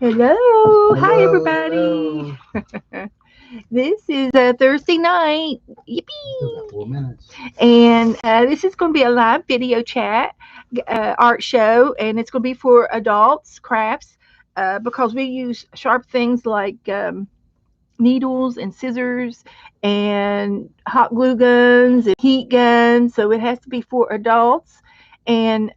Hello. Hi, Hello, everybody. hello. This is a Thursday night. We still got Yippee. 4 minutes. And this is going to be a live video chat art show, and it's going to be for adults, crafts, because we use sharp things like needles and scissors and hot glue guns and heat guns. So it has to be for adults, and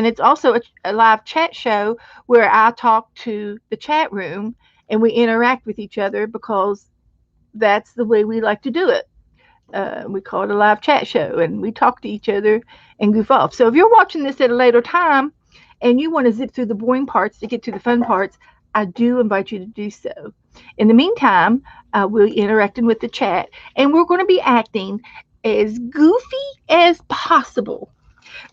it's also a live chat show where I talk to the chat room and we interact with each other because that's the way we like to do it. We call it a live chat show, and we talk to each other and goof off. So if you're watching this at a later time and you want to zip through the boring parts to get to the fun parts, I do invite you to do so. In the meantime, we're interacting with the chat, and we're going to be acting as goofy as possible.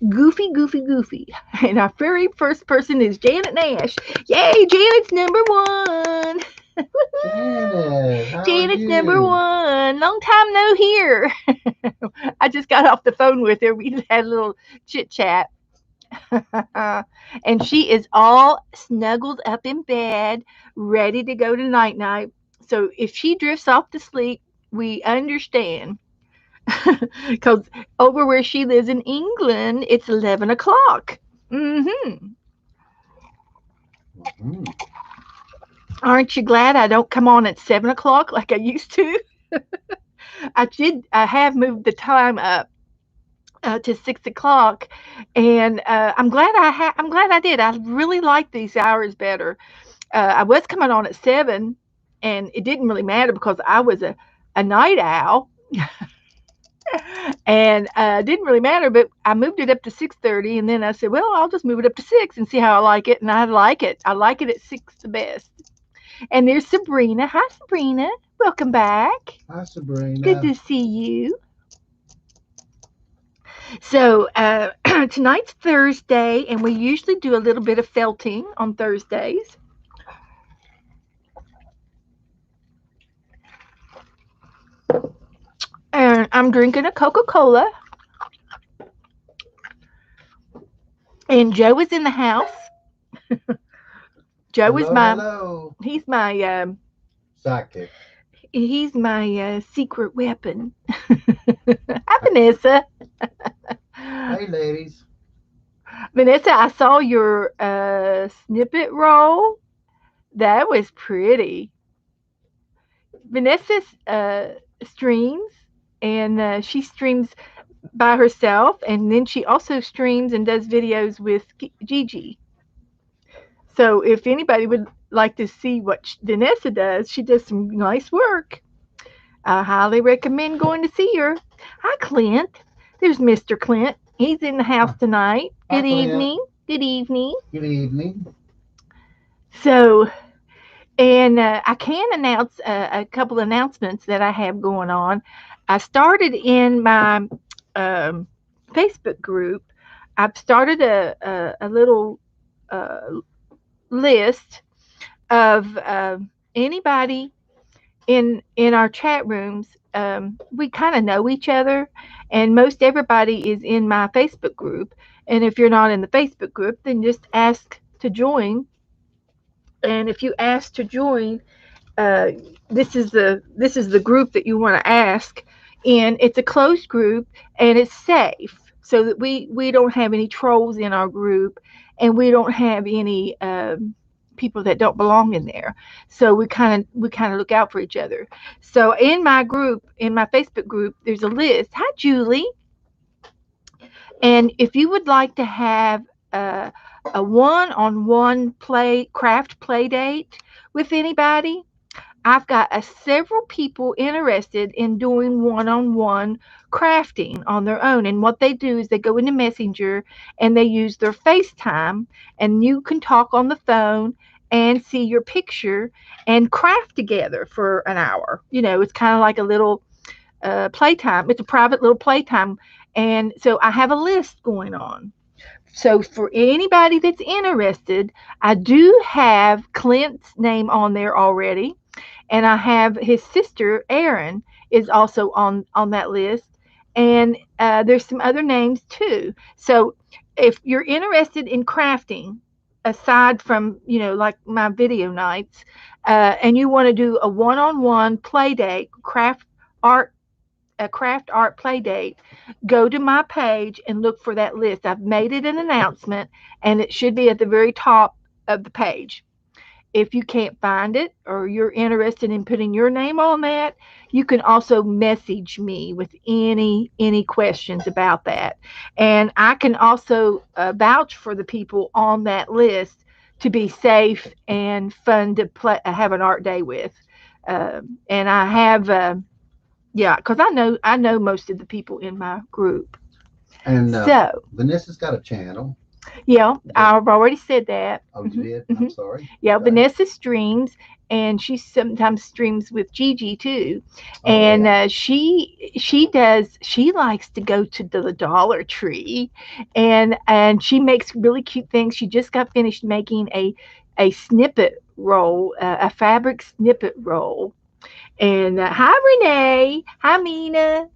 Goofy, goofy, goofy. And our very first person is Janet Nash. Yay, Janet's number one. Janet, how are Janet's number you? one. Long time no hear. I just got off the phone with her. We had a little chit chat. And she is all snuggled up in bed, ready to go to night night. So if she drifts off to sleep, we understand. Because over where she lives in England, it's 11 o'clock. Mm-hmm. Hmm. Aren't you glad I don't come on at 7 o'clock like I used to? I have moved the time up to 6 o'clock, and I'm glad I did. I really like these hours better. I was coming on at 7, and it didn't really matter because I was a night owl, and didn't really matter. But I moved it up to 6:30, and then I said, well, I'll just move it up to 6 and see how I like it. And I like it. I like it at 6 the best. And there's Sabrina. Hi, Sabrina. Welcome back. Hi, Good Sabrina. to see you. So tonight's Thursday, and we usually do a little bit of felting on Thursdays. And I'm drinking a Coca-Cola, and Joe is in the house. Joe is Hello, my hello. he's my Sidekick. he's my secret weapon. Hi, Vanessa. Hey, ladies. Vanessa, I saw your snippet roll. That was pretty. Vanessa streams, and she streams by herself, and then she also streams and does videos with Gigi. So if anybody would like to see what Vanessa does, she does some nice work. I highly recommend going to see her. Hi, Clint. There's Mr. Clint. He's in the house Huh. tonight. Hi, Good Clint. evening. Good evening. Good evening. So, and I can announce a couple announcements that I have going on. I started in my um, Facebook group. I've started a little uh, list of anybody in our chat rooms. We kind of know each other, and most everybody is in my Facebook group. And if you're not in the Facebook group, then just ask to join. And if you ask to join, uh, this is the group that you want to ask, and it's a closed group and it's safe, so that we don't have any trolls in our group, and we don't have any people that don't belong in there. So we kind of look out for each other. So in my group, in my Facebook group, there's a list. Hi, Julie. And if you would like to have a, a one-on-one craft play date with anybody, I've got several people interested in doing one on one crafting on their own. And what they do is they go into Messenger and they use their FaceTime, and you can talk on the phone and see your picture and craft together for an hour. It's kind of like a little playtime. It's a private little playtime. And so I have a list going on. So for anybody that's interested, I do have Clint's name on there already, and I have his sister Erin is also on that list, and there's some other names too. So if you're interested in crafting, aside from, like my video nights, and you want to do a one-on-one play date, art craft art play date, go to my page and look for that list. I've made it an announcement, and it should be at the very top of the page. If you can't find it or you're interested in putting your name on that, you can also message me with any questions about that. And I can also vouch for the people on that list to be safe and fun to play, have an art day with. And I have, yeah, because I know most of the people in my group. And So Vanessa's got a channel. yeah, That, I've already said that. oh, you did? Hmm. I'm sorry. Yeah, Okay. Vanessa streams, and she sometimes streams with Gigi too. Oh, And yeah. she does. She likes to go to the Dollar Tree, and she makes really cute things. She just got finished making a snippet roll, a fabric snippet roll. And hi Renee, hi Mina,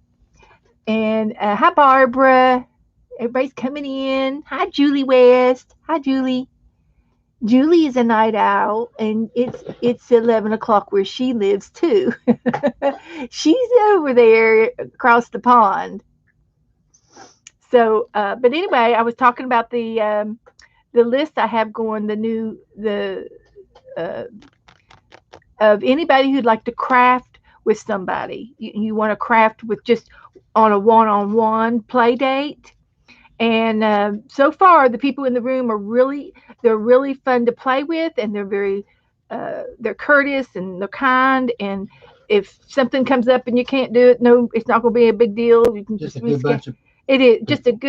and hi Barbara. Everybody's coming in. Hi Julie West. Hi Julie. Julie is a night owl, and it's 11 o'clock where she lives too. She's over there across the pond. So, but anyway, I was talking about the list I have going. The uh, of anybody who'd like to craft with somebody. You want to craft with just on a one-on-one play date. And so far, the people in the room they're really fun to play with, and they're courteous and they're kind. And if something comes up and you can't do it, no, it's not going to be a big deal. You can Just just a good reschedule. bunch of It is just a people.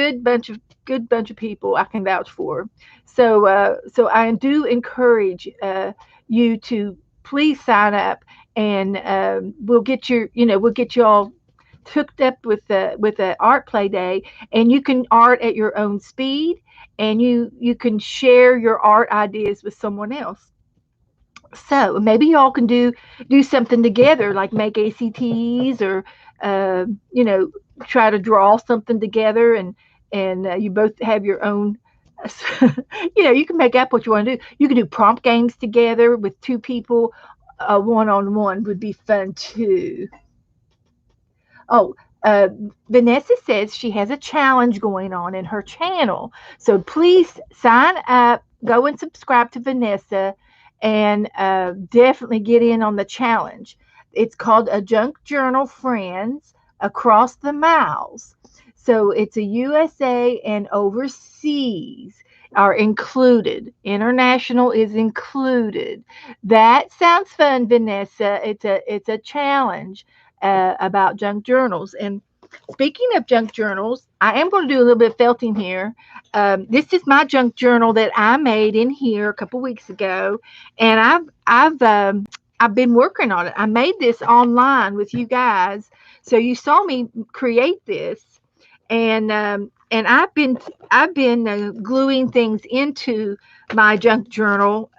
good bunch of people I can vouch for. So I do encourage you to please sign up, and we'll get you all hooked up with the art play day, and you can art at your own speed, and you can share your art ideas with someone else. So maybe y'all can do something together, like make ACTs, or uh, you know try to draw something together, and you both have your own. You can make up what you want to do. You can do prompt games together with two people. One-on-one would be fun too. Oh, uh, Vanessa says she has a challenge going on in her channel. So please sign up, go and subscribe to Vanessa, and definitely get in on the challenge. It's called A Junk Journal Friends Across the Miles. So it's a USA and overseas are included. International is included. That sounds fun, Vanessa. It's a challenge about junk journals. And speaking of junk journals, I am going to do a little bit of felting here. This is my junk journal that I made in here a couple weeks ago, and I've been working on it. I made this online with you guys, so you saw me create this, and I've been gluing things into my junk journal.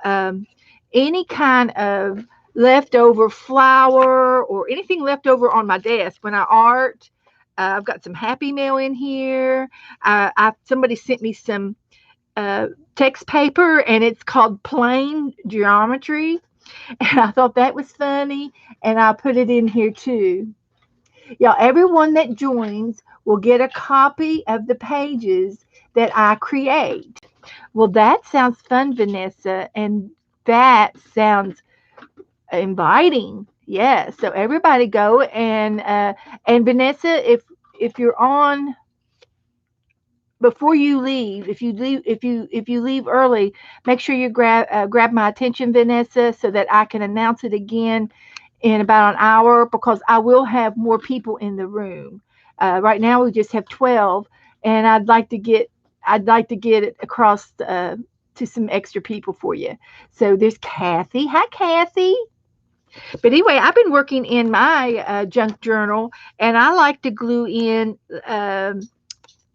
Any kind of leftover flour or anything left over on my desk when I art. I've got some Happy Mail in here. Somebody sent me some uh, text paper, and it's called Plain Geometry, and I thought that was funny, and I put it in here too. Yeah, everyone that joins will get a copy of the pages that I create. Well, that sounds fun, Vanessa, and that sounds inviting. Yes. So everybody go, and Vanessa, if you're on before you leave, if you leave early, make sure you grab my attention, Vanessa, so that I can announce it again in about an hour, because I will have more people in the room. Right now we just have 12, and I'd like to get it across to some extra people for you. So there's Kathy. Hi, Kathy. But anyway, I've been working in my junk journal, and I like to glue in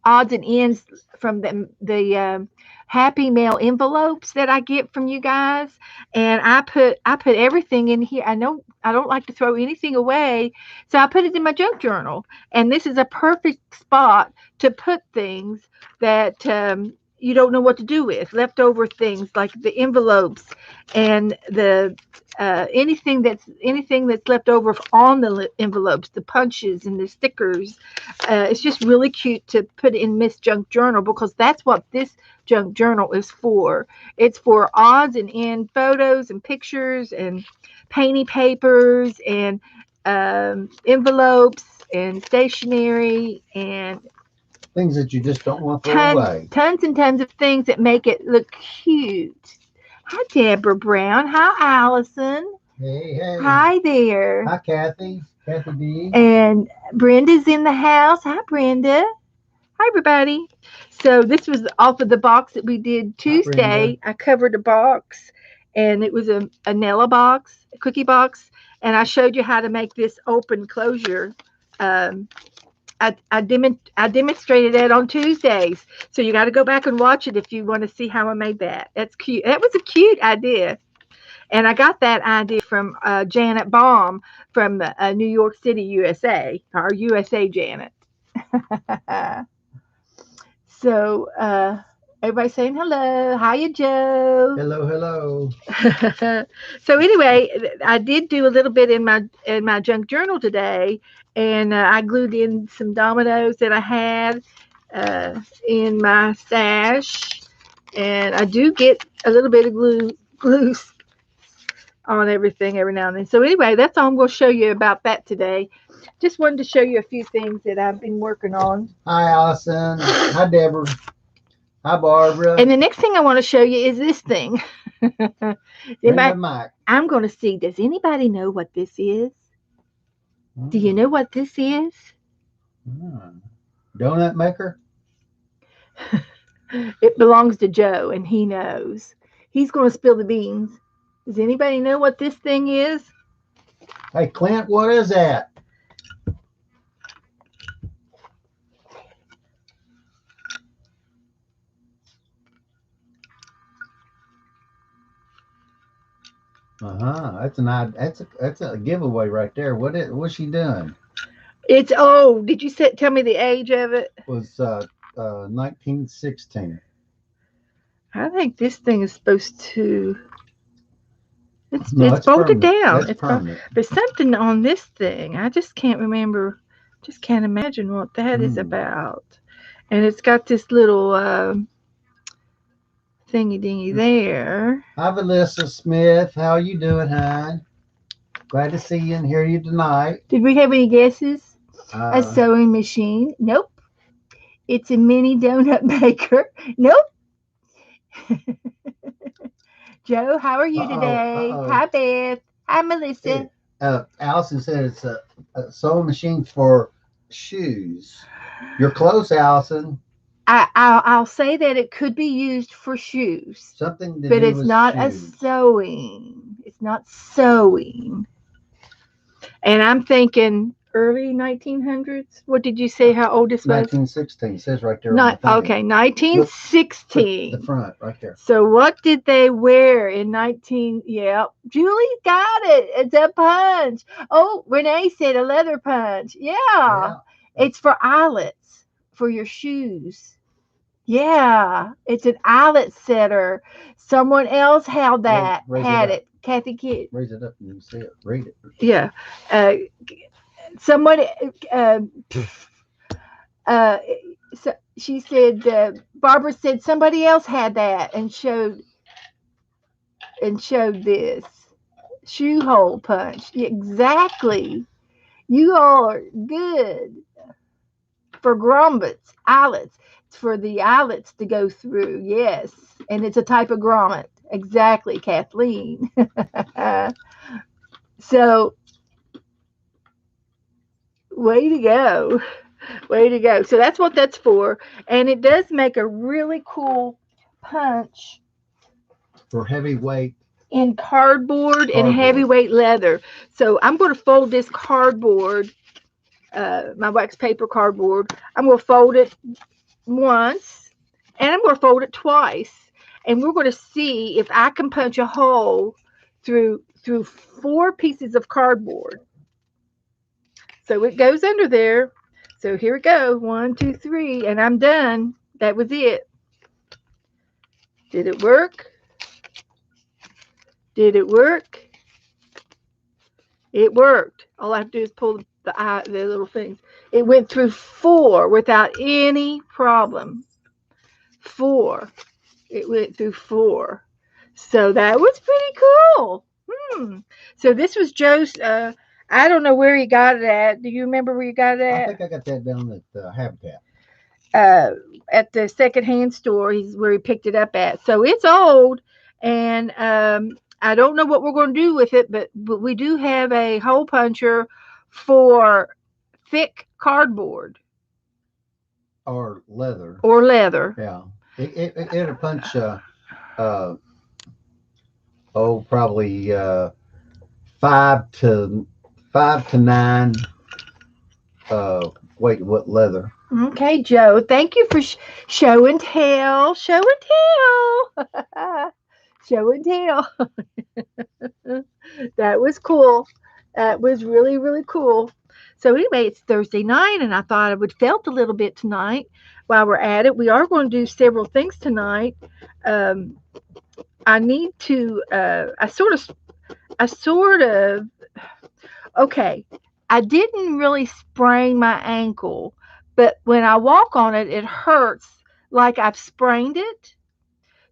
odds and ends from the Happy Mail envelopes that I get from you guys, and I put everything in here. I know I don't like to throw anything away, so I put it in my junk journal, and this is a perfect spot to put things that you don't know what to do with. Leftover things like the envelopes and the anything that's left over on the envelopes, the punches and the stickers. It's just really cute to put in Miss Junk Journal because that's what this junk journal is for. It's for odds and end photos and pictures and painty papers and envelopes and stationery and Things that you just don't want to throw away. tons and tons of things that make it look cute. Hi, Deborah Brown. Hi, Allison. Hey, hey. Hi there. Hi, Kathy. Kathy B. And Brenda's in the house. Hi, Brenda. Hi, everybody. So this was off of the box that we did Tuesday. I covered a box, and it was a Nella box, a cookie box, and I showed you how to make this open closure. I demonstrated that on Tuesdays, so you got to go back and watch it if you want to see how I made that. That's cute. That was a cute idea, and I got that idea from Janet Baum from New York City, USA. Our USA Janet. So everybody saying hello. Hiya, Joe. Hello, hello. So anyway, I did do a little bit in my junk journal today, and I glued in some dominoes that I had in my stash, and I do get a little bit of glue on everything every now and then. So anyway, that's all I'm going to show you about that today. Just wanted to show you a few things that I've been working on. Hi, Allison. Hi, Deborah. Hi, Barbara. And the next thing I want to show you is this thing. I'm going to see, does anybody know what this is? Do you know what this is? Donut maker? It belongs to Joe, and he knows. He's going to spill the beans. Does anybody know what this thing is? Hey, Clint, what is that? That's a giveaway right there. What's she doing? It's did you tell me the age of it? It was 1916. I think this thing is supposed to. It's bolted down. It's permanent. There's something on this thing. I just can't remember. Just can't imagine what that is about. And it's got this little thingy dingy there. Hi, Melissa Smith. How you doing, hon? Glad to see you and hear you tonight. Did we have any guesses? A sewing machine? Nope. It's a mini donut maker? Nope. Joe, how are you today? Hi, Beth. Hi, Melissa. Allison said it's a sewing machine for shoes. You're close, Allison. I'll say that it could be used for shoes. Something to but do it's with not shoes. a sewing. It's not sewing. And I'm thinking early 1900s. What did you say? How old this was? 1916. It says right there. Okay, 1916. The front, right there. So what did they wear in 19? Yeah, Julie got it. It's a punch. Oh, Renee said a leather punch. Yeah. It's for eyelets for your shoes. Yeah, it's an eyelet setter. Someone else had that. Had it. Kathy Kidd. Raise it up and you can see it. Read it. Yeah. Someone. So she said. Barbara said somebody else had that and showed this shoe hole punch. Exactly. You all are good for grommets, eyelets. It's for the eyelets to go through. Yes, and it's a type of grommet. Exactly, Kathleen. So, way to go. Way to go. So that's what that's for. And it does make a really cool punch. For heavyweight. In cardboard and heavyweight leather. So I'm going to fold this cardboard, my wax paper cardboard. I'm going to fold it once and I'm going to fold it twice. And we're going to see if I can punch a hole through 4 pieces of cardboard. So it goes under there. So here we go. 1, 2, 3. And I'm done. That was it. Did it work? Did it work? It worked. All I have to do is pull the little things. It went through 4 without any problem. 4. It went through 4. So that was pretty cool. So this was Joe's. I don't know where he got it at. Do you remember where you got it I at? think I got that down at Habitat. uh, at the secondhand store. He's where he picked it up at. So it's old, and I don't know what we're going to do with it, but we do have a hole puncher for thick cardboard Or leather. or leather. Yeah. It'll punch, uh, probably 5 to 9. Wait, what leather? Okay, Joe. Thank you for show and tell. Show and tell. Show and tell. That was cool. That was really, really cool. So anyway, it's Thursday night, and I thought I would felt a little bit tonight. While we're at it, we are going to do several things tonight. Um, I need to. I sort of. Okay, I didn't really sprain my ankle, but when I walk on it, it hurts like I've sprained it.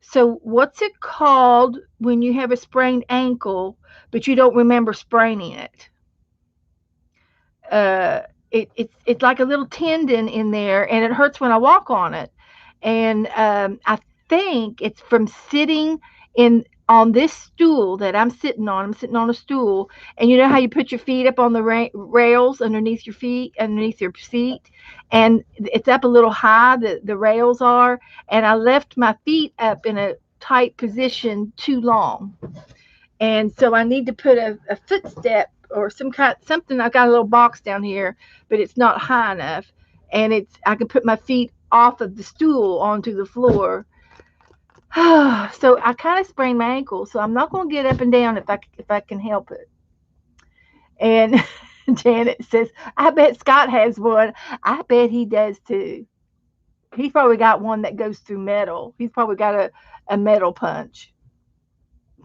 So, what's it called when you have a sprained ankle, but you don't remember spraining it? Uh, it's like a little tendon in there, and it hurts when I walk on it. And I think it's from sitting in on this stool that I'm sitting on. I'm sitting on a stool, and you know how you put your feet up on the rails underneath your feet, underneath your seat, and it's up a little high. The rails are, and I left my feet up in a tight position too long, and so I need to put a footstep or some kind something. I've got a little box down here, but it's not high enough, and it's I can put my feet off of the stool onto the floor. So I kind of sprained my ankle, so I'm not going to get up and down if I can help it. And Janet says, "I bet Scott has one. I bet he does too. He's probably got one that goes through metal. He's probably got a metal punch,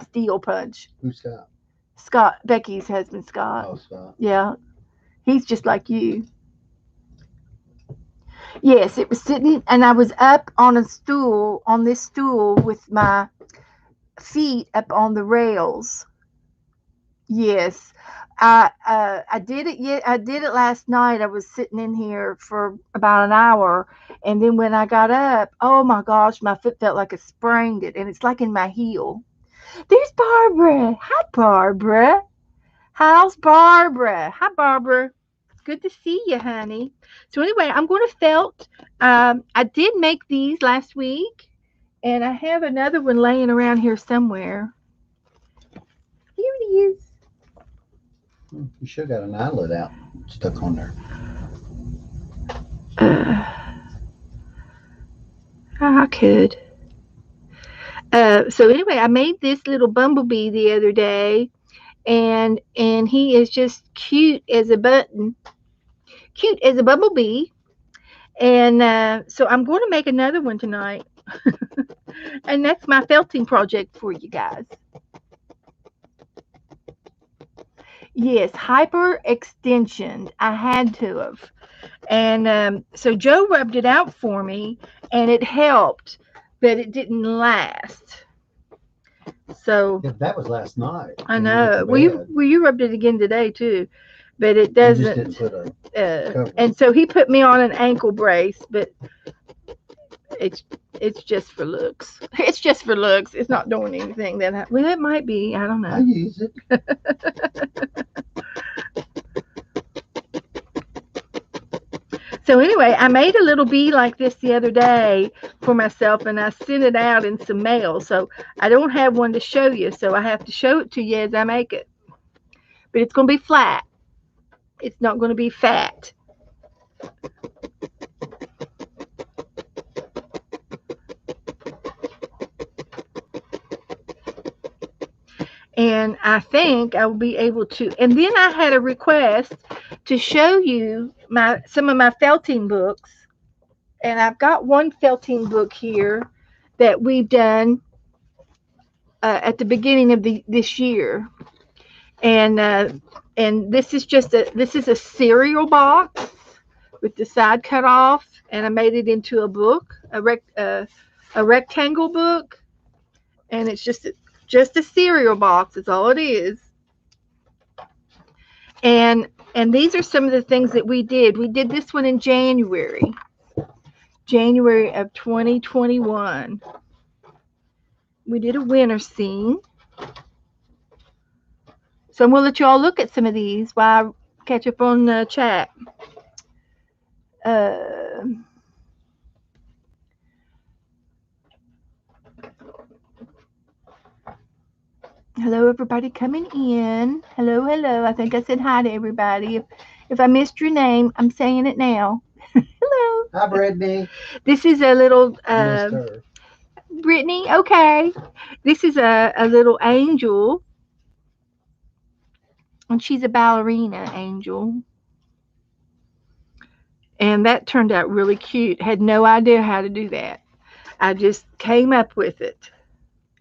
steel punch." Who's Scott? Scott, Becky's husband, Scott. Oh, Scott. Yeah, he's just like you. Yes, it was sitting, and I was up on a stool, on this stool, with my feet up on the rails. Yes, I did it. I did it last night. I was sitting in here for about an hour, and then when I got up, oh my gosh, my foot felt like I sprained it, and it's like in my heel. There's Barbara. Hi, Barbara. How's Barbara? Hi, Barbara. It's good to see you, honey. So anyway, I'm going to felt. I did make these last week, and I have another one laying around here somewhere. Here it is. You should have got an eyelet out stuck on there. I could. So anyway, I made this little bumblebee the other day, and he is just cute as a button, cute as a bumblebee. And so I'm going to make another one tonight, and that's my felting project for you guys. Yes, hyper extension. I had to have. And so Joe rubbed it out for me, and it helped, but it didn't last. So Yeah, that was last night. I when we went know. to Well, you rubbed it again today too, but it bed. You just didn't doesn't. put a cover. And so he put me on an ankle brace, but it's it's just for looks. It's just for looks. It's not doing anything well, it might be. I don't I know. use it. So anyway, I made a little bee like this the other day for myself, and I sent it out in some mail. So I don't have one to show you, so I have to show it to you as I make it. But it's going to be flat. It's not going to be fat. And I think I will be able to. And then I had a request to show you some of my felting books. And I've got one felting book here that we've done at the beginning of this year, and this is a cereal box with the side cut off, and I made it into a book, a rectangle book, and it's just a cereal box. Is all it is. And these are some of the things that we did. We did this one in January of 2021. We did a winter scene. So I'm going to let you all look at some of these while I catch up on the chat. Uh, Hello, everybody coming in. Hello, hello. I think I said hi to everybody. If I missed your name, I'm saying it now. Hello. Hi, Brittany. This is a little Missed her. Brittany. Okay. This is a little angel, and she's a ballerina angel. And that turned out really cute. Had no idea how to do that. I just came up with it.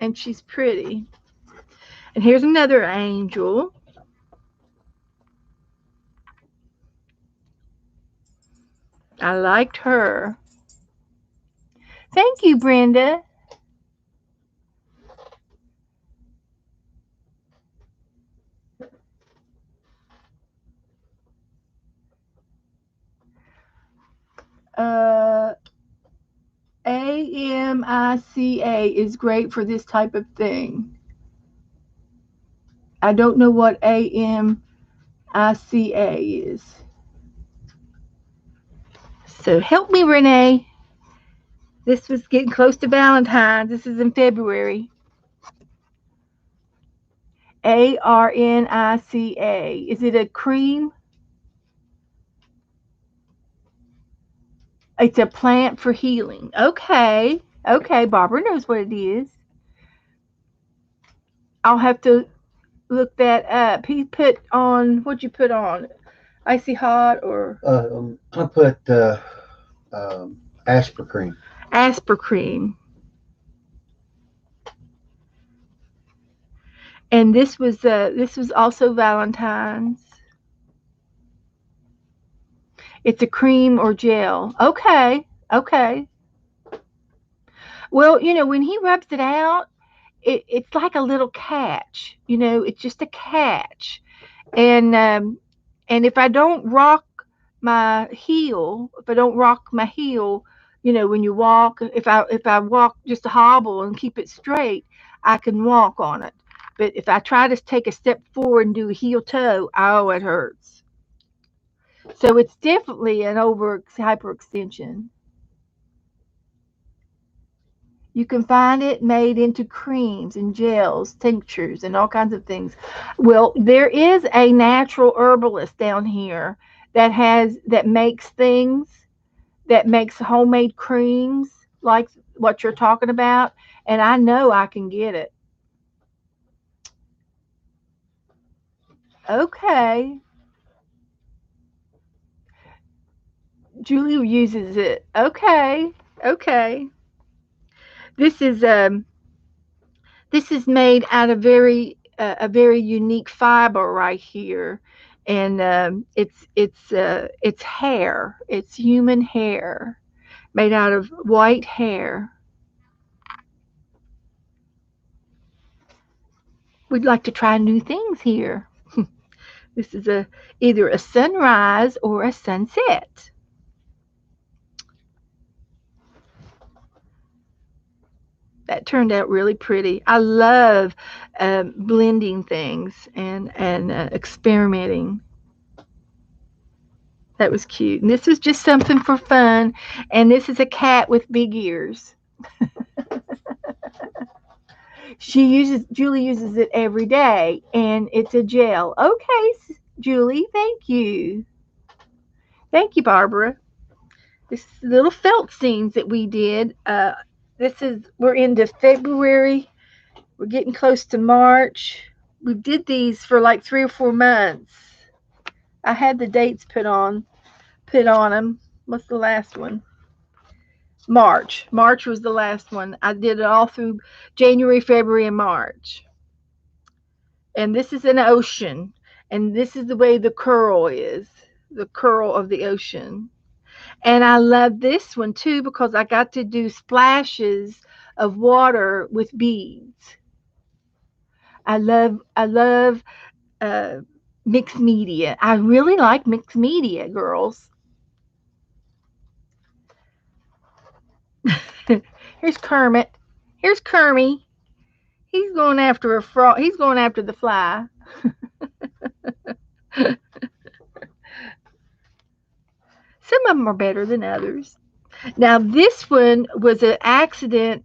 And she's pretty. And here's another angel. I liked her. Thank you, Brenda. Uh, AMICA is great for this type of thing. I don't know what AMICA is. So help me, Renee. This was getting close to Valentine's. This is in February. ARNICA. Is it a cream? It's a plant for healing. Okay. Okay. Barbara knows what it is. I'll have to look that up. He put on, what'd you put on? Icy hot or I put aspartame. aspartame. And this was also Valentine's. It's a cream or gel. Okay. Okay. Well, when he rubs it out, it's like a little catch. It's just a catch. And if I don't rock if I don't rock my heel, when you walk, if I walk just a hobble and keep it straight, I can walk on it. But if I try to take a step forward and do a heel toe, oh, it hurts. So it's definitely an hyperextension. You can find it made into creams and gels, tinctures, and all kinds of things. Well, there is a natural herbalist down here that makes homemade creams like what you're talking about, and I know I can get it. Okay. Julie uses it. Okay. Okay. This is this is made out of a very unique fiber right here, and it's hair. It's human hair made out of white hair. We'd like to try new things here. This is either a sunrise or a sunset. That turned out really pretty. I love blending things and experimenting. That was cute. And this was just something for fun. And this is a cat with big ears. Julie uses it every day, and it's a gel. Okay, Julie, thank you. Thank you, Barbara. This is little felt scenes that we did. We're into February. We're getting close to March. We did these for like 3 or 4 months. I had the dates put on them. What's the last one? March. March was the last one. I did it all through January, February, and March. And this is an ocean. And this is the way the curl is, the curl of the ocean. And I love this one too because I got to do splashes of water with beads. I love uh, mixed media. I really like mixed media, girls. Here's Kermit. Here's Kermie. He's going after a frog. He's going after the fly. Some of them are better than others. Now this one was an accident.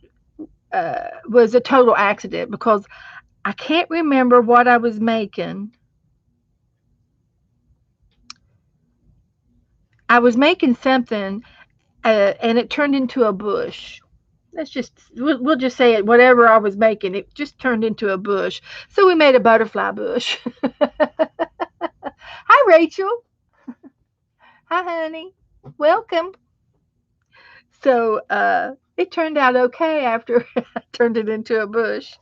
Was a total accident because I can't remember what I was making. I was making something, and it turned into a bush. We'll just say it. Whatever I was making, it just turned into a bush. So we made a butterfly bush. Hi, Rachel. Hi, honey. Welcome. So it turned out okay after I turned it into a bush.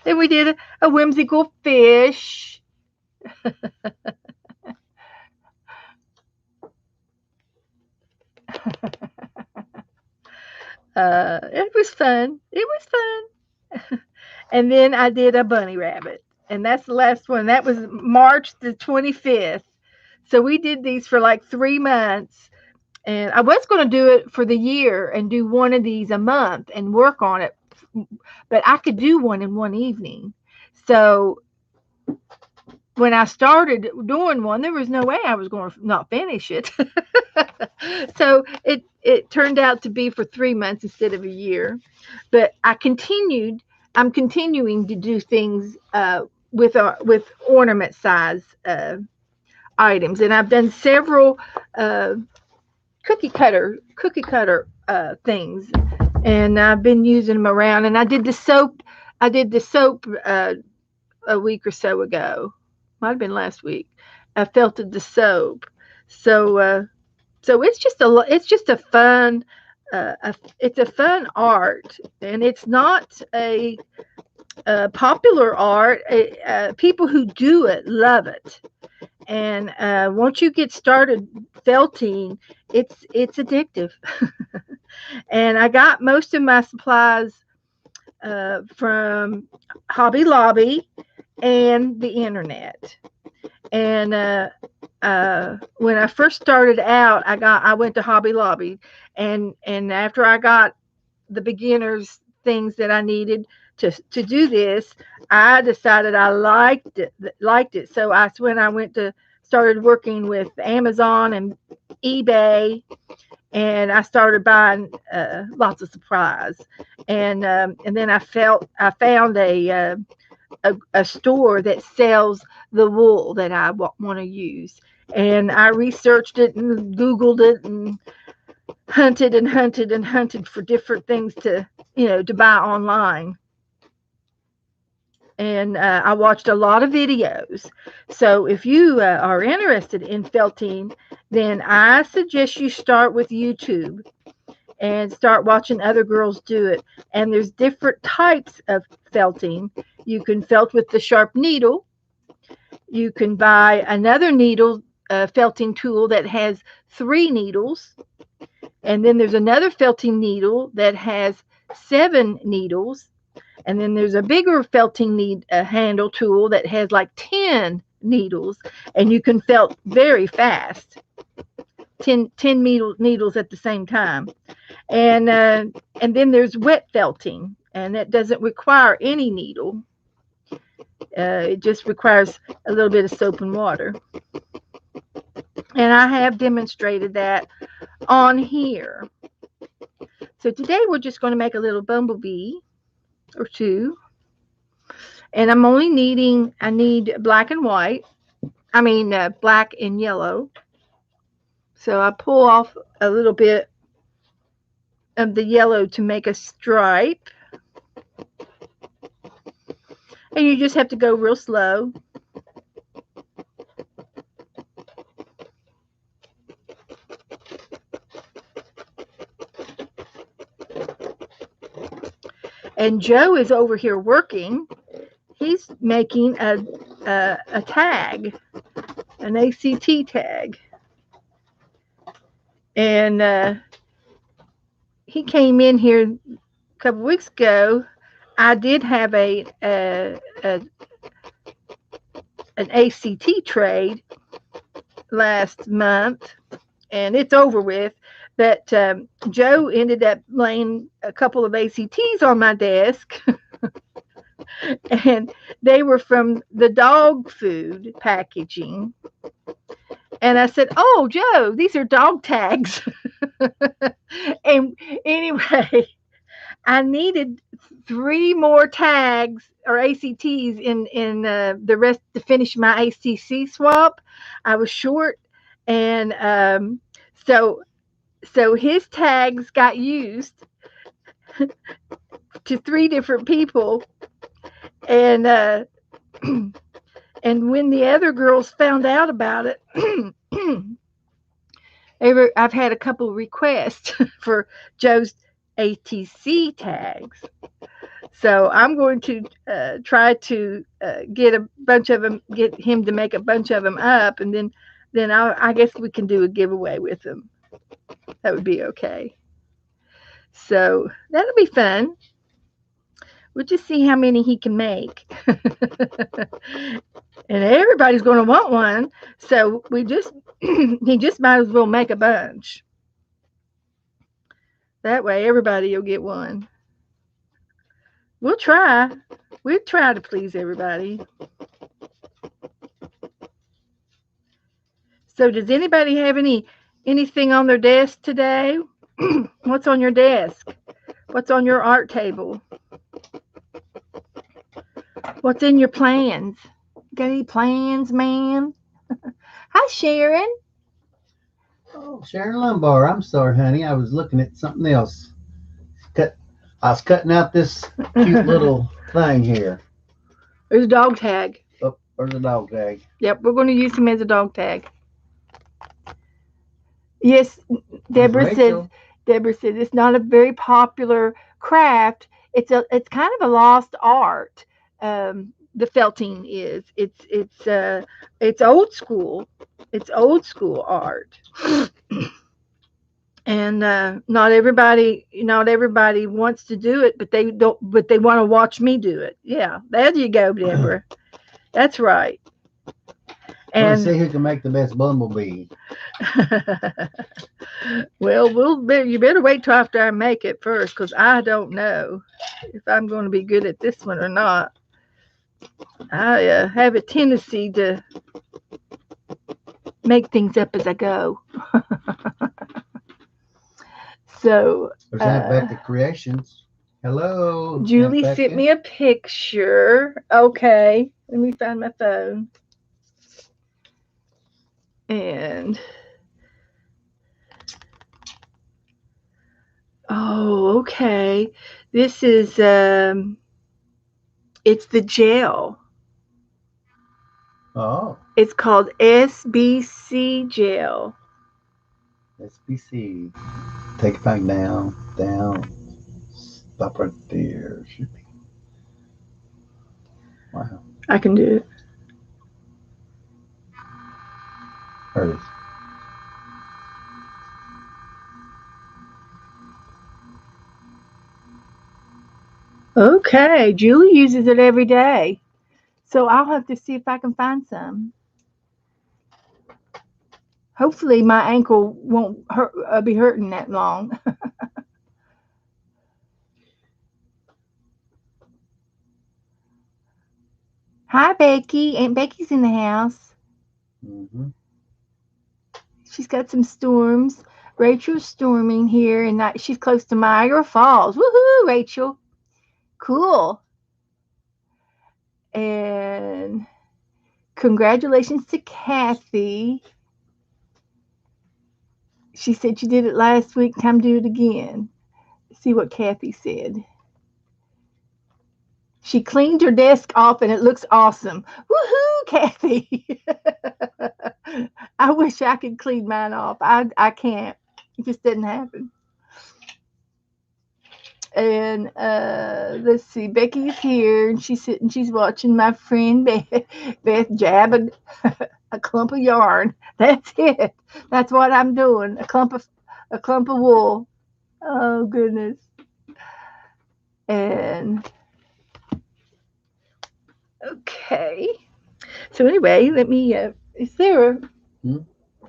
And we did a whimsical fish. It was fun. It was fun. And then I did a bunny rabbit. And that's the last one. That was March the 25th. So we did these for like 3 months. And I was going to do it for the year and do one of these a month and work on it. But I could do one in one evening. So when I started doing one, there was no way I was going to not finish it. So it turned out to be for 3 months instead of a year. But I'm continuing to do things with ornament size items, and I've done several uh, cookie cutter things, and I've been using them around. And I did the soap. I did the soap a week or so ago. Might have been last week. I felted the soap. So so it's just a fun it's a fun art, and it's not a popular art. People who do it love it, and once you get started felting, it's addictive. And I got most of my supplies from Hobby Lobby and the internet. And when I first started out, I went to Hobby Lobby, and after I got the beginners things that I needed to do this, I decided I liked it. So that's when I went to started working with Amazon and eBay, and I started buying lots of supplies, and then I found a store that sells the wool that I want to use. And I researched it and Googled it and hunted and hunted and hunted for different things to buy online. And I watched a lot of videos. So if you are interested in felting, then I suggest you start with YouTube and start watching other girls do it. And there's different types of felting. You can felt with the sharp needle. You can buy another needle felting tool that has 3 needles. And then there's another felting needle that has 7 needles. And then there's a bigger felting handle tool that has like 10 needles. And you can felt very fast. 10 needles at the same time. And then there's wet felting, and that doesn't require any needle. It just requires a little bit of soap and water. And I have demonstrated that on here. So today we're just going to make a little bumblebee or two. And I need black and white. I mean, black and yellow. So I pull off a little bit of the yellow to make a stripe. And you just have to go real slow. and Joe is over here working. He's making a tag, an ACT tag, and he came in here a couple weeks ago. I did have an ACT trade last month, and it's over with. But Joe ended up laying a couple of ACTs on my desk, and they were from the dog food packaging. And I said, "Oh, Joe, these are dog tags." And anyway, I needed three more tags or ACTs in the rest to finish my ACC swap. I was short, and so his tags got used to three different people, and and when the other girls found out about it, I've had a couple of requests for Joe's ATC tags. So I'm going to try to get a bunch of them, get him to make a bunch of them up, and then I guess we can do a giveaway with them. That would be okay. So that'll be fun. We'll just see how many he can make. And everybody's going to want one. So he just might as well make a bunch. That way everybody will get one. We'll try. We'll try to please everybody. So does anybody have anything on their desk today? What's on your desk? What's on your art table? What's in your plans? Got any plans, man? Hi, Sharon. Oh, Sharon Lumbar. I'm sorry, honey. I was looking at something else. I was cutting out this cute little thing here. There's a dog tag. Oh, there's a dog tag. Yep, we're going to use him as a dog tag. Yes, Deborah said. Deborah said it's not a very popular craft. It's kind of a lost art. The felting is. It's old school. It's old school art. And not everybody wants to do it, but they don't. But they want to watch me do it. Yeah, there you go, Deborah. That's right. And see who can make the best bumblebee. Well, you better wait till after I make it first, because I don't know if I'm going to be good at this one or not. I have a tendency to make things up as I go. So there's back to creations. Hello. Julie sent me a picture. Okay, let me find my phone. And oh, okay. This is it's the gel. Oh. It's called SBC gel. SBC. Take it back down. Stop right there. Should be. Wow. I can do it. There it is. Okay, Julie uses it every day, so I'll have to see if I can find some. Hopefully, my ankle won't be hurting that long. Hi, Becky. Aunt Becky's in the house. Mm-hmm. She's got some storms. Rachel's storming here, and she's close to Niagara Falls. Woohoo, Rachel! Cool. And congratulations to Kathy. She said she did it last week. Time to do it again. Let's see what Kathy said. She cleaned her desk off and it looks awesome. Woohoo, Kathy. I wish I could clean mine off. I can't. It just didn't happen. And let's see, Becky's here, and she's sitting, she's watching my friend Beth jab a clump of yarn. That's it. That's what I'm doing. A clump of wool. Oh goodness. And okay. So anyway, let me. Is there Hmm?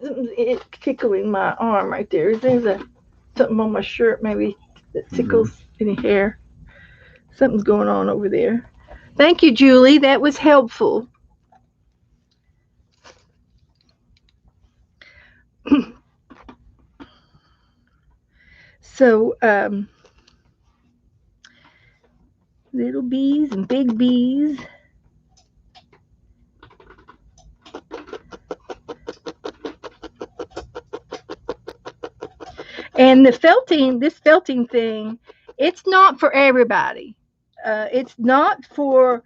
it tickling my arm right there? Is there something on my shirt maybe that Mm-hmm. tickles any hair? Something's going on over there. Thank you, Julie. That was helpful. So, little bees and big bees. And this felting thing, it's not for everybody. It's not for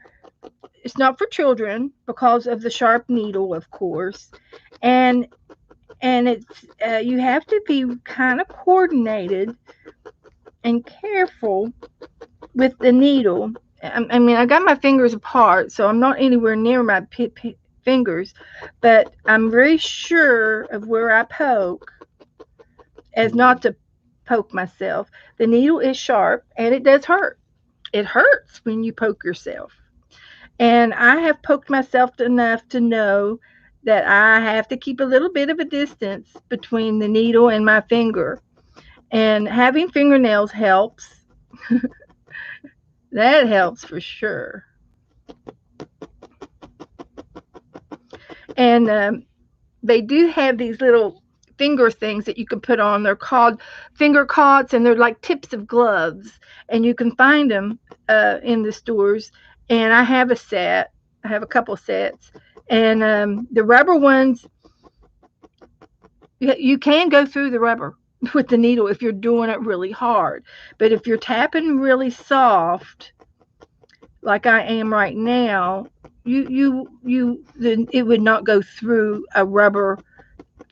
children because of the sharp needle, of course, and it's you have to be kind of coordinated and careful with the needle. I mean, I got my fingers apart, so I'm not anywhere near my fingers, but I'm very sure of where I poke as not to poke myself. The needle is sharp and it does hurt. It hurts when you poke yourself. And I have poked myself enough to know that I have to keep a little bit of a distance between the needle and my finger. And having fingernails helps. That helps for sure. And they do have these little finger things that you can put on. They're called finger cots, and they're like tips of gloves. And you can find them in the stores. And I have a set. I have a couple sets. And the rubber ones, you can go through the rubber with the needle if you're doing it really hard. But if you're tapping really soft, like I am right now, it would not go through a rubber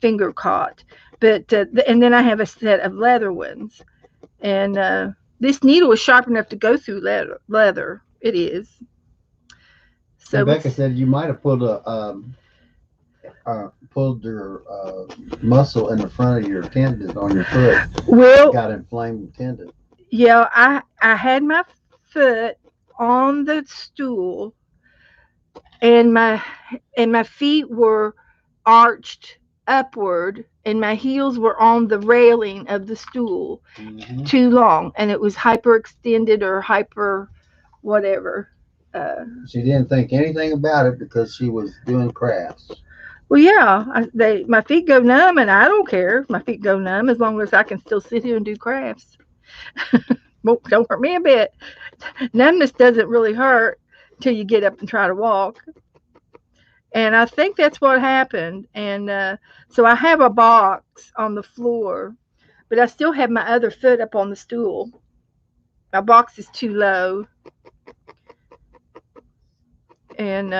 finger caught. But and then I have a set of leather ones, and this needle is sharp enough to go through leather. It is. And So Becca it's said you might have pulled your muscle in the front of your tendon on your foot. well, Got inflamed tendon. yeah. I had my foot on the stool, and my feet were arched upward, and my heels were on the railing of the stool Mm-hmm. too long, and it was hyperextended or hyper whatever. She didn't think anything about it because she was doing crafts. Well, yeah, my feet go numb, and I don't care if my feet go numb as long as I can still sit here and do crafts. Don't hurt me a bit. Numbness doesn't really hurt until you get up and try to walk. And I think that's what happened. And so I have a box on the floor, but I still have my other foot up on the stool. My box is too low. And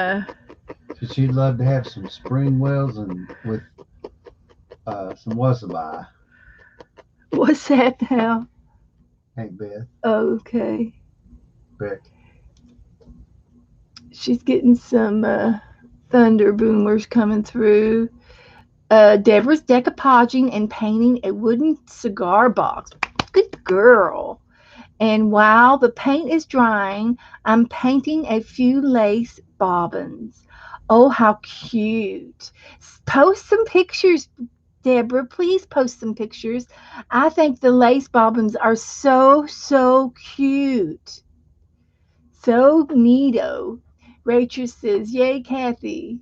So she'd love to have some spring wheels and with some wasabi. what's that now? Hey Beth, Okay. Beck. She's getting some thunder boomers coming through. Deborah's decoupaging and painting a wooden cigar box. Good girl. And while the paint is drying, I'm painting a few lace bobbins. Oh, how cute. Post some pictures, Deborah. Please post some pictures. I think the lace bobbins are so, so cute. So neato. Rachel says, yay, Kathy.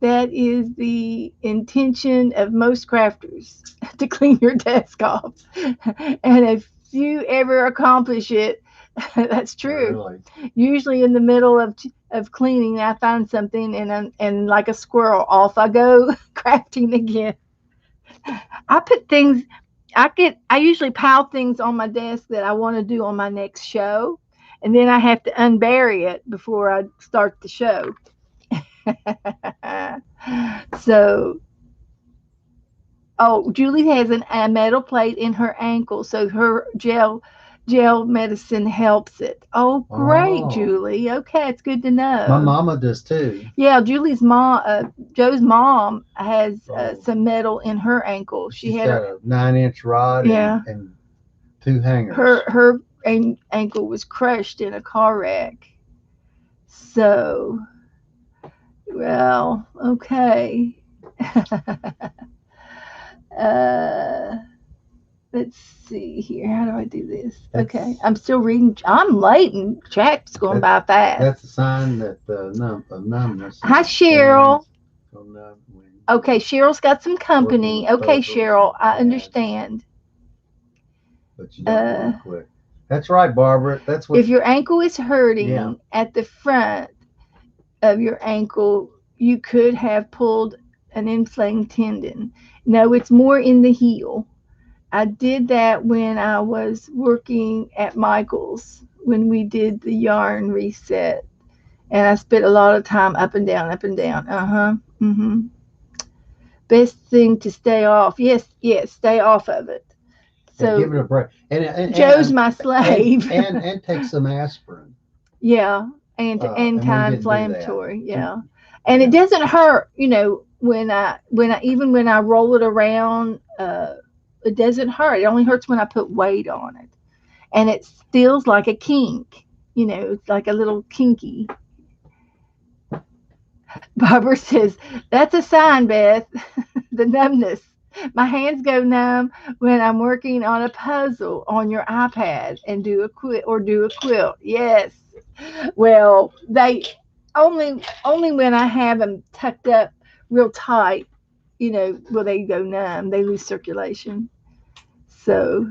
That is the intention of most crafters to clean your desk off. And if you ever accomplish it, that's true. Really? Usually in the middle of cleaning, I find something, and like a squirrel, off I go crafting again. I put things. I usually pile things on my desk that I want to do on my next show, and then I have to unbury it before I start the show. So, oh, Julie has a metal plate in her ankle, so her gel gel medicine helps it. Oh, great, Oh, Julie. Okay, it's good to my know. mama does too. Yeah, Julie's mom, Joe's mom has Oh, some metal in her ankle. She she's had got her, a 9-inch rod yeah, and two hangers. her ankle was crushed in a car wreck. So, well, okay. uh, let's see here. How do I do this? Okay, That's I'm still reading. I'm late and chat's going that by that's fast. a sign that of numbness Hi, and pain. Cheryl. So numb when Okay, Cheryl's got some working company. with Okay, puzzles Cheryl, and I pads, understand. but you don't want Uh, to quit. That's right, Barbara. That's what. if your ankle is Yeah. hurting at the front of your ankle, you could have pulled an inflamed tendon. No, it's more in the heel. I did that when I was working at Michael's when we did the yarn reset. And I spent a lot of time up and down, up and down. Uh huh. Mm hmm. Best thing to stay off. Yes, yes, stay off of it. Yeah, give So it a break, and and Joe's and my slave. and take some aspirin, Yeah, and we didn't do that. anti-inflammatory. Yeah, and it Yeah, doesn't hurt. When I even when I roll it around, it doesn't hurt. It only hurts when I put weight on it, and it feels like a kink. It's like a little kinky. Barbara says that's a sign, Beth. The numbness. My hands go numb when I'm working on a puzzle on your iPad and do a quilt. Yes. Well, they only when I have them tucked up real tight, will they go numb. They lose circulation. So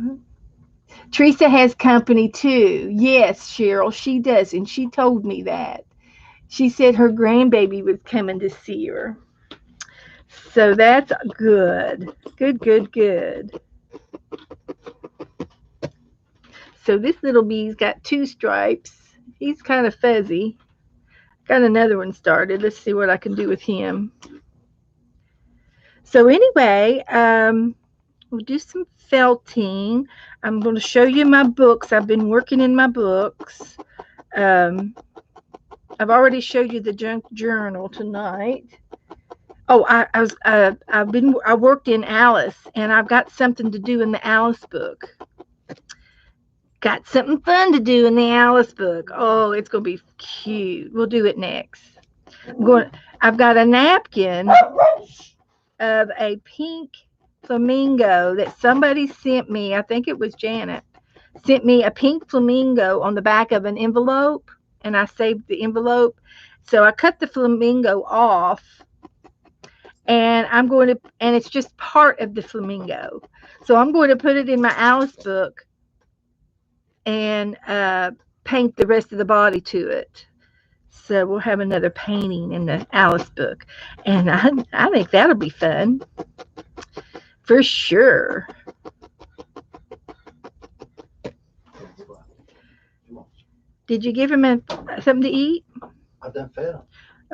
Teresa has company too. Yes, Cheryl, she does, and she told me that. She said her grandbaby was coming to see her. So that's good. Good, good, good. So this little bee's got two stripes. He's kind of fuzzy. Got another one started. Let's see what I can do with him. So anyway, we'll do some felting. I'm going to show you my books. I've been working in my books. Um, I've already showed you the junk journal tonight. Oh, I worked in Alice, and I've got something to do in the Alice book. Got something fun to do in the Alice book. Oh, it's gonna be cute. We'll do it next. I've got a napkin of a pink flamingo that somebody sent me. I think it was Janet. Sent me a pink flamingo on the back of an envelope, and I saved the envelope. So I cut the flamingo off, and and it's just part of the flamingo. So I'm going to put it in my Alice book and paint the rest of the body to it. So we'll have another painting in the Alice book. And I think that'll be fun for sure. Did you give him something to eat? I done fed them.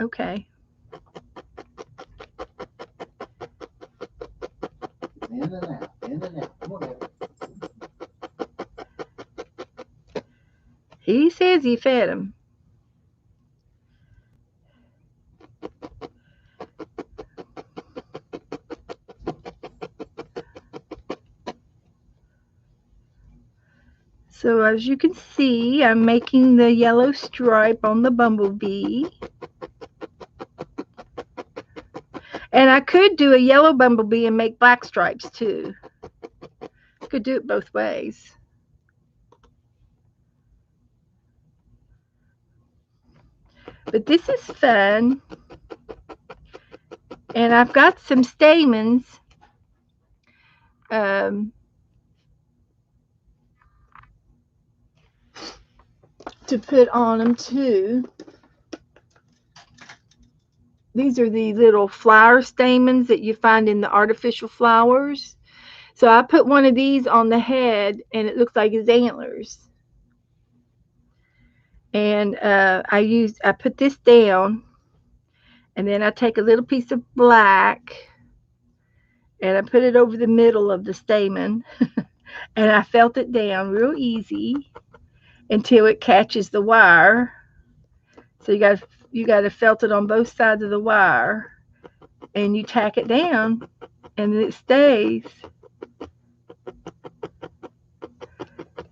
Okay. In and out, in and out. Come on, Evan. He says he fed him. So as you can see, I'm making the yellow stripe on the bumblebee. And I could do a yellow bumblebee and make black stripes too. Could do it both ways. But this is fun. And I've got some stamens um, to put on them too. These are the little flower stamens that you find in the artificial flowers. So I put one of these on the head, and it looks like his antlers. And I put this down, and then I take a little piece of black, and I put it over the middle of the stamen. And I felt it down real easy until it catches the wire. So you got to felt it on both sides of the wire, and you tack it down, and it stays.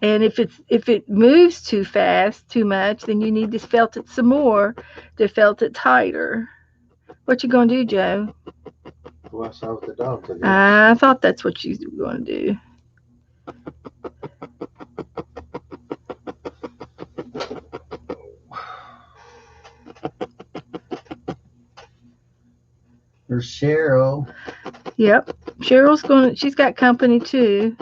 And if it moves too fast, too much, then you need to felt it some more to felt it tighter. What you gonna do, Joe? Well, I saw what the dog took it. I thought that's what you were gonna do. There's Cheryl. Yep. She's got company too.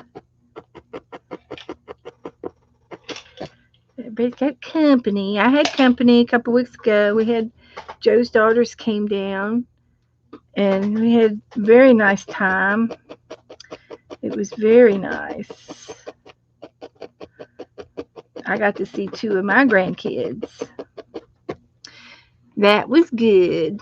Everybody's got company. I had company a couple weeks ago. We had Joe's daughters came down, and we had a very nice time. It was very nice. I got to see two of my grandkids. That was good.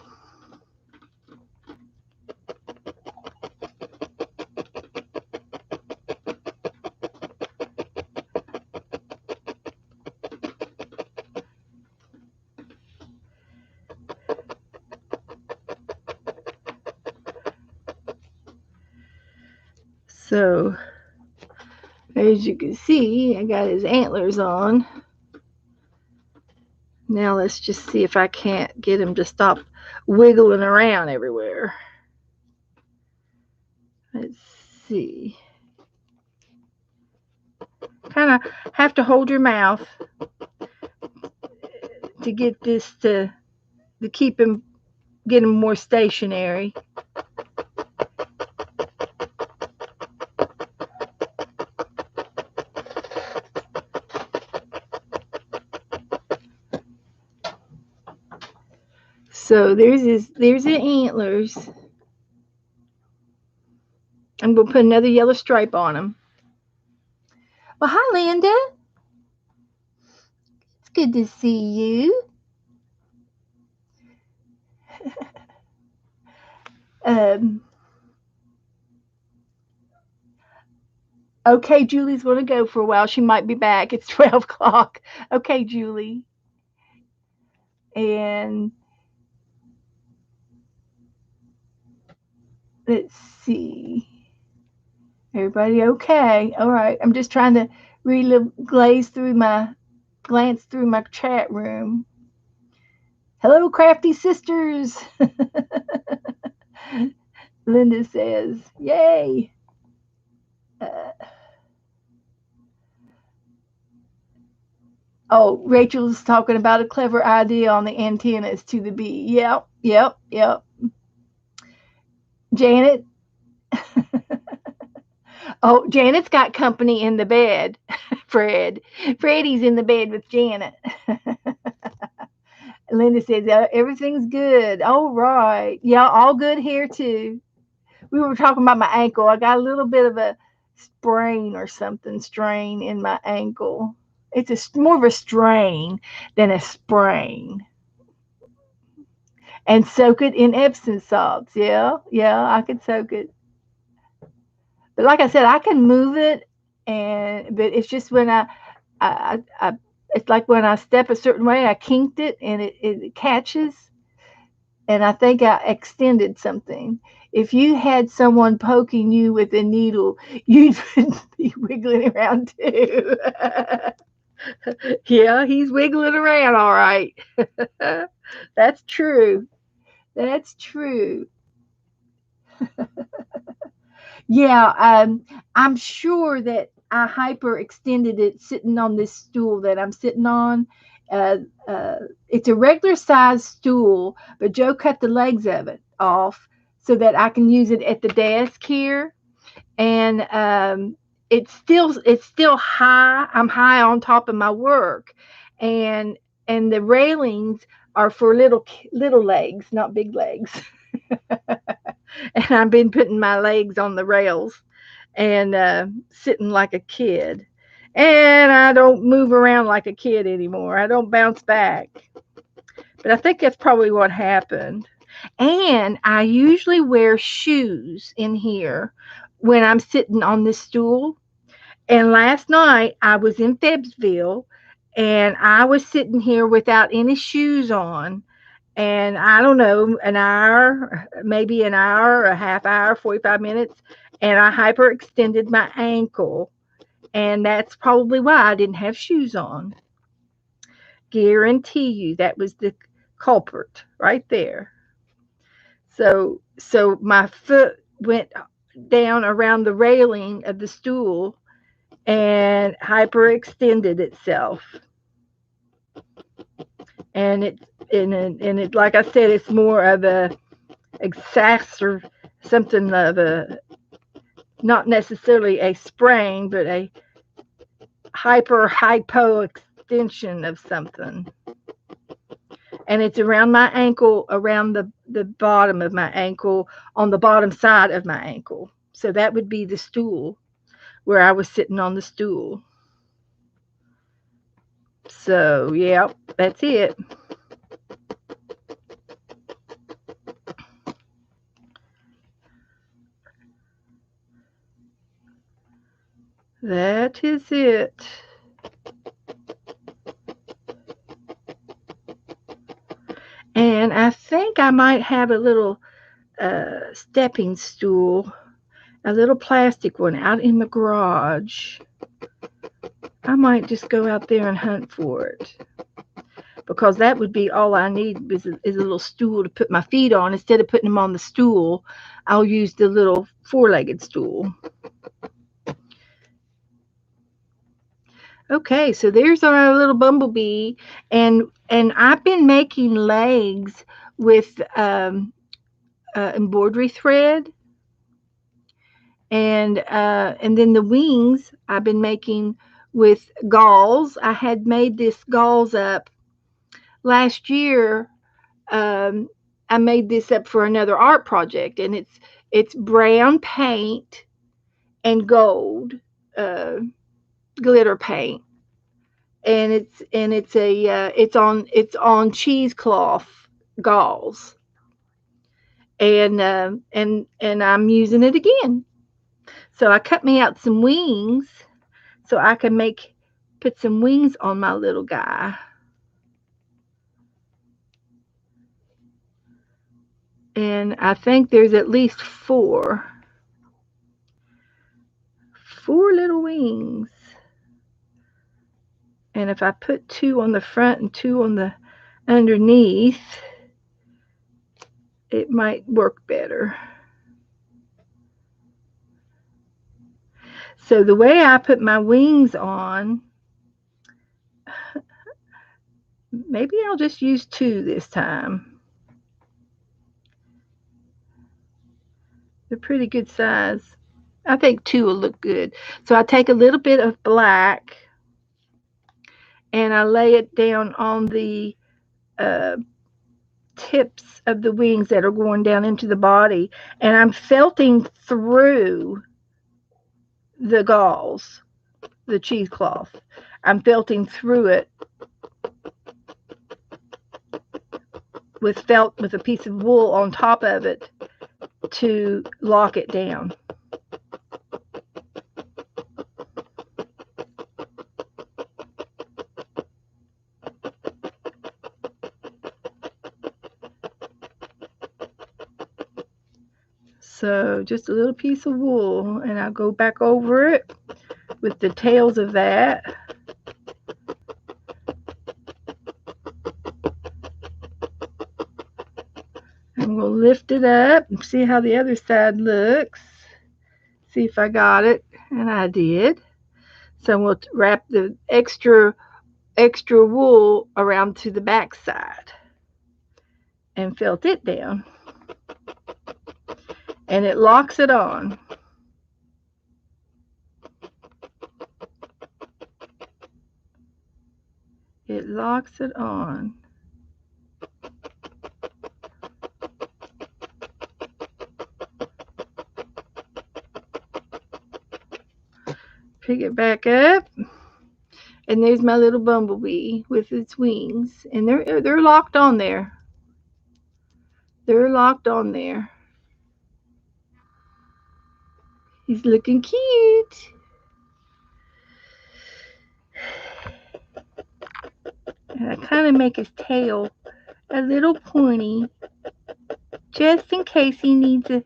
So, as you can see, I got his antlers on. Now let's just see if I can't get him to stop wiggling around everywhere. Let's see. Kind of have to hold your mouth to get this to keep him, get him more stationary. So there's the antlers. I'm gonna put another yellow stripe on him. Well, hi, Linda. It's good to see you. um, okay, Julie's gonna go for a while. She might be back. It's 12 o'clock. Okay, Julie. And let's see. Everybody okay? All right. I'm just trying to glance through my chat room. Hello, crafty sisters. Linda says, "Yay." Oh, Rachel's talking about a clever idea on the antennas to the bee. Yep. Janet. Oh, Janet's got company in the bed. Freddie's in the bed with Janet. Linda says, everything's good. All right. Yeah, all good here too. We were talking about my ankle. I got a little bit of a sprain or something, strain in my ankle. It's more of a strain than a sprain. And soak it in Epsom salts. Yeah, I could soak it. But like I said, I can move it, but it's just when I it's like when I step a certain way, I kinked it and it catches, and I think I extended something. If you had someone poking you with a needle, you'd be wiggling around too. Yeah, he's wiggling around all right. That's true. That's true. Yeah, I'm sure that I hyperextended it sitting on this stool that I'm sitting on. Uh, uh, it's a regular size stool, but Joe cut the legs of it off so that I can use it at the desk here. And it's still high. I'm high on top of my work, and the railings are for little legs, not big legs. And I've been putting my legs on the rails and sitting like a kid. And I don't move around like a kid anymore. I don't bounce back. But I think that's probably what happened. And I usually wear shoes in here when I'm sitting on this stool. And last night I was in Febbsville, and I was sitting here without any shoes on, and I don't know, an hour, maybe an hour, a half hour, 45 minutes, and I hyperextended my ankle. And that's probably why I didn't have shoes on. Guarantee you that was the culprit right there. So my foot went down around the railing of the stool and hyperextended itself. And it like I said, it's more of a exacer something of a, not necessarily a sprain, but a hypoextension of something. And it's around my ankle, around the bottom of my ankle, on the bottom side of my ankle. So that would be the stool, where I was sitting on the stool. So yeah, that's it. That is it. And I think I might have a little stepping stool, a little plastic one out in the garage. I might just go out there and hunt for it, because that would be all I need is a little stool to put my feet on. Instead of putting them on the stool, I'll use the little four-legged stool. Okay, so there's our little bumblebee, and I've been making legs with embroidery thread, and then the wings I've been making with gauze. I had made this gauze up last year. um, I made this up for another art project, and it's brown paint and gold uh, glitter paint, and it's on cheesecloth gauze, and I'm using it again. So I cut me out some wings so I can make put some wings on my little guy. And I think there's at least four little wings. And if I put two on the front and two on the underneath, it might work better. So the way I put my wings on, maybe I'll just use two this time. They're pretty good size. I think two will look good. So I take a little bit of black and I lay it down on the uh, tips of the wings that are going down into the body, and I'm felting through the gauze, the cheesecloth. I'm felting through it with felt with a piece of wool on top of it to lock it down. So just a little piece of wool, and I'll go back over it with the tails of that. I'm going to lift it up and see how the other side looks. See if I got it, and I did. So we'll wrap the extra wool around to the back side and felt it down, and it locks it on. It locks it on. Pick it back up, and there's my little bumblebee with its wings, and they're locked on there. They're locked on there. He's looking cute. And I kind of make his tail a little pointy, just in case he needs to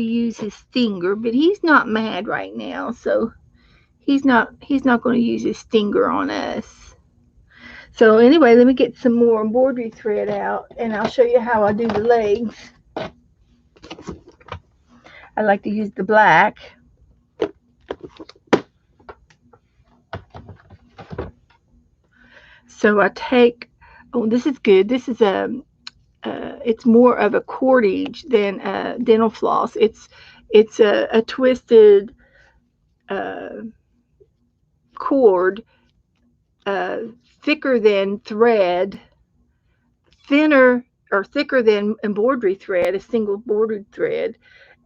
use his stinger. But he's not mad right now, so he's not going to use his stinger on us. So anyway, let me get some more embroidery thread out, and I'll show you how I do the legs. I like to use the black. So I take, oh, this is good. This is it's more of a cordage than dental floss. It's a twisted uh, cord, uh, thicker than thread, thinner or thicker than embroidery thread, a single bordered thread,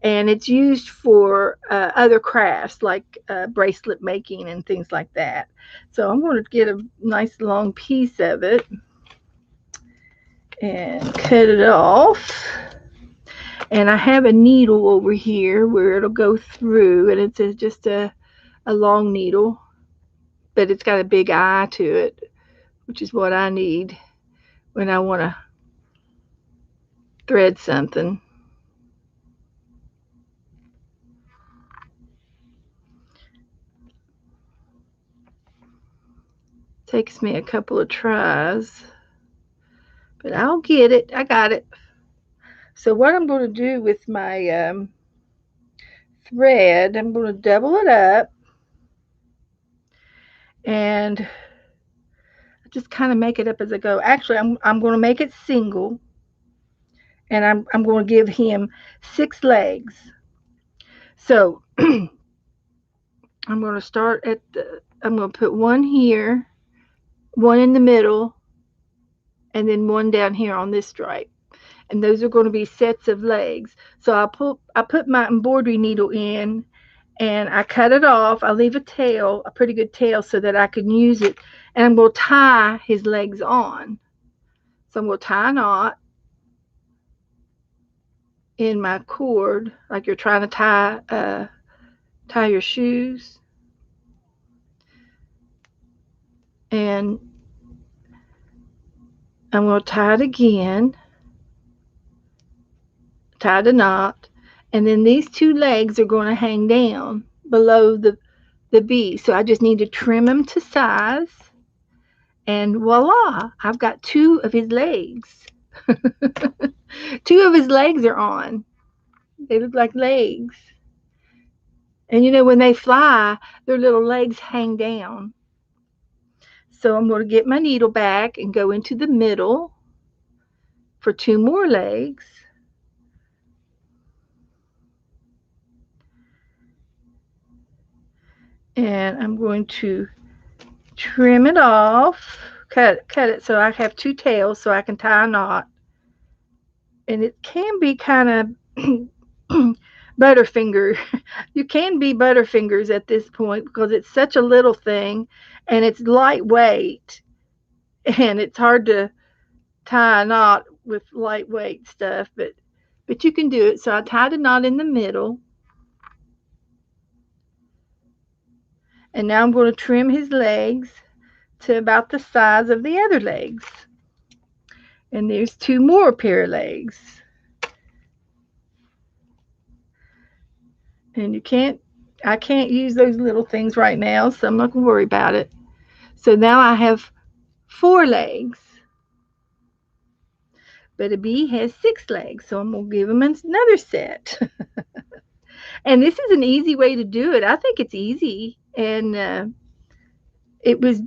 and it's used for other crafts like bracelet making and things like that. So I'm going to get a nice long piece of it and cut it off. And I have a needle over here where it'll go through, and it's just a long needle, but it's got a big eye to it, which is what I need when I want to thread something. Takes me a couple of tries, but I'll get it. I got it. So what I'm going to do with my thread, I'm going to double it up and just kind of make it up as I go. Actually, I'm going to make it single, and I'm going to give him 6 legs. So I'm going to start at I'm going to put one here, one in the middle, and then one down here on this stripe. And those are going to be sets of legs. So I put my embroidery needle in, and I cut it off. I leave a tail, a pretty good tail, so that I can use it. And I'm going to tie his legs on. So I'm going to tie a knot in my cord, like you're trying to tie your shoes. And I'm going to tie it again, tie the knot, and then these 2 legs are going to hang down below the bee. So I just need to trim them to size, and voila, I've got 2 of his legs. 2 of his legs are on. They look like legs. And you know, when they fly, their little legs hang down. So I'm going to get my needle back and go into the middle for 2 more legs. And I'm going to trim it off, cut it so I have 2 tails so I can tie a knot. And it can be kind of butterfinger. You can be butterfingers at this point because it's such a little thing and it's lightweight, and it's hard to tie a knot with lightweight stuff, but you can do it. So I tied a knot in the middle, and now I'm going to trim his legs to about the size of the other legs. And there's 2 more pair of legs. And I can't use those little things right now, so I'm not going to worry about it. So now I have 4 legs. But a bee has 6 legs, so I'm going to give him another set. And this is an easy way to do it. I think it's easy, and it was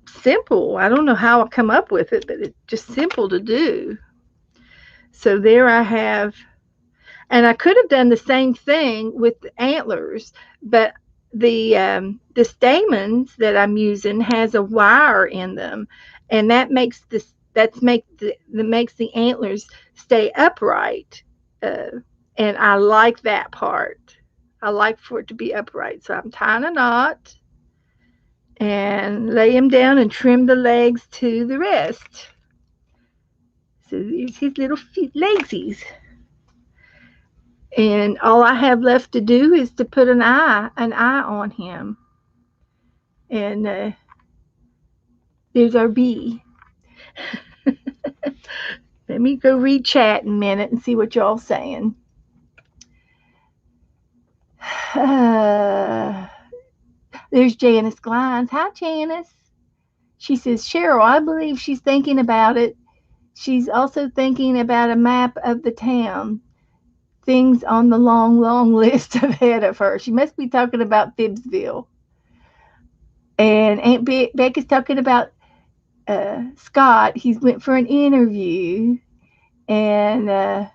simple. I don't know how I come up with it, but it's just simple to do. So there I have, and I could have done the same thing with the antlers, but the stamens that I'm using has a wire in them, and that makes makes the antlers stay upright. And I like that part. I like for it to be upright. So I'm tying a knot and lay him down and trim the legs to the rest. So there's his little legsies. And all I have left to do is to put an eye on him. And there's our bee. Let me go read chat in a minute and see what y'all saying. Uh, there's Janice Glines. Hi, Janice. She says, Cheryl, I believe she's thinking about it. She's also thinking about a map of the town. Things on the long, long list ahead of her. She must be talking about Phibbsville. And Aunt Beck is talking about Scott. He's went for an interview, and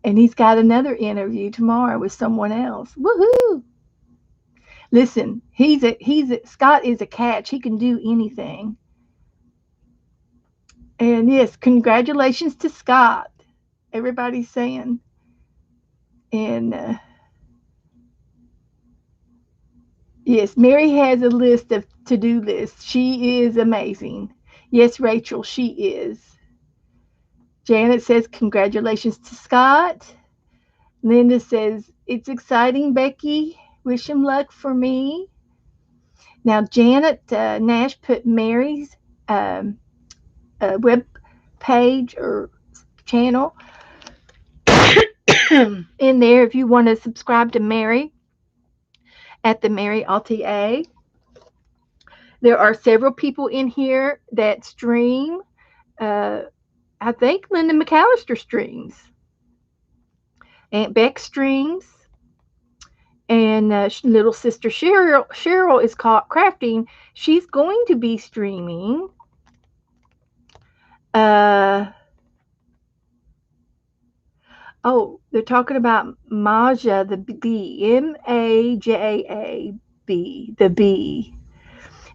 he's got another interview tomorrow with someone else. Woohoo! Listen, Scott is a catch. He can do anything. And yes, congratulations to Scott. Everybody's saying. And yes, Mary has a list of to-do lists. She is amazing. Yes, Rachel, she is. Janet says congratulations to Scott. Linda says it's exciting, Becky. Wish him luck for me. Now, Janet Nash put Mary's web page or channel in there if you want to subscribe to Mary at the Mary LTA. There are several people in here that stream. I think Linda McAllister streams. Aunt Beck streams. And little sister Cheryl is caught crafting. She's going to be streaming. Oh, they're talking about Maja the bee. Maja the bee.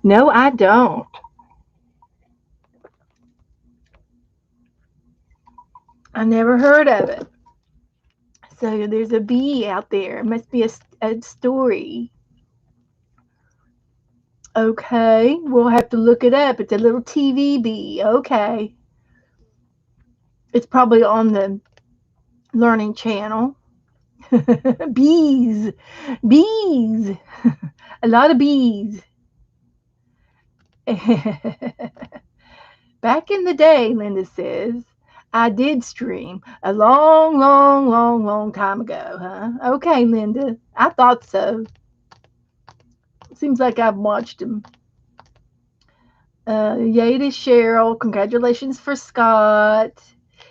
No, I don't. I never heard of it. So there's a bee out there. It must be a story. Okay, we'll have to look it up. It's a little TV bee. Okay. It's probably on the Learning Channel. Bees. Bees. A lot of bees. Back in the day, Linda says, I did stream a long, long, long, long time ago, huh? Okay, Linda. I thought so. Seems like I've watched them. Yay to Cheryl. Congratulations for Scott.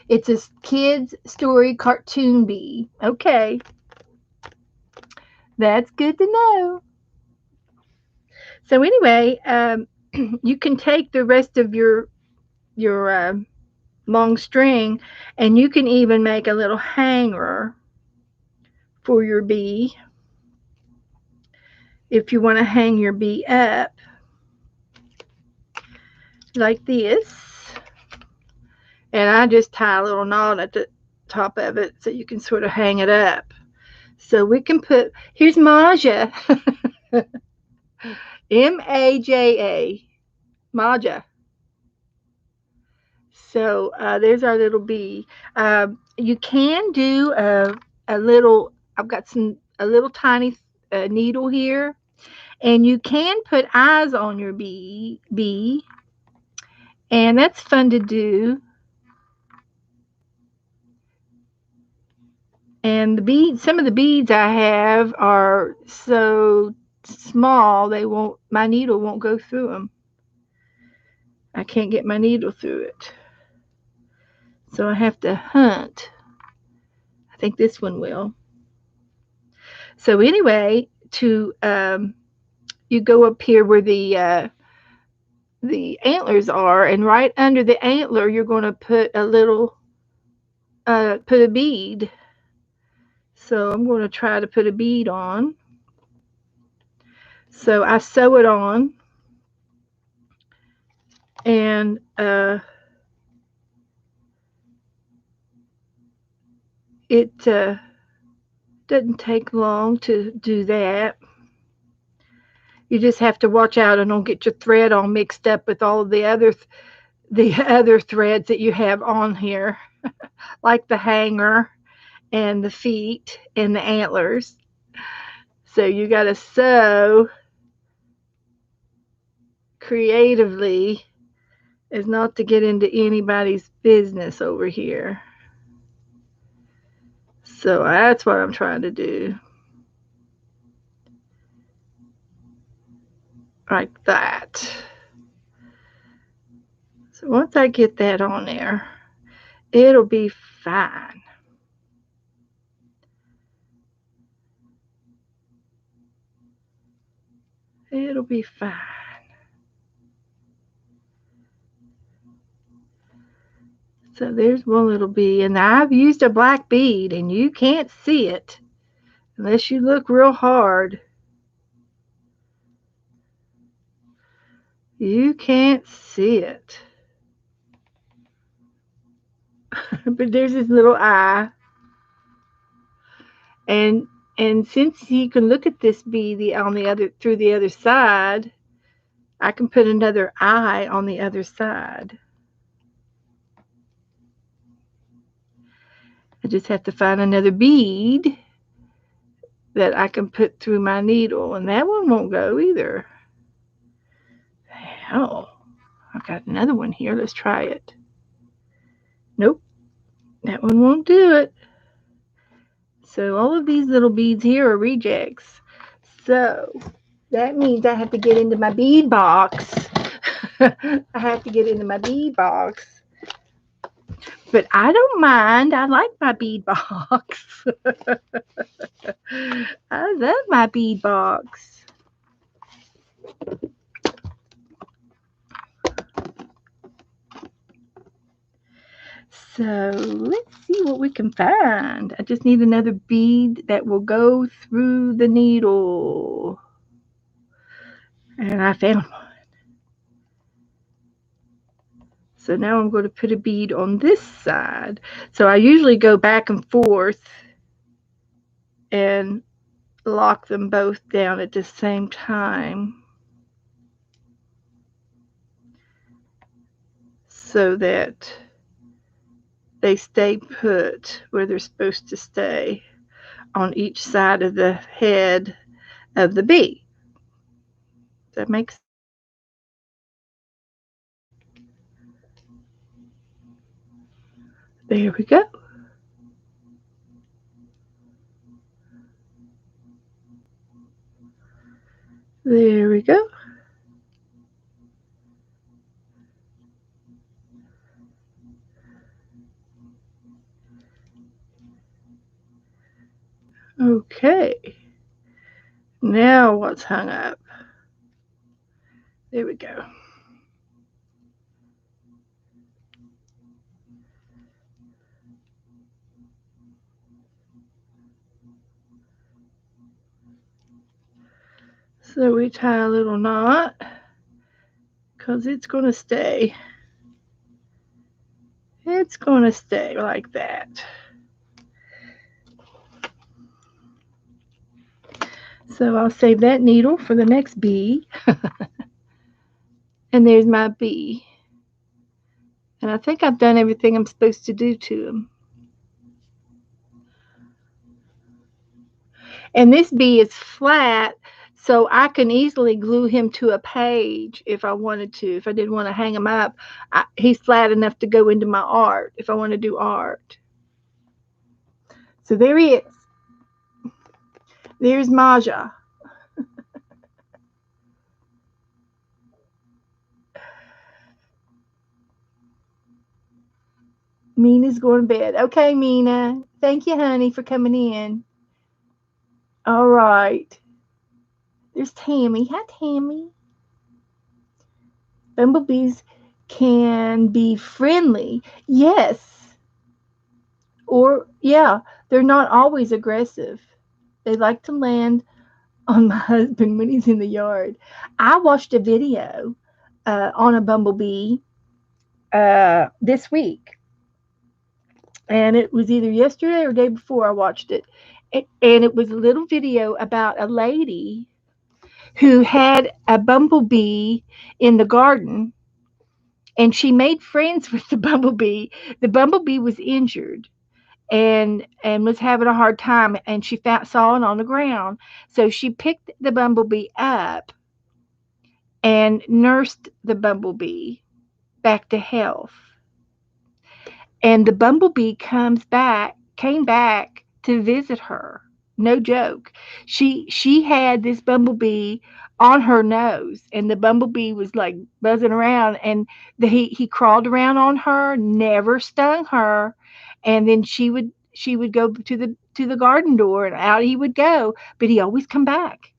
It's a kids' story cartoon bee. Okay. That's good to know. So anyway, you can take the rest of your long string, and you can even make a little hanger for your bee if you want to hang your bee up like this. And I just tie a little knot at the top of it so you can sort of hang it up. So we can put, here's Maja. Maja. Maja. So there's our little bee. You can do a little, I've got a little tiny needle here, and you can put eyes on your bee, and that's fun to do. And the beads, some of the beads I have are so small my needle won't go through them. I can't get my needle through it. So I have to hunt. I think this one will. So anyway, you go up here where the antlers are, and right under the antler, you're going to put put a bead. So I'm going to try to put a bead on. So I sew it on, and it doesn't take long to do that. You just have to watch out and don't get your thread all mixed up with all of the other threads that you have on here, like the hanger and the feet and the antlers. So you got to sew creatively as not to get into anybody's business over here. So that's what I'm trying to do. Like that. So once I get that on there, it'll be fine. It'll be fine. So there's one little bee, and I've used a black bead, and you can't see it unless you look real hard. You can't see it. But there's this little eye, and since you can look at this bee on the other through the other side, I can put another eye on the other side. I just have to find another bead that I can put through my needle, and that one won't go either. Oh, I've got another one here. Let's try it. Nope, that one won't do it. So all of these little beads here are rejects. So that means I have to get into my bead box. I have to get into my bead box. But I don't mind. I like my bead box. I love my bead box. So let's see what we can find. I just need another bead that will go through the needle. And I found one. So now I'm going to put a bead on this side. So I usually go back and forth and lock them both down at the same time so that they stay put where they're supposed to stay on each side of the head of the bee. That makes There we go. There we go. Okay. Now what's hung up? There we go. So we tie a little knot because it's going to stay. It's going to stay like that. So I'll save that needle for the next bee. And there's my bee. And I think I've done everything I'm supposed to do to him. And this bee is flat, so I can easily glue him to a page if I wanted to. If I didn't want to hang him up, he's flat enough to go into my art if I want to do art. So there he is. There's Maja. Mina's going to bed. Okay, Mina. Thank you, honey, for coming in. All right. There's Tammy. Hi, Tammy. Bumblebees can be friendly. Yes. Or, yeah, they're not always aggressive. They like to land on my husband when he's in the yard. I watched a video on a bumblebee this week. And it was either yesterday or day before I watched it. And it was a little video about a lady who had a bumblebee in the garden, and she made friends with the bumblebee. The bumblebee was injured and was having a hard time, and she saw it on the ground. So she picked the bumblebee up and nursed the bumblebee back to health. And the bumblebee came back to visit her. No joke. She had this bumblebee on her nose, and the bumblebee was like buzzing around, and he crawled around on her, never stung her, and then she would go to the garden door, and out he would go, but he always come back.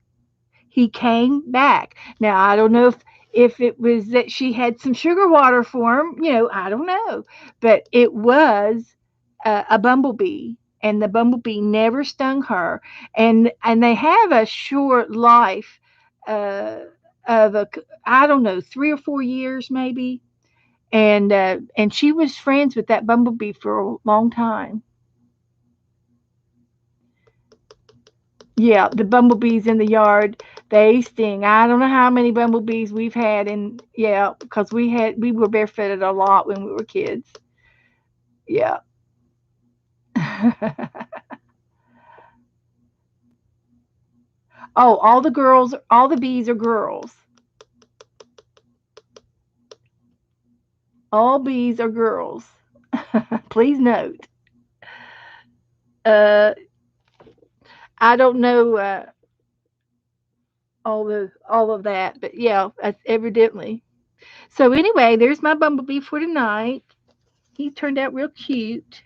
He came back. Now I don't know if it was that she had some sugar water for him, I don't know, but it was a bumblebee, and the bumblebee never stung her, and they have a short life uh, of I don't know, 3 or 4 years maybe, and she was friends with that bumblebee for a long time. Yeah, the bumblebees in the yard, they sting. I don't know how many bumblebees we've had, and yeah, because we were barefooted a lot when we were kids. Yeah. Oh, all the bees are girls. All bees are girls. Please note. Uh, I don't know all of that, but yeah, that's evidently. So anyway, there's my bumblebee for tonight. He turned out real cute.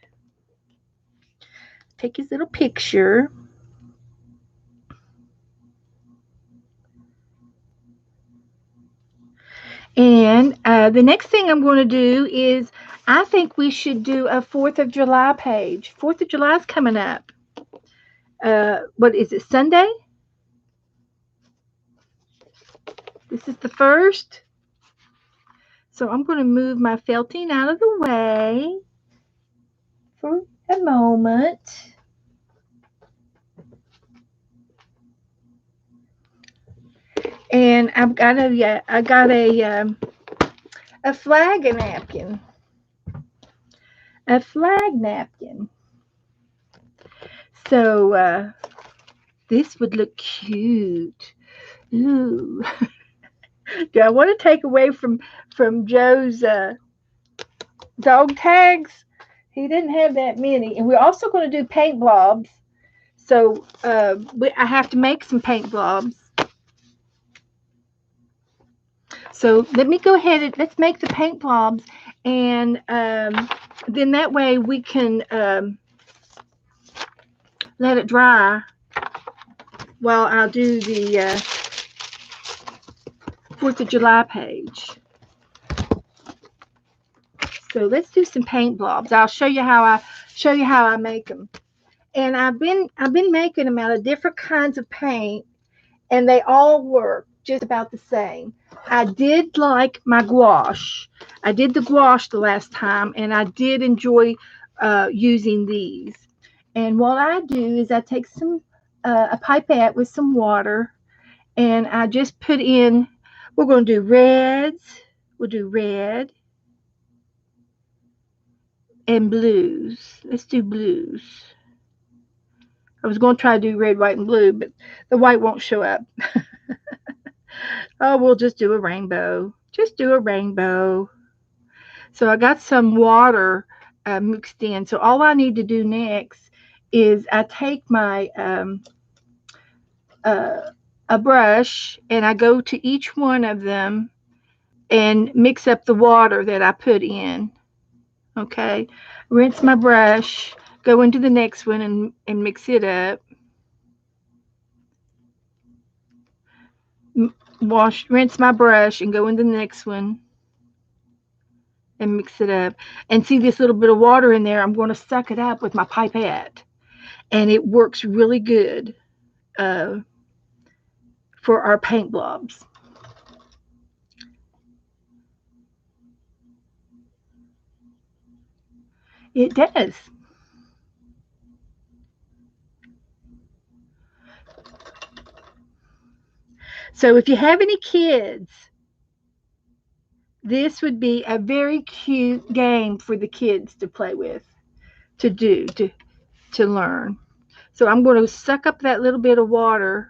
Take his little picture. And the next thing I'm going to do is I think we should do a 4th of July page. 4th of July is coming up. What is it, Sunday? This is the first. So I'm going to move my felting out of the way for a moment. And I got a flag napkin. A flag napkin. So this would look cute. Ooh. Do I want to take away from Joe's dog tags? He didn't have that many, and we're also going to do paint blobs. So I have to make some paint blobs. So let me go ahead and let's make the paint blobs, and then that way we can let it dry while I'll do the 4th of July page. So let's do some paint blobs. I'll show you how I make them. And I've been making them out of different kinds of paint, and they all work just about the same. I did like my gouache. I did the gouache the last time, and I did enjoy using these. And what I do is I take a pipette with some water, and I just put in. We're going to do reds. We'll do red and blues. Let's do blues. I was going to try to do red, white, and blue, but the white won't show up. Oh, we'll just do a rainbow. Just do a rainbow. So I got some water mixed in. So all I need to do next is I take my a brush, and I go to each one of them and mix up the water that I put in. Okay, rinse my brush, go into the next one and mix it up. Rinse my brush and go into the next one and mix it up. And see this little bit of water in there, I'm going to suck it up with my pipette. And it works really good uh, for our paint blobs. It does. So if you have any kids, this would be a very cute game for the kids to play with, to do, to learn. So I'm going to suck up that little bit of water,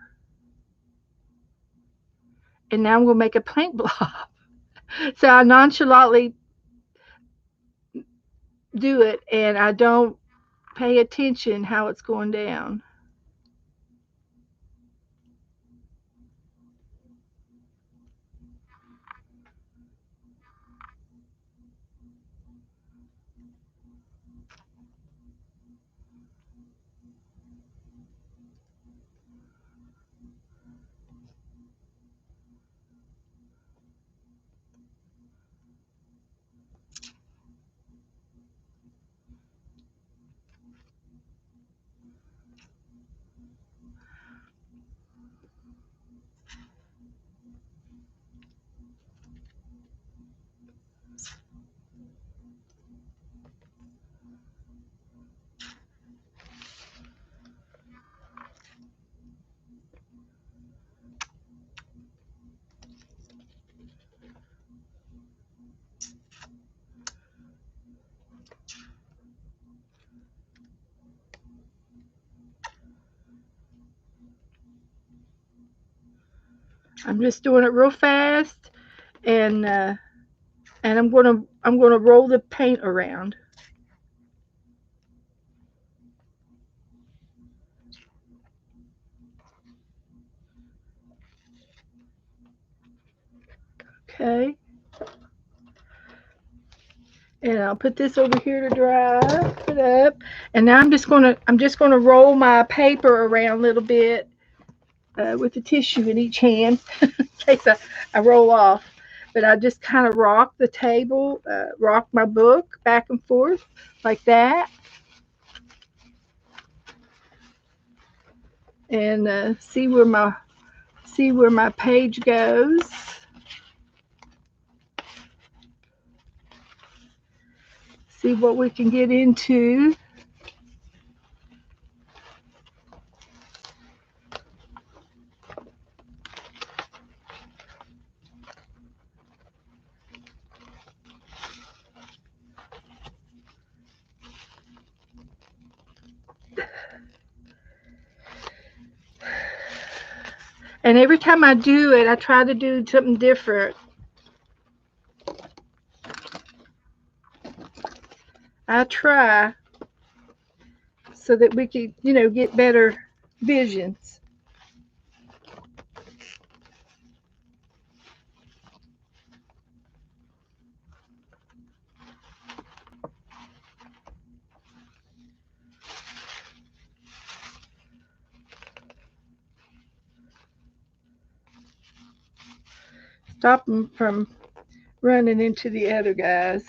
And now I'm going to make a paint blob. So I nonchalantly do it, and I don't pay attention how it's going down. I'm just doing it real fast, and I'm gonna roll the paint around. Okay, and I'll put this over here to dry it up. And now I'm just gonna roll my paper around a little bit with the tissue in each hand in case I roll off. But I just kind of rock the table, rock my book back and forth like that, and see where my page goes. See what we can get into. And every time I do it, I try to do something different. I try so that we can, get better visions. Stop them from running into the other guys.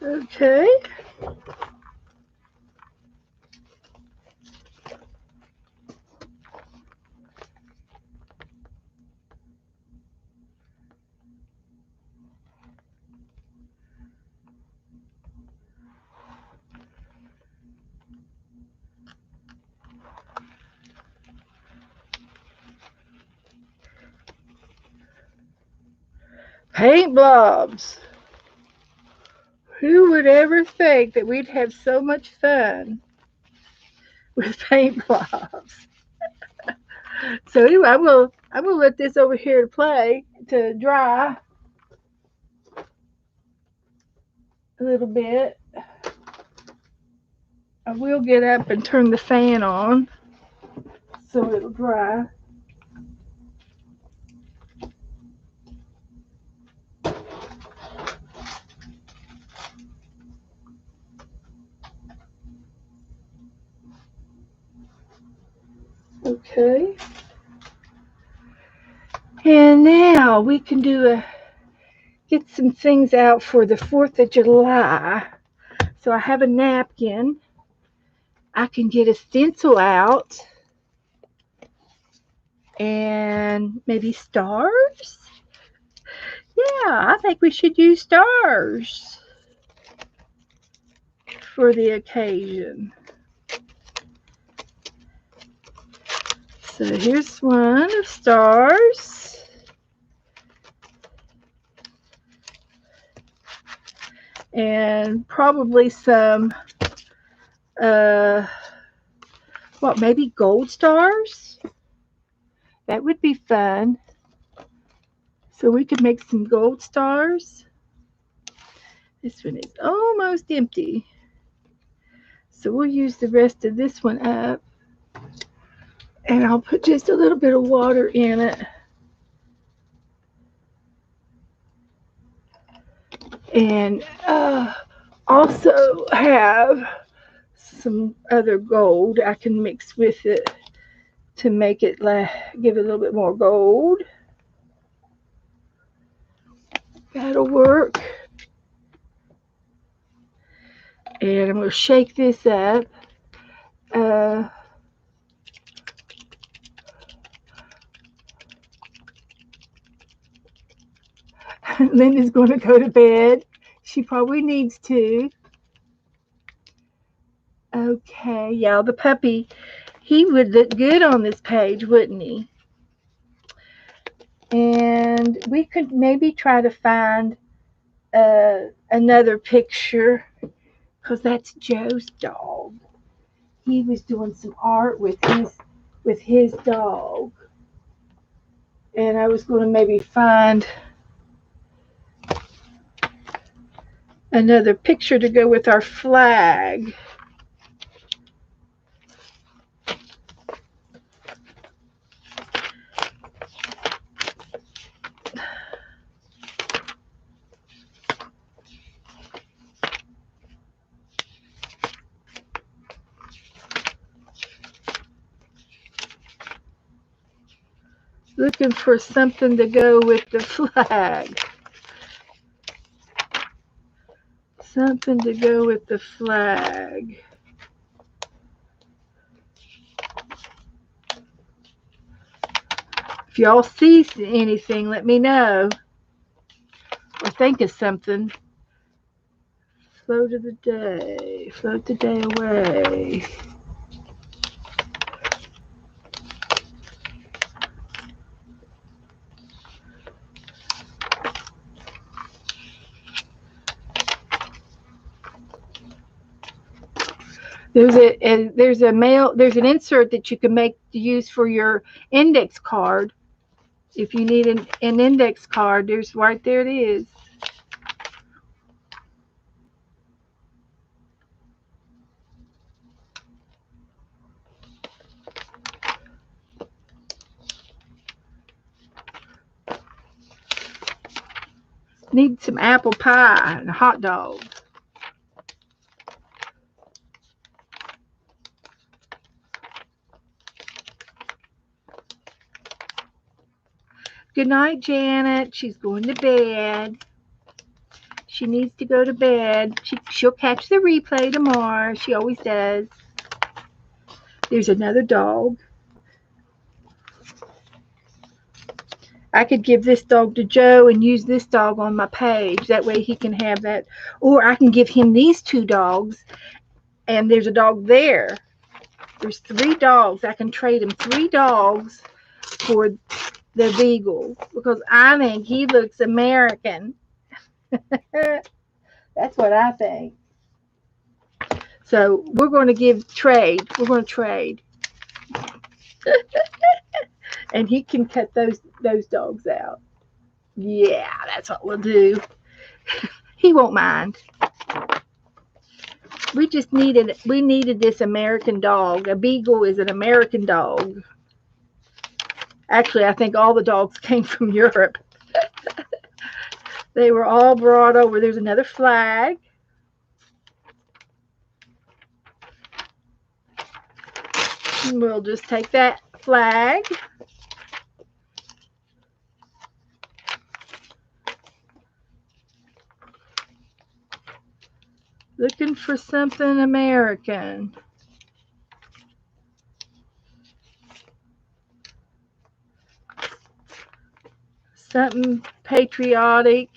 Okay. Paint blobs. Who would ever think that we'd have so much fun with paint blobs? So anyway, I will let this over here to dry a little bit. I will get up and turn the fan on so it'll dry. Okay. And now we can get some things out for the 4th of July. So I have a napkin. I can get a stencil out and maybe stars. Yeah, I think we should use stars for the occasion. So here's one of stars. And probably some What, maybe gold stars? That would be fun. So we could make some gold stars. This one is almost empty. So we'll use the rest of this one up. And I'll put just a little bit of water in it. And also have some other gold I can mix with it to make it give it a little bit more gold. That'll work. And I'm going to shake this up. Uh, Linda's going to go to bed. She probably needs to. Okay, yeah, the puppy, he would look good on this page, wouldn't he? And we could maybe try to find another picture, because that's Joe's dog. He was doing some art with his dog. And I was going to maybe find another picture to go with our flag. Looking for something to go with the flag. Something to go with the flag. If y'all see anything, let me know. Or think of something. Float of the day. Float the day away. There's an insert that you can make to use for your index card. If you need an index card, there's right there it is. Need some apple pie and a hot dog. Good night, Janet. She's going to bed. She needs to go to bed. She'll catch the replay tomorrow. She always does. There's another dog. I could give this dog to Joe and use this dog on my page. That way he can have that. Or I can give him these two dogs. And there's a dog there. There's 3 dogs. I can trade him 3 dogs for the beagle. Because I think he looks American. That's what I think. So we're going to trade. We're going to trade. And he can cut those dogs out. Yeah, that's what we'll do. He won't mind. We needed this American dog. A beagle is an American dog. Actually, I think all the dogs came from Europe. They were all brought over. There's another flag. And we'll just take that flag. Looking for something American. Something patriotic.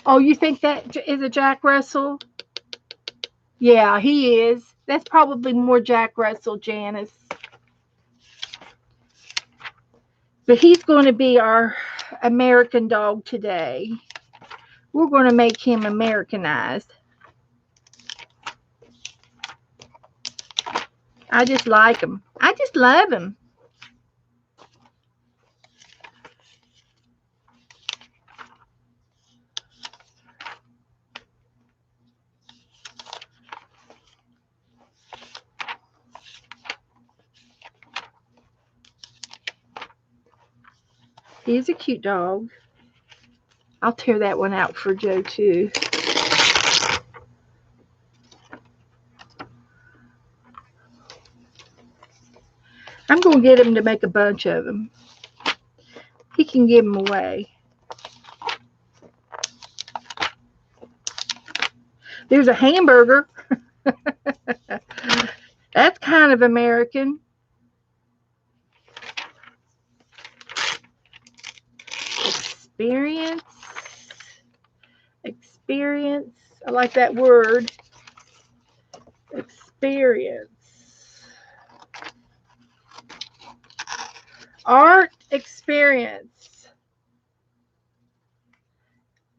Oh, you think that is a Jack Russell? Yeah, he is. That's probably more Jack Russell, Janice. But he's going to be our American dog today. We're going to make him Americanized. I just like him. I just love him. He's a cute dog. I'll tear that one out for Joe too. I'm going to get him to make a bunch of them. He can give them away. There's a hamburger. That's kind of American. Experience. Experience. I like that word. Experience. Art experience.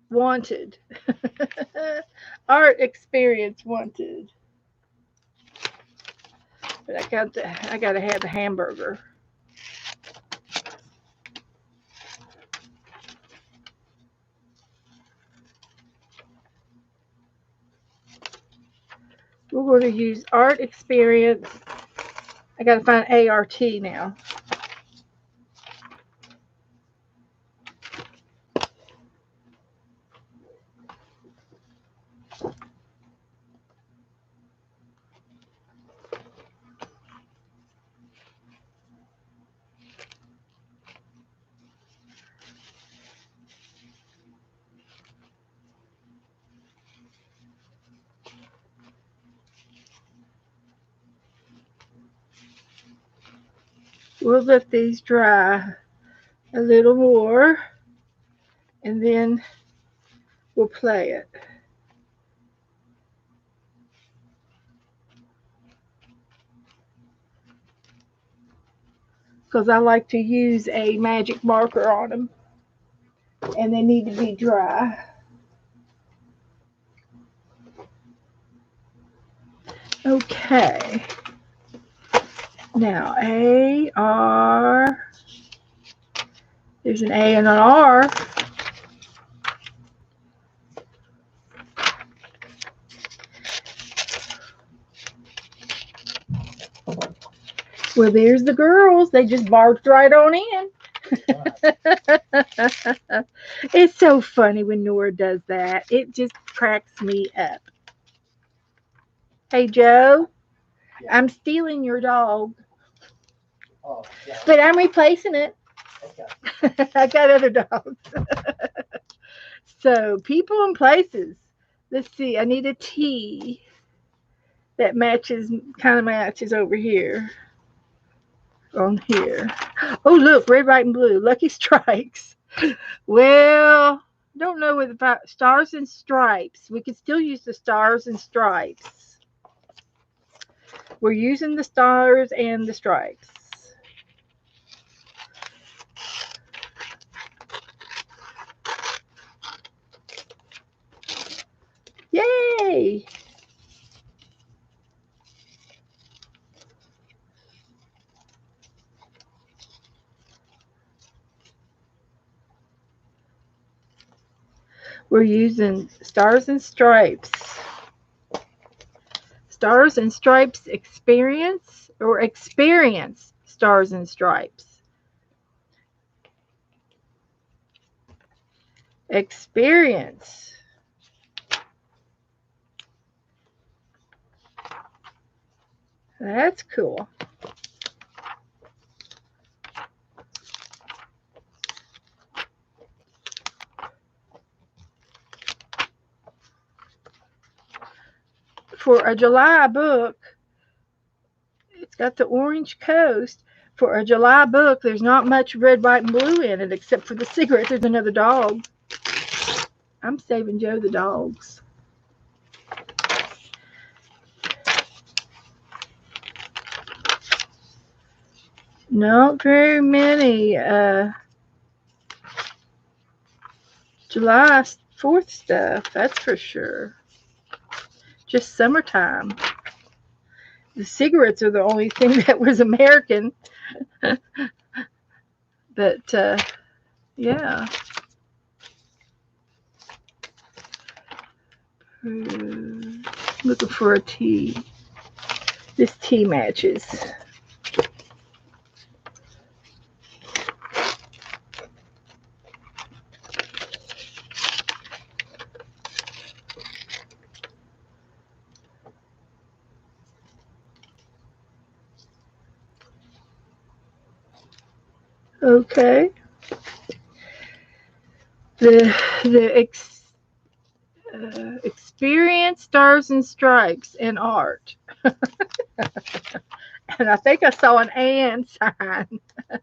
Wanted. Art experience wanted. But I got to have the hamburger. We're going to use art experience. I got to find ART now. We'll let these dry a little more, and then we'll play it. Because I like to use a magic marker on them, and they need to be dry. Okay. Now, A, R. There's an A and an R. Well, there's the girls. They just barged right on in. It's so funny when Nora does that. It just cracks me up. Hey, Joe, Yeah. I'm stealing your dog, Oh, yeah. but I'm replacing it. Okay. I got other dogs. So, people and places. Let's see. I need a T that kind of matches over here. On here. Oh, look, red, white, and blue. Lucky Strikes. Well, don't know with about stars and stripes. We could still use the stars and stripes. We're using the stars and the stripes. Yay! We're using stars and stripes. Stars and stripes experience or experience stars and stripes. Experience. That's cool. For a July book, it's got the orange coast. For a July book, there's not much red, white, and blue in it except for the cigarette. There's another dog. I'm saving Joe the dogs. Not very many July 4th stuff, that's for sure. Just summertime. The cigarettes are the only thing that was American. But yeah. Looking for a tea. This tea matches. Okay. The experience, stars and stripes, and art. And I think I saw an and sign. I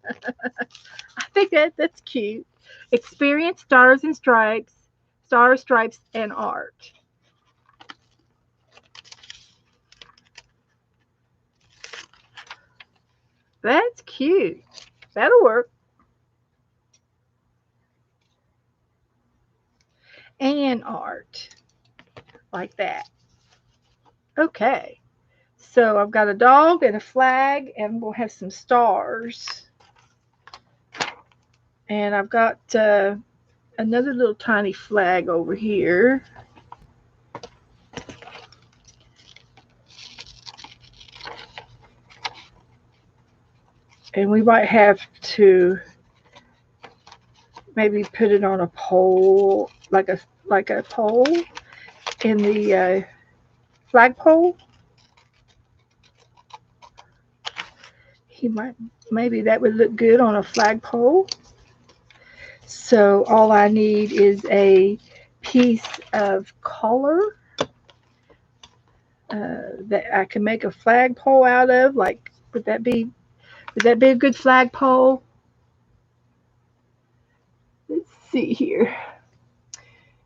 think that's cute. Experience, stars and stripes, stars, stripes, and art. That's cute. That'll work. And art. Like that. Okay. So I've got a dog and a flag, and we'll have some stars. And I've got another little tiny flag over here. And we might have to maybe put it on a pole, like a pole in the flagpole. Maybe that would look good on a flagpole. So all I need is a piece of color that I can make a flagpole out of. Like, would that be a good flagpole? Let's see here.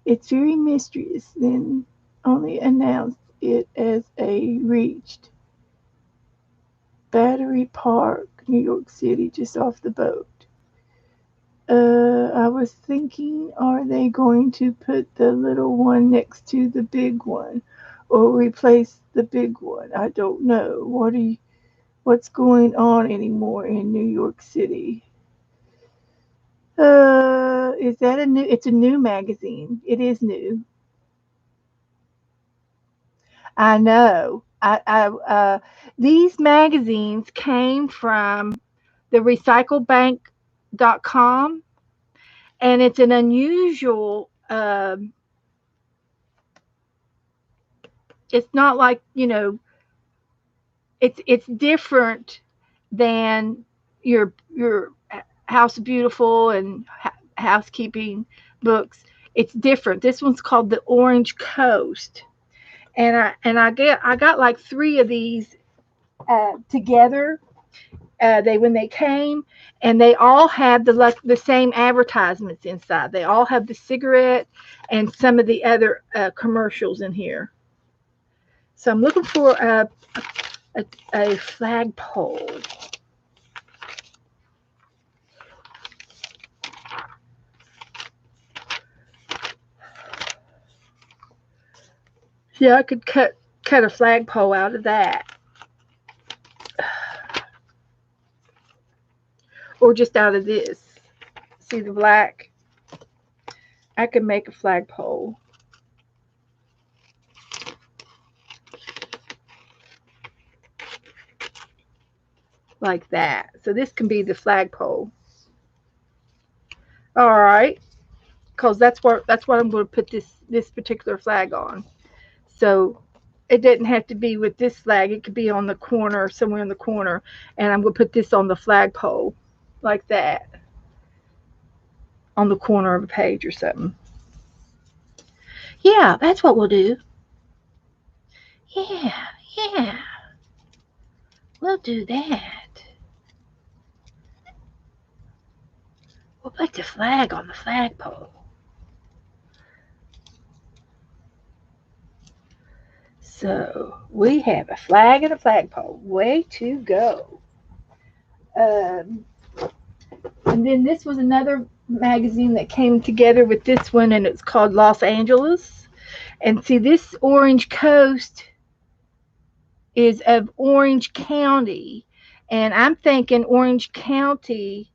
It's very mysterious, then only announced it as a reached Battery Park, New York City, just off the boat. I was thinking, are they going to put the little one next to the big one, or replace the big one? I don't know. What's going on anymore in New York City? Is that a new? It's a new magazine. It is new. I know. These magazines came from the recyclebank.com, and it's an unusual. It's not like, it's different than your House Beautiful and housekeeping books. It's different. This one's called the Orange Coast, and I got like three of these together. When they came, and they all have the same advertisements inside. They all have the cigarette and some of the other commercials in here. So I'm looking for a flagpole. Yeah, I could cut a flagpole out of that, or just out of this. See the black? I could make a flagpole like that. So this can be the flagpole. All right, because that's what I'm going to put this particular flag on. So it doesn't have to be with this flag. It could be on the corner, somewhere in the corner, and I'm going to put this on the flagpole like that, on the corner of a page or something. Yeah, that's what we'll do. Yeah, yeah, we'll do that. We'll put the flag on the flagpole. So we have a flag and a flagpole. Way to go. Um, and then this was another magazine that came together with this one, and it's called Los Angeles. And see, this Orange Coast is of Orange County. And I'm thinking Orange County,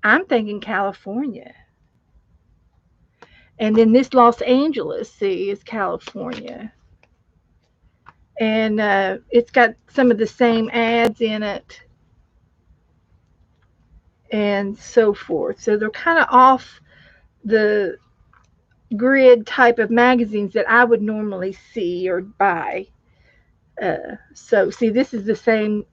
I'm thinking California. And then this Los Angeles, see, is California. And it's got some of the same ads in it and so forth. So they're kind of off the grid type of magazines that I would normally see or buy. So see, this is the same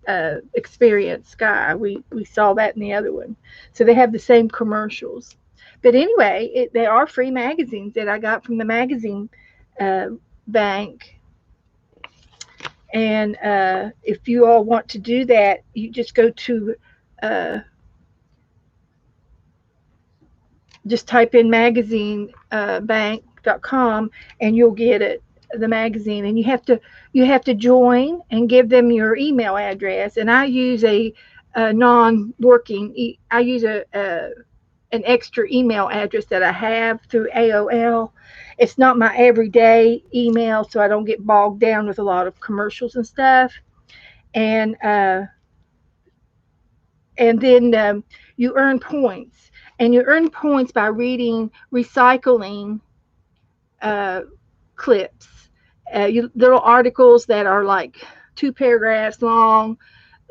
experience, Sky. We saw that in the other one. So they have the same commercials. But anyway, they are free magazines that I got from the magazine uh, bank. And if you all want to do that, you just go to uh, just type in magazinebank.com and you'll get it, the magazine. And you have to join and give them your email address. And I use a non-working. I use an extra email address that I have through AOL. It's not my everyday email, so I don't get bogged down with a lot of commercials and stuff. And then you earn points, and you earn points by reading recycling uh, clips, little articles that are like 2 paragraphs long,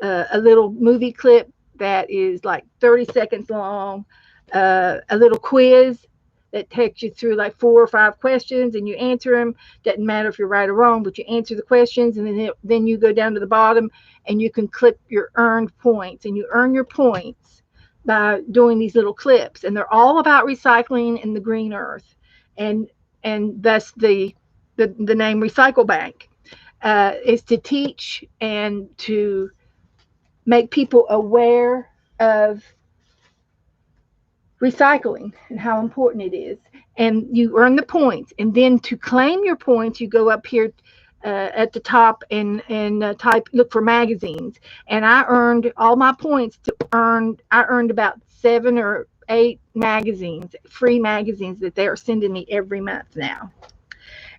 a little movie clip that is like 30 seconds long, a little quiz that takes you through like 4 or 5 questions and you answer them. Doesn't matter if you're right or wrong, but you answer the questions, and then you go down to the bottom and you can click your earned points, and you earn your points by doing these little clips, and they're all about recycling and the green earth, and thus the name Recycle Bank is to teach and to make people aware of recycling and how important it is. And you earn the points. And then to claim your points, you go up here at the top and type, look for magazines. And I earned all my points I earned about 7 or 8 magazines, free magazines that they are sending me every month now.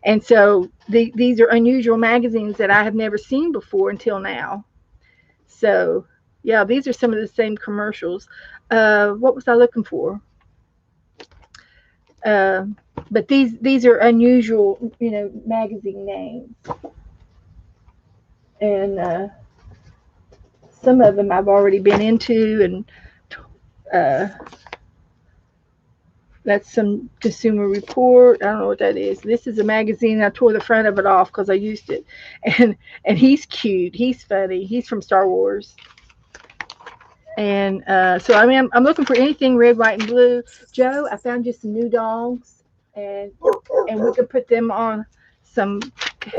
And so these are unusual magazines that I have never seen before until now. So, yeah, these are some of the same commercials. What was I looking for? Uh, but these are unusual, magazine names, and some of them I've already been into, and uh, that's some Consumer Report. I don't know what that is. This is a magazine. I tore the front of it off because I used it, and he's cute. He's funny. He's from Star Wars. And so I mean, I'm looking for anything red, white, and blue. Joe, I found you some new dogs, and we could put them on some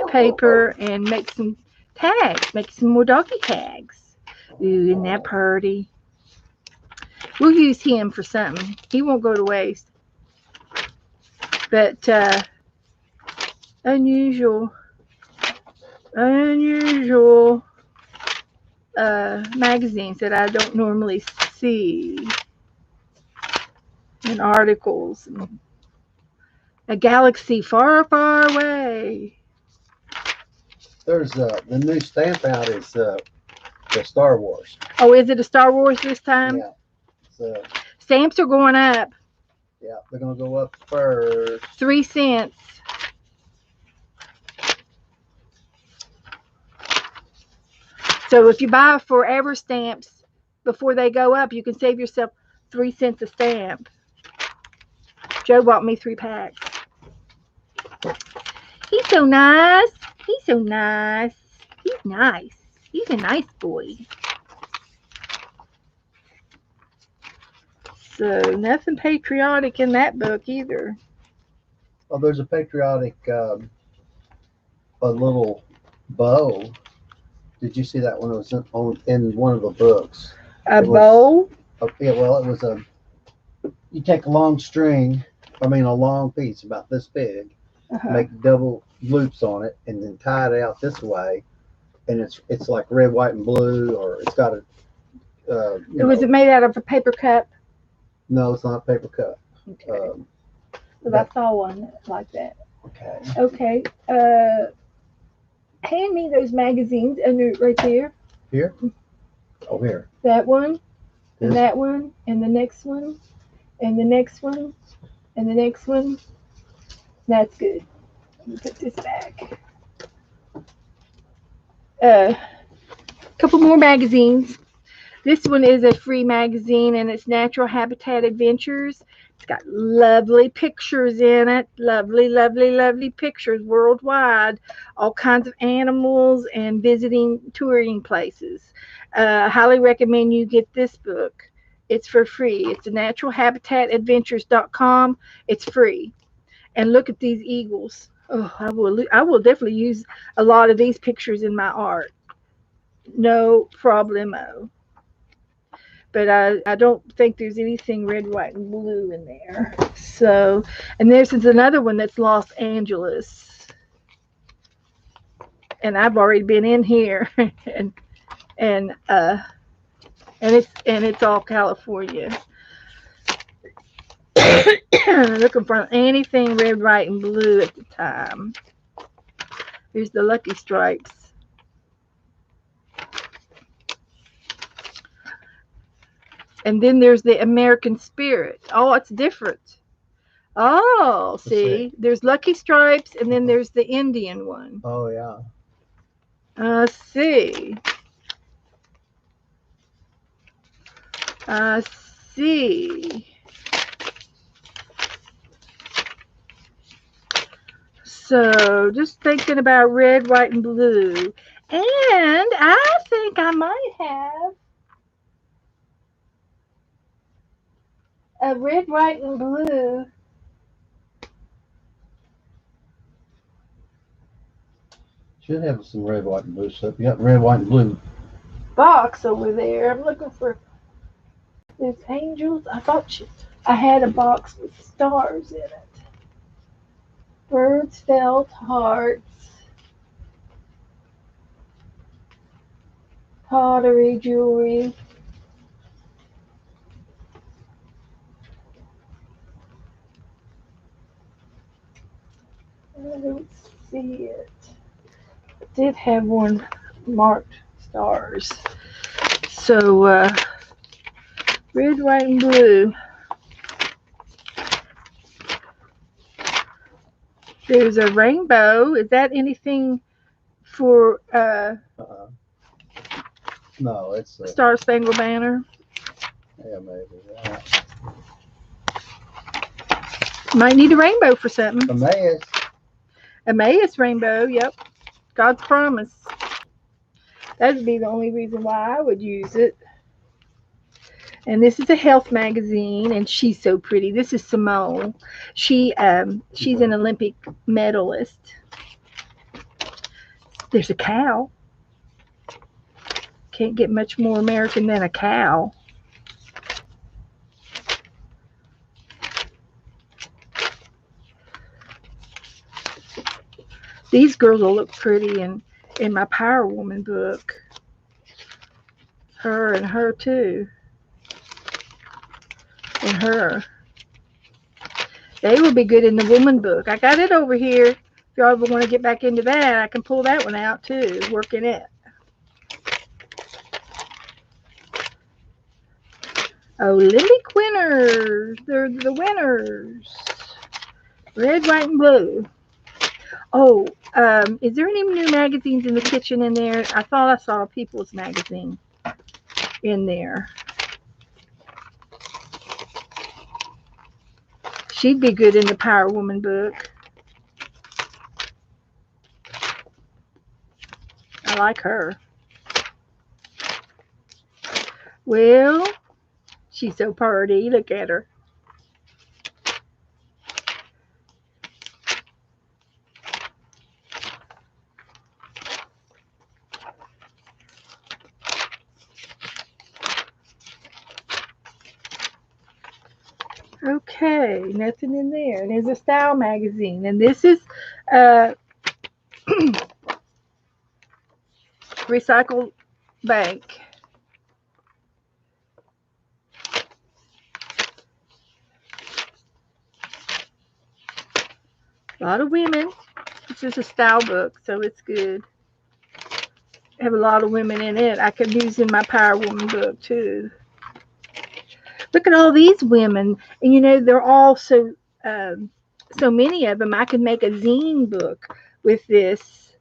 paper and make some tags, make some more doggy tags. Ooh, isn't that pretty? We'll use him for something. He won't go to waste. But unusual magazines that I don't normally see, and articles, and a galaxy far, far away. There's the new stamp out is the Star Wars. Oh, is it a Star Wars this time? Yeah. So Stamps are going up. yeah, they're gonna go up first. 3 cents. So if you buy forever stamps before they go up, you can save yourself 3 cents a stamp. Joe bought me 3 packs. He's so nice. He's so nice. He's nice. He's a nice boy. So nothing patriotic in that book either. Oh, there's a patriotic a little bow. Did you see that one? It was in one of the books. A bow? Yeah, well, it was you take a long string, a long piece about this big, make double loops on it, and then tie it out this way, and it's like red, white, and blue, or it's got a Was it made out of a paper cup? no, it's not a paper cup. Okay. Because I saw one like that. Okay. Okay. Hand me those magazines under right there. Here? Oh, here. That one, and This? that one, and the next one, and the next one, and the next one. That's good. Let me put this back. Couple more magazines. This one is a free magazine and it's Natural Habitat Adventures. It's got lovely pictures in it. Lovely, lovely, lovely pictures worldwide. All kinds of animals and visiting touring places. Highly recommend you get this book. It's for free. It's a naturalhabitatadventures.com. It's free. And look at these eagles. Oh, I will definitely use a lot of these pictures in my art. No problemo. But I don't think there's anything red, white, and blue in there. So, and this is another one that's Los Angeles, and I've already been in here, and uh, and it's all California. Looking for anything red, white, and blue at the time. Here's the Lucky Stripes. And then there's the American Spirit. Oh, it's different. Oh, see, there's Lucky Stripes, and then there's the Indian one. Oh, yeah. See. See. So, just thinking about red, white, and blue. And I think I might have a red, white, and blue. Should have some red, white, and blue stuff. You got red, white, and blue. Box over there. I'm looking for these angels. I thought I had a box with stars in it. Birds, felt, hearts, pottery, jewelry. I don't see it. I did have one marked stars. So, red, white, and blue. There's a rainbow. Is that anything for No, it's Star Spangled Banner? yeah, maybe. Yeah. Might need a rainbow for something. Emmaus. Emmaus rainbow, yep. God's promise. That'd be the only reason why I would use it. And this is a health magazine, and she's so pretty. This is Simone. She's an Olympic medalist. There's a cow. Can't get much more American than a cow. These girls will look pretty in my Power Woman book. Her and her too. And her. They will be good in the woman book. I got it over here. If y'all ever want to get back into that, I can pull that one out too. Working it. Olympic winners. They're the winners. Red, white, and blue. Oh, is there any new magazines in the kitchen in there? I thought I saw a People's magazine in there. She'd be good in the Power Woman book. I like her. Well, she's so pretty. Look at her. Okay, nothing in there. There's a style magazine, and this is Recycle bank. A lot of women. This is a style book, so it's good. Have a lot of women in it. I could use in my Power Woman book too. Look at all these women, and they're all so many of them. I could make a zine book with this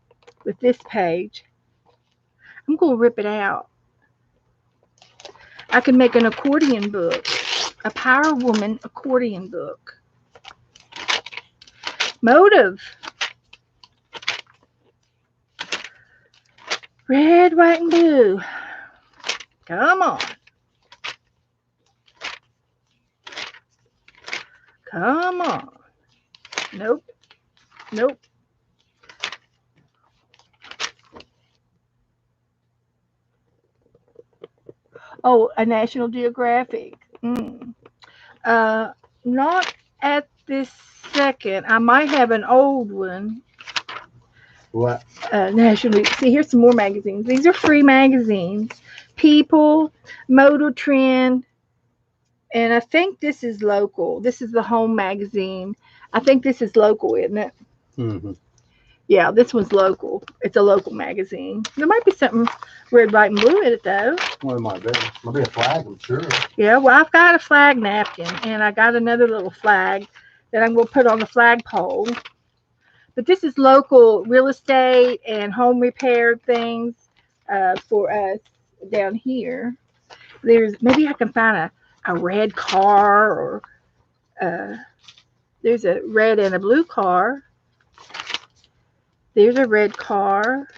page. I'm gonna rip it out. I could make an accordion book, a Power Woman accordion book. Motive. Red, white, and blue. Come on. Come on. Nope. Nope. Oh, a National Geographic. Uh, Not at this second. I might have an old one. What? National. See, here's some more magazines. These are free magazines. People, Motor Trend, and I think this is local. This is the Home magazine. I think this is local, isn't it? Mm-hmm. Yeah, this one's local. It's a local magazine. There might be something red, white, and blue in it, though. Well, it might be. Might be a flag, I'm sure. Yeah, well, I've got a flag napkin, and I got another little flag that I'm going to put on the flagpole. But this is local real estate and home repair things for us down here. Maybe I can find a red car, or there's a red and a blue car. There's a red car.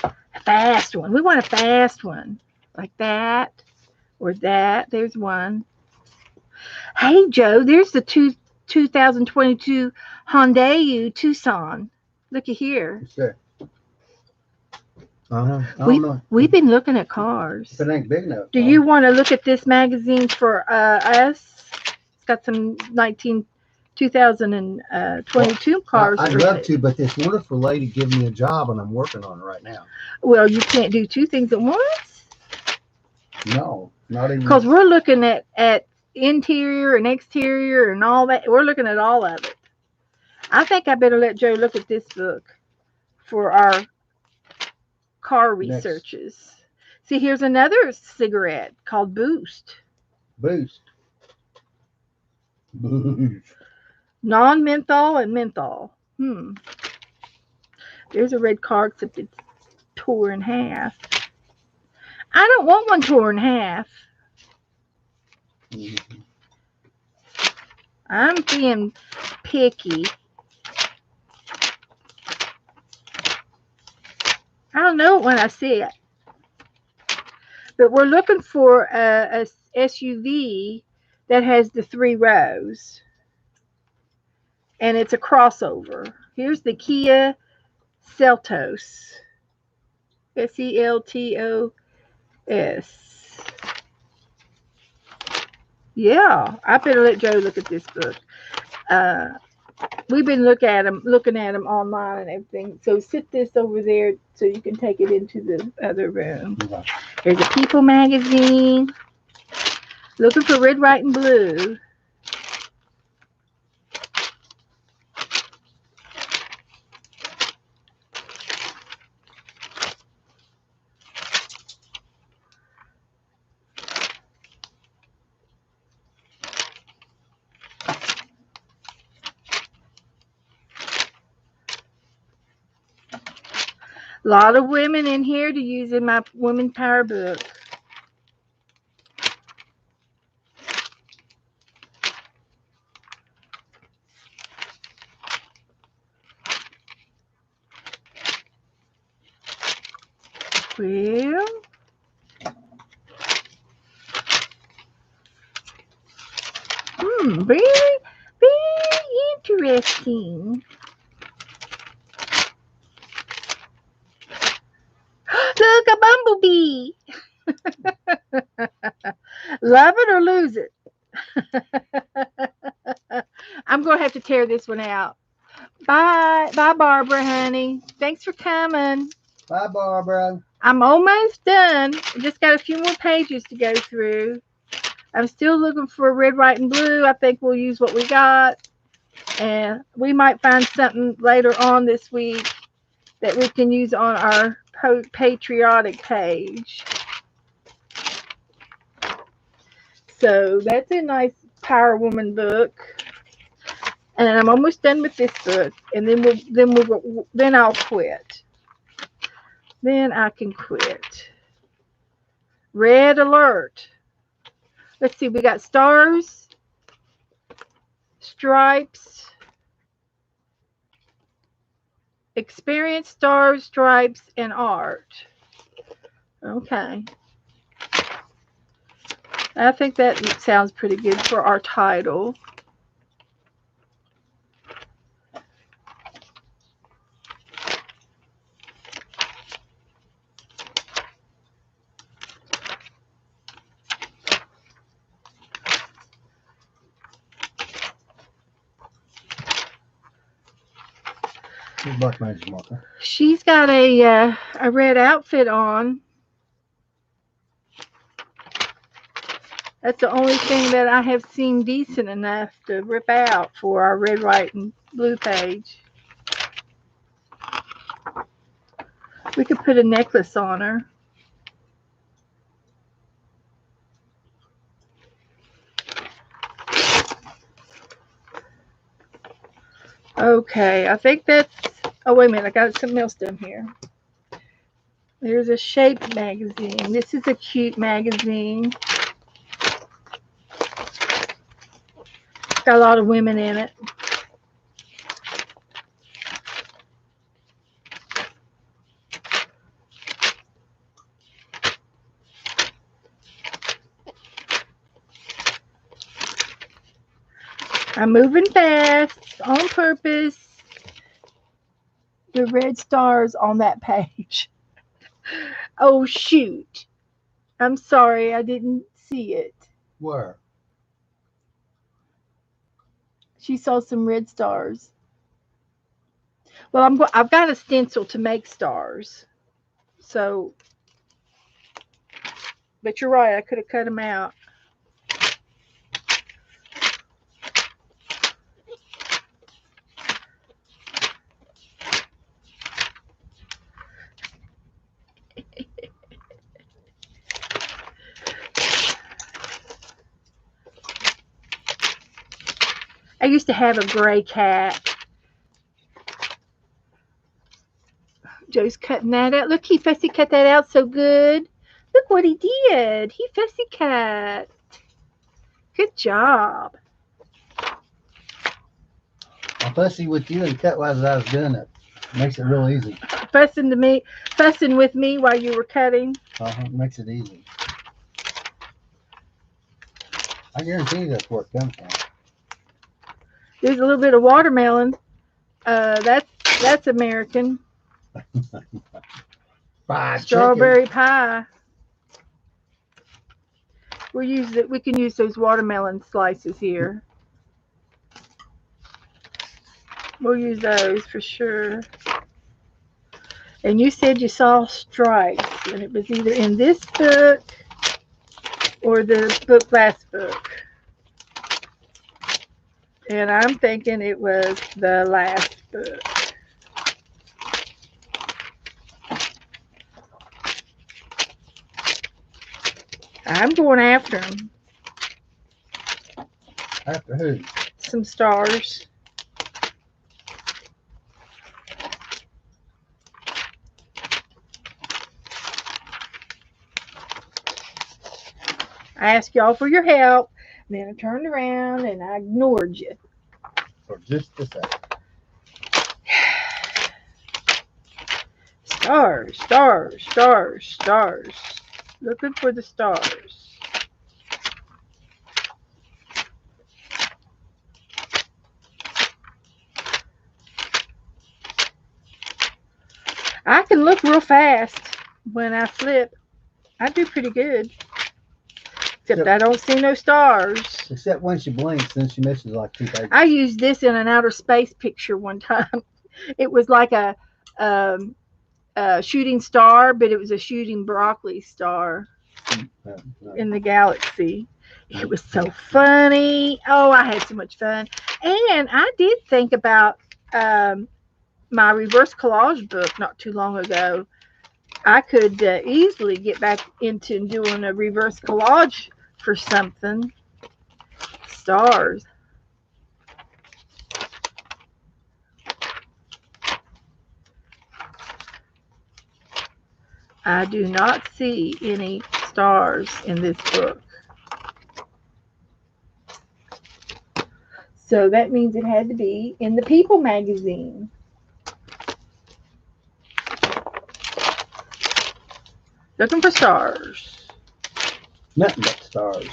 A fast one. We want a fast one. Like that. Or that. There's one. Hey, Joe, there's the 2022 Hyundai Tucson. Looky here. Sure. I don't know. We've been looking at cars. But it ain't big enough. Do you want to look at this magazine for us? It's got some 2022 cars. I'd love to, but this wonderful lady gave me a job, and I'm working on it right now. Well, you can't do two things at once. No, not even. Because we're looking at interior and exterior and all that. We're looking at all of it. I think I better let Joe look at this book for our car researches. See, here's another cigarette called Boost. Boost. Non-menthol and menthol. There's a red car, except it's tore in half. I don't want one tore in half. Mm-hmm. I'm being picky. I don't know it when I see it. But we're looking for a SUV that has the 3 rows. And it's a crossover. Here's the Kia Seltos. Seltos. Yeah, I better let Joe look at this book. We've been looking at them online and everything. So sit this over there so you can take it into the other room. Okay. There's a People magazine. Looking for red, white, and blue. A lot of women in here to use in my Women Power book. Well, very, very interesting. Look, a bumblebee. Love it or lose it. I'm going to have to tear this one out. Bye. Bye, Barbara, honey. Thanks for coming. Bye, Barbara. I'm almost done. Just got a few more pages to go through. I'm still looking for red, white, and blue. I think we'll use what we got. And we might find something later on this week that we can use on our patriotic page. So that's a nice Power Woman book. And I'm almost done with this book. And then I'll quit. Then I can quit. Red alert. Let's see, we got stars, stripes, experience, stars, stripes, and art. Okay. I think that sounds pretty good for our title. Black magic marker. She's got a red outfit on. That's the only thing that I have seen decent enough to rip out for our red, white, and blue page. We could put a necklace on her. Okay, I think that's... Oh, wait a minute. I got something else done here. There's a Shape magazine. This is a cute magazine. It's got a lot of women in it. I'm moving fast on purpose. The red stars on that page. Oh, shoot. I'm sorry. I didn't see it. Where? She saw some red stars. Well, I've got a stencil to make stars. So, but you're right. I could have cut them out. I used to have a gray cat. Joe's cutting that out. Look, he fussy cut that out so good. Look what he did. He fussy cut. Good job. I'm fussy with you and cut while I was doing it. Makes it real easy. Fussing with me while you were cutting. Makes it easy. I guarantee you that's where it comes from. There's a little bit of watermelon. That's American. Strawberry pie. We can use those watermelon slices here. We'll use those for sure. And you said you saw stripes, and it was either in this book or the last book. And I'm thinking it was the last book. I'm going after them. After who? Some stars. I asked y'all for your help, and then I turned around and I ignored you. For just a second. Stars, stars, stars, stars. Looking for the stars. I can look real fast when I flip. I do pretty good. Except I don't see no stars. Except when she blinks, then she misses like 2 pages. I used this in an outer space picture one time. It was like a shooting star, but it was a shooting broccoli star in the galaxy. It was so funny. Oh, I had so much fun. And I did think about my reverse collage book not too long ago. I could easily get back into doing a reverse collage for something. Stars. I do not see any stars in this book. So that means it had to be in the People magazine. Looking for stars. Nothing but stars.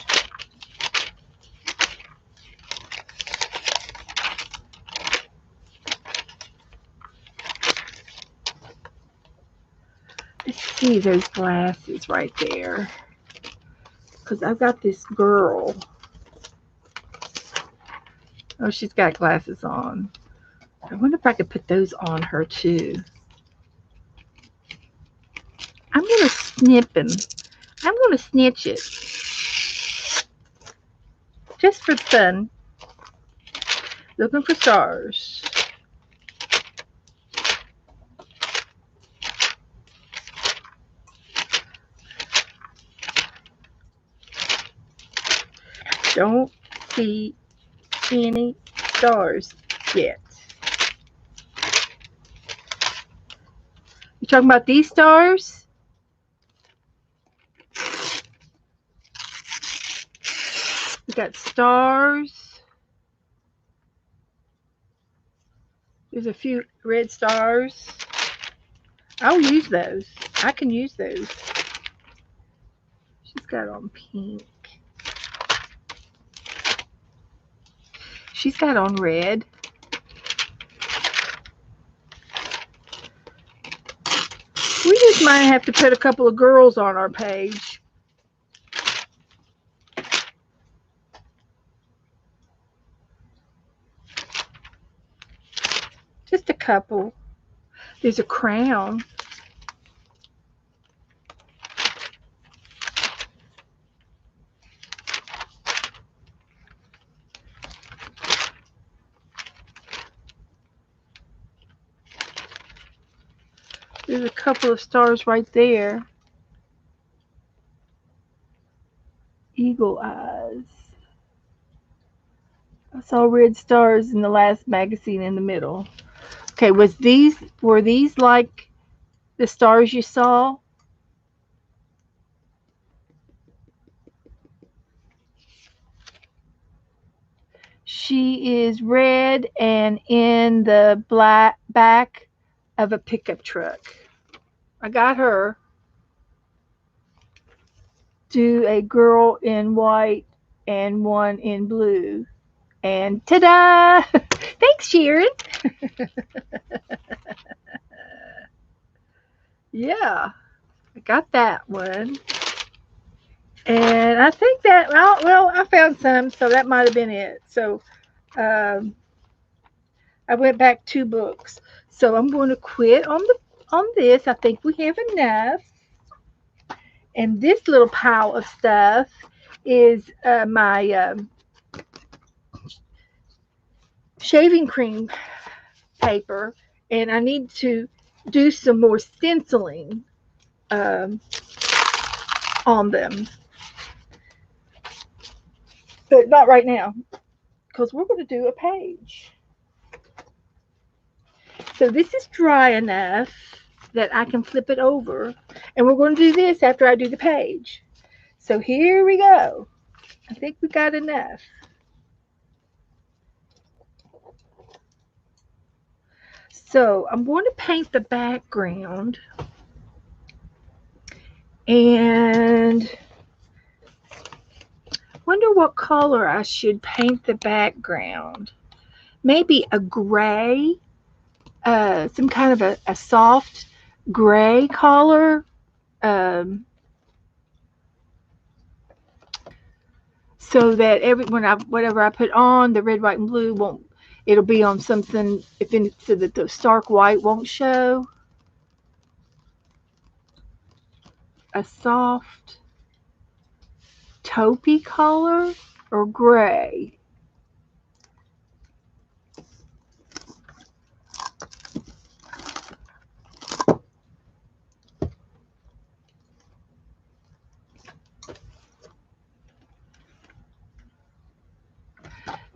Let's see those glasses right there. Because I've got this girl. Oh, she's got glasses on. I wonder if I could put those on her too. I'm going to snip him. I'm going to snitch it. Just for fun. Looking for stars. Don't see any stars yet. You talking about these stars? We got stars. There's a few red stars. I'll use those. I can use those. She's got on pink. She's got on red. We just might have to put a couple of girls on our page. Just a couple. There's a crown. There's a couple of stars right there. Eagle eyes. I saw red stars in the last magazine in the middle. Okay, were these like the stars you saw? She is red and in the black back of a pickup truck. I got her. Do a girl in white and one in blue. And ta-da! Thanks, Sharon. Yeah, I got that one. And I think that, well, I found some, so that might have been it. So I went back 2 books. So I'm going to quit on this. I think we have enough. And this little pile of stuff is my shaving cream paper, and I need to do some more stenciling on them. But not right now, because we're going to do a page. So this is dry enough that I can flip it over. And we're going to do this after I do the page. So here we go. I think we got enough. So I'm going to paint the background. And wonder what color I should paint the background. Maybe a gray, some kind of a soft gray color. so that whatever I put on the red, white, and blue won't. It'll be on something so that the stark white won't show. A soft taupey color or gray.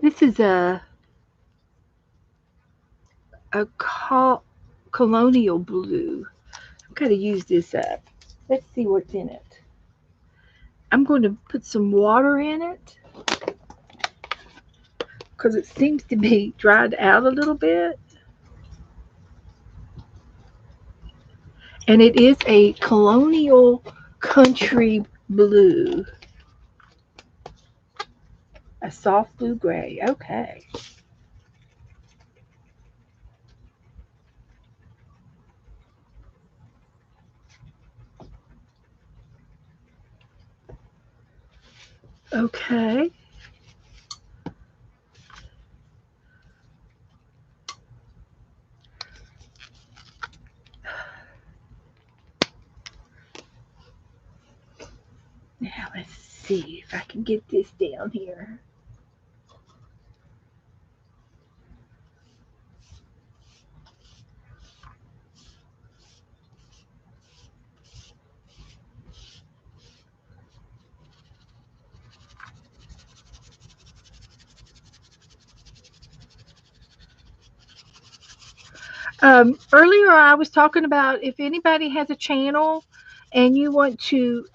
This is a colonial blue. I've got to use this up. Let's see what's in it. I'm going to put some water in it because it seems to be dried out a little bit. And it is a colonial country blue. A soft blue gray. Okay. Okay. Now let's see if I can get this down here. Earlier, I was talking about if anybody has a channel and you want to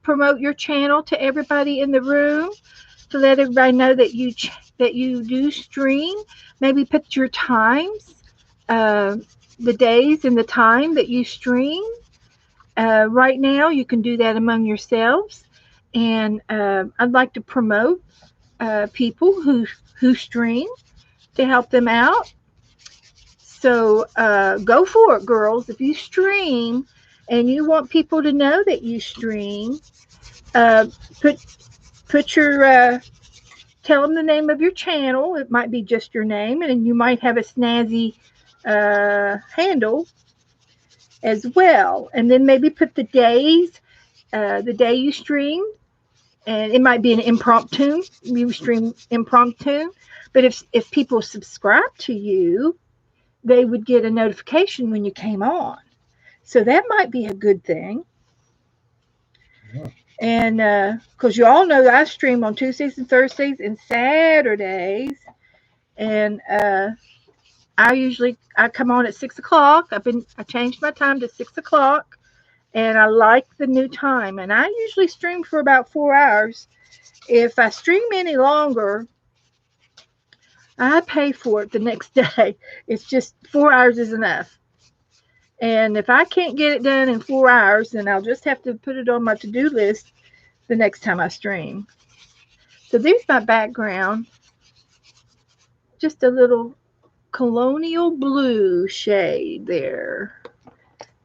promote your channel to everybody in the room to let everybody know that you do stream. Maybe put your times, uh, the days and the time that you stream. Right now, you can do that among yourselves, and I'd like to promote people who stream to help them out. So go for it, girls. If you stream and you want people to know that you stream, uh, put your tell them the name of your channel. It might be just your name, and you might have a snazzy handle as well. And then maybe put the days, the day you stream, and it might be an impromptu. You stream impromptu, but if people subscribe to you, they would get a notification when you came on. So that might be a good thing. Yeah. And because you all know that I stream on Tuesdays and Thursdays and Saturdays, and I come on at 6 o'clock. I changed my time to 6 o'clock, and I like the new time. And I usually stream for about 4 hours. If I stream any longer, I pay for it the next day. It's just 4 hours is enough. And if I can't get it done in 4 hours, then I'll just have to put it on my to-do list the next time I stream. So there's my background. Just a little colonial blue shade there.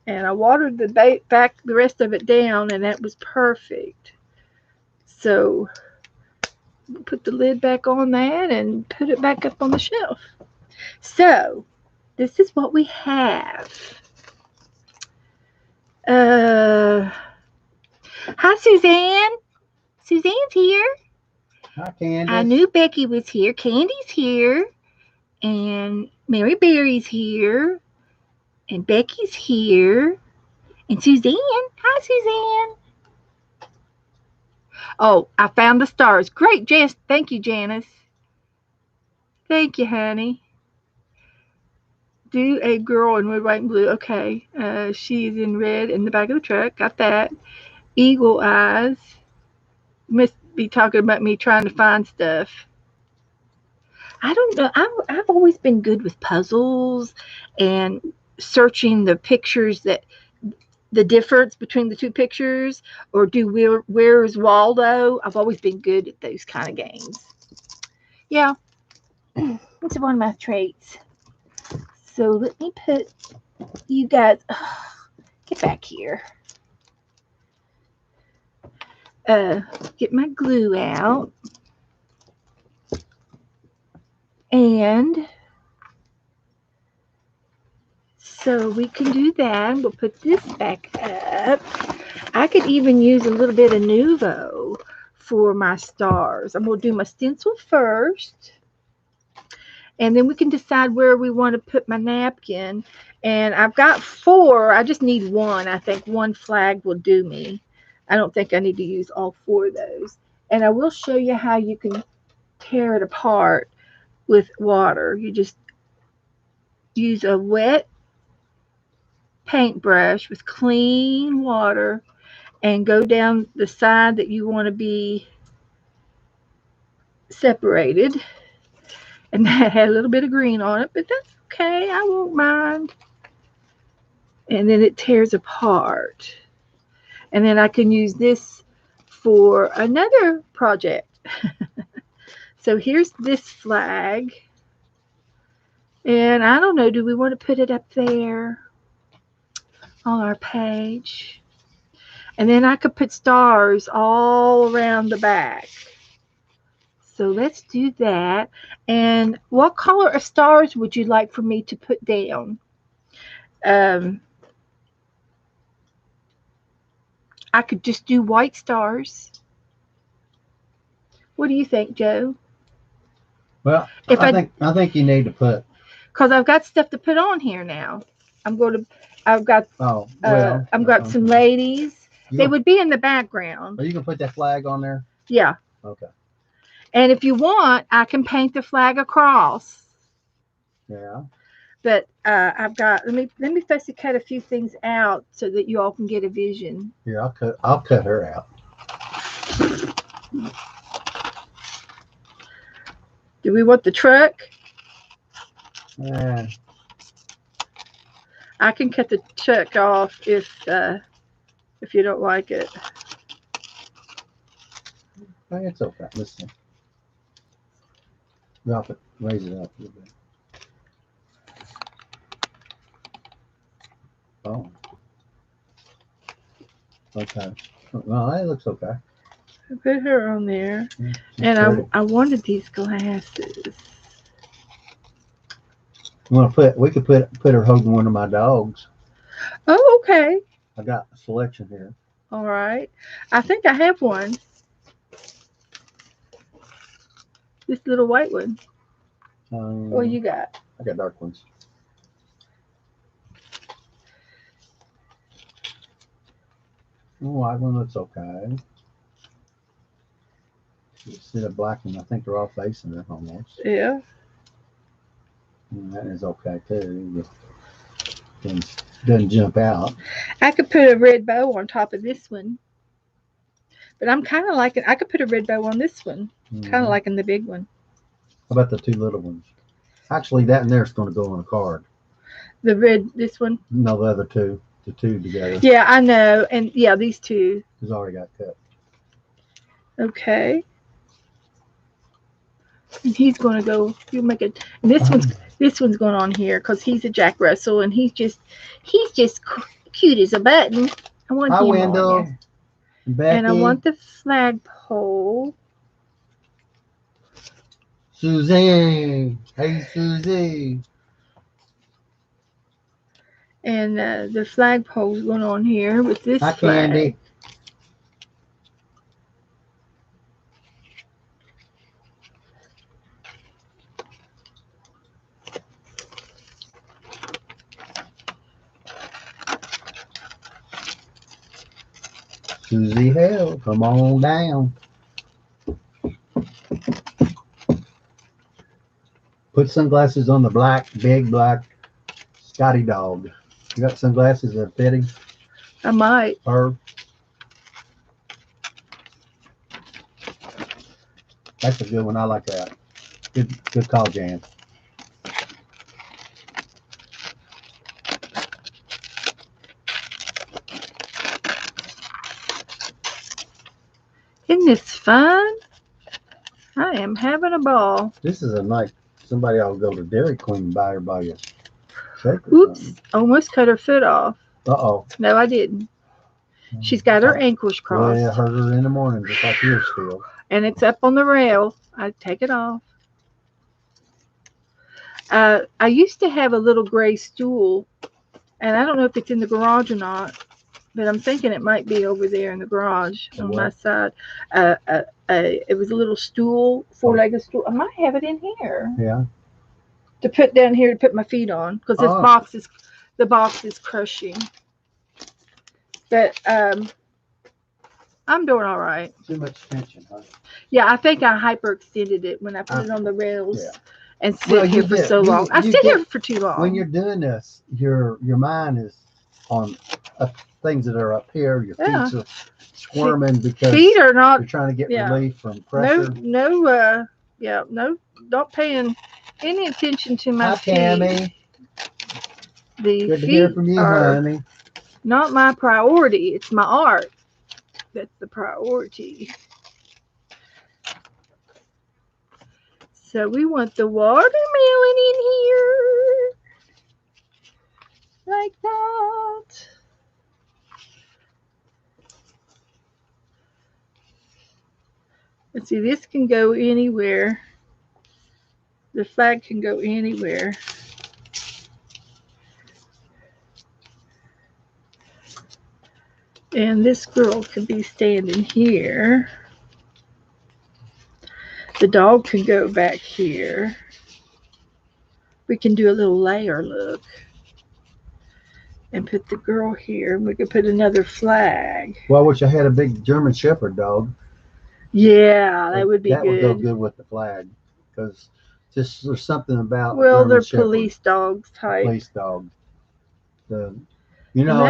And I watered the rest of it down, and that was perfect. So put the lid back on that and put it back up on the shelf. So this is what we have. Hi, Suzanne. Suzanne's here. Hi, Candace. I knew Becky was here. Candy's here. And Mary Berry's here. And Becky's here. And Suzanne. Hi, Suzanne. Oh, I found the stars. Great, Jess. Thank you, Janice. Thank you, honey. Do a girl in red, white, and blue. Okay. She's in red in the back of the truck. Got that. Eagle eyes. Must be talking about me trying to find stuff. I don't know. I've always been good with puzzles and searching the pictures that the difference between the two pictures, or where's Waldo. I've always been good at those kind of games. Yeah, it's one of my traits. So let me put you guys. Get back here. get my glue out. And so we can do that. We'll put this back up. I could even use a little bit of Nuvo for my stars. I'm going to do my stencil first. And then we can decide where we want to put my napkin. And I've got 4. I just need 1. I think 1 flag will do me. I don't think I need to use all 4 of those. And I will show you how you can tear it apart with water. You just use a wet paintbrush with clean water and go down the side that you want to be separated. And that had a little bit of green on it, but that's okay. I won't mind. And then it tears apart. And then I can use this for another project. So here's this flag. And I don't know, do we want to put it up there on our page? And then I could put stars all around the back. So let's do that. And what color of stars would you like for me to put down? I could just do white stars. What do you think, Joe? Well, I think you need to put, because I've got stuff to put on here now. I've got some ladies. They would be in the background. Are you gonna put that flag on there? Yeah. Okay. And if you want, I can paint the flag across. Yeah. But I've got let me fussy cut a few things out so that you all can get a vision. Here, I'll cut her out. Do we want the truck? Yeah. I can cut the truck off if you don't like it. It's okay. Listen. Drop it. Raise it up a little bit. Oh. Okay. Well, that looks okay. I put her on there. And I wanted these glasses. We could put her holding one of my dogs. Oh, okay. I got a selection here. All right. I think I have one. This little white one. What you got? I got dark ones. The white one looks okay. You see the black one. I think they're all facing her almost. Yeah. And that is okay too. It doesn't jump out. I could put a red bow on top of this one. But I'm kind of liking, I could put a red bow on this one. Kind of liking the big one. How about the 2 little ones? Actually, that in there is going to go on a card. The red, this one? No, the other 2. The 2 together. Yeah, I know. And yeah, these 2. It's already got cut. Okay. And he's going to go, you make it. And this one's going on here because he's a Jack Russell and he's just cute as a button. I want him Wendell. on there. And I want the flagpole. Susie. Hey, Susie. And the flagpole's going on here with this Hi, flag. Candy. Susie Hell, come on down. Put sunglasses on the big black Scotty dog. You got sunglasses that fit him? I might. Her. That's a good one. I like that. Good call, Jan. Isn't this fun? I am having a ball. This is a nice. Somebody ought to go to Dairy Queen and buy everybody a shake. Oops! Almost cut her foot off. Uh-oh. No, I didn't. She's got her ankles crossed. Well, I heard her in the morning, just like yours still. And it's up on the rail. I take it off. I used to have a little gray stool, and I don't know if it's in the garage or not, but I'm thinking it might be over there in the garage on my side. It was a little stool, four-legged stool. I might have it in here. Yeah. To put down here to put my feet on, because the box is crushing. But I'm doing all right. Too much tension, huh? Yeah, I think I hyperextended it when I put it on the rails. Yeah. And sit here for so long. I sit here for too long. When you're doing this, your mind is on things that are up here. Your feet are squirming because feet are not. You're trying to get relief from pressure. No, not paying any attention to my feet. Hi, Tammy. The Good to feet hear from you, honey. Not my priority. It's my art. That's the priority. So we want the watermelon in here. Like that. Let's see, this can go anywhere. The flag can go anywhere. And this girl can be standing here. The dog can go back here. We can do a little layer look. And put the girl here. And we could put another flag. Well, I wish I had a big German Shepherd dog. Yeah, that would be good. That would go good with the flag. Because just there's something about Well, they're Shepherd, police dogs type. Police dog. And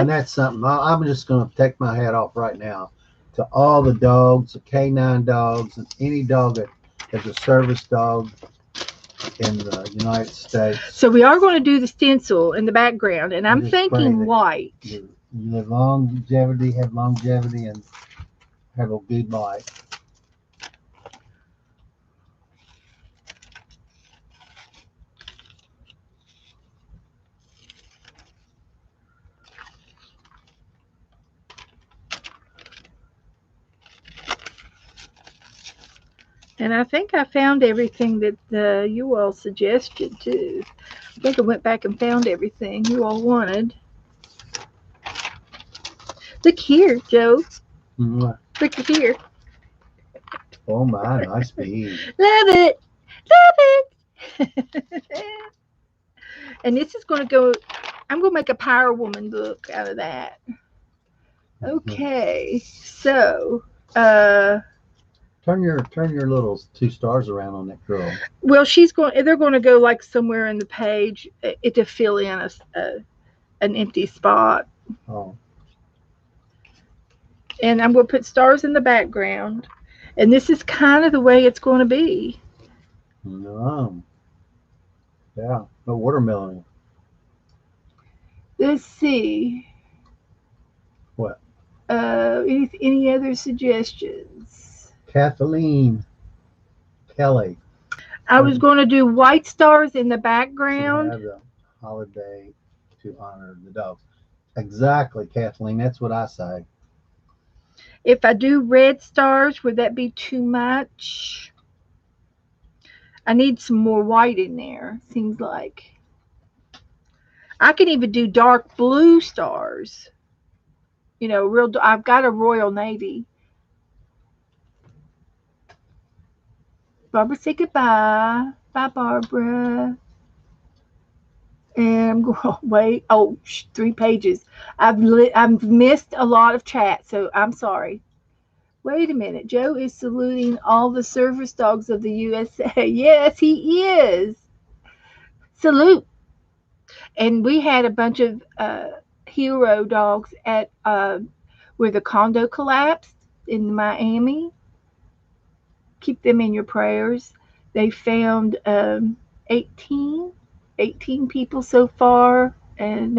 that's something. I'm just going to take my hat off right now to all the dogs, the canine dogs, and any dog that is a service dog in the United States. So we are going to do the stencil in the background, and I'm thinking white. You live longevity, have longevity, and have a good life. And I think I found everything that you all suggested too. I think I went back and found everything you all wanted. Look here, Joe. Mm-hmm. Look here. Oh my, nice bead. Love it. Love it. And this is going to go, I'm going to make a Power Woman look out of that. Okay, so turn your little 2 stars around on that girl. Well, they're going to go like somewhere in the page to fill in an empty spot. Oh. And I'm going to put stars in the background. And this is kind of the way it's going to be. No. Yeah, no watermelon. Let's see. What? Any other suggestions? Kathleen Kelly. I was going to do white stars in the background. Have the holiday to honor the dogs. Exactly, Kathleen. That's what I say. If I do red stars, would that be too much? I need some more white in there, seems like. I can even do dark blue stars. You know, I've got a Royal Navy. Barbara, say goodbye. Bye, Barbara. And I'm going, wait. Oh, 3 pages. I've missed a lot of chat, so I'm sorry. Wait a minute. Joe is saluting all the service dogs of the USA. Yes, he is. Salute. And we had a bunch of hero dogs at where the condo collapsed in Miami. Keep them in your prayers. They found 18 people so far, and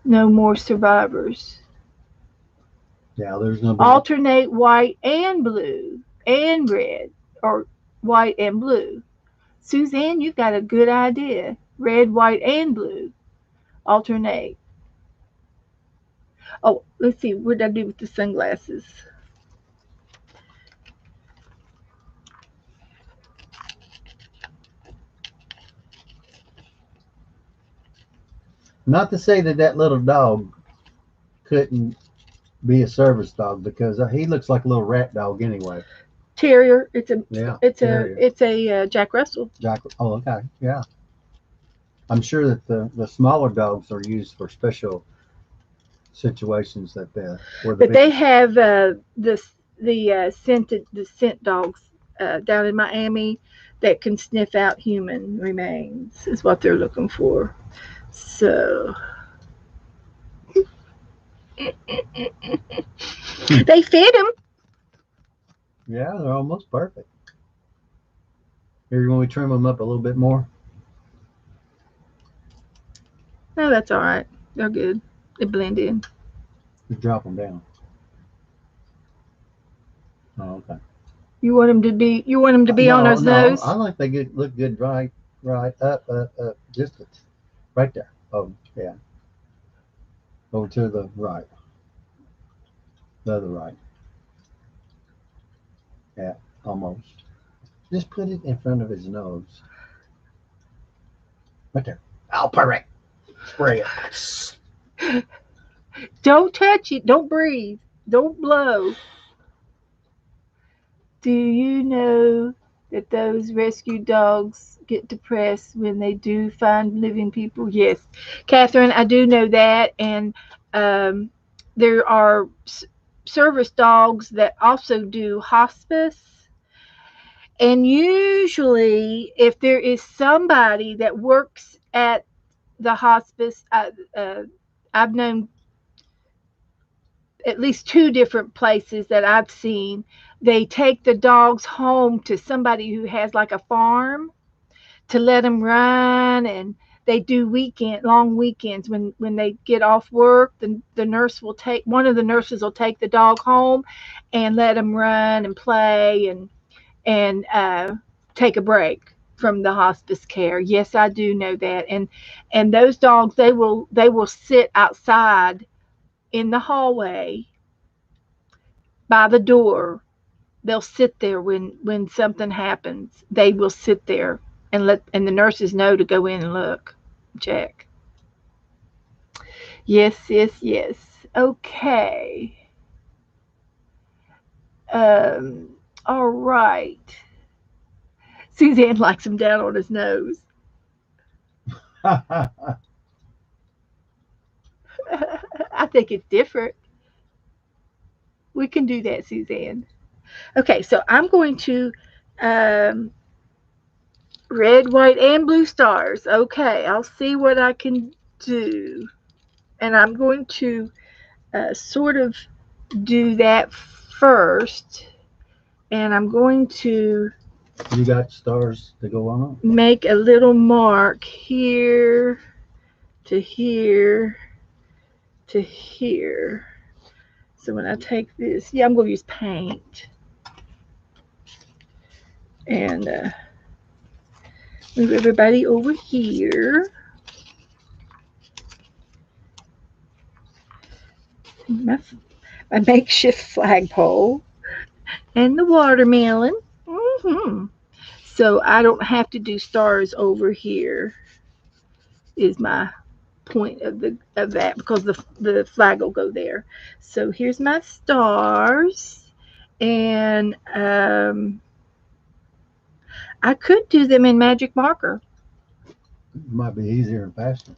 no more survivors. Yeah, there's no. Alternate white and blue and red, or white and blue. Suzanne, you've got a good idea. Red, white, and blue. Alternate. Oh, let's see. What did I do with the sunglasses? Not to say that that little dog couldn't be a service dog because he looks like a little rat dog anyway. Terrier. Yeah, It's a terrier. it's a Jack Russell. Jack. Oh, okay. Yeah. I'm sure that the smaller dogs are used for special situations that where the But big. they have the scent dogs down in Miami that can sniff out human remains is what they're looking for. So they fit them. Yeah, they're almost perfect. Here, you want me to trim them up a little bit more? No, that's all right. They're good. They blend in. Just drop them down. Oh, okay. You want them to be on No, his no. nose. I like they look good. Right, right, up. Just right there. Oh, yeah. Over to the right, the other right. Yeah, almost. Just put it in front of his nose. Right there. Oh, perfect. Spray it. Don't touch it. Don't breathe. Don't blow. Do you know that those rescue dogs get depressed when they do find living people? Yes, Catherine, I do know that. And um, there are service dogs that also do hospice. And usually, if there is somebody that works at the hospice, I've known at least two different places that I've seen. They take the dogs home to somebody who has like a farm to let them run, and they do long weekends when they get off work. The nurse will take one of the nurses will take the dog home and let them run and play and take a break from the hospice care. Yes, I do know that. And those dogs they will sit outside in the hallway by the door. They'll sit there when something happens. They will sit there and the nurses know to go in and look, check. Yes, yes, yes. Okay. Um. All right. Suzanne likes him down on his nose. I think it's different. We can do that, Suzanne. Okay, so I'm going to um, red, white, and blue stars. Okay, I'll see what I can do. And I'm going to sort of do that first. And I'm going to You got stars to go on them? make a little mark here to here to here. So when I take this, yeah, I'm going to use paint and move everybody over here. My, my makeshift flagpole and the watermelon. Hmm. So I don't have to do stars over here. Is my point of that because the flag will go there. So here's my stars, and I could do them in magic marker. It might be easier and faster.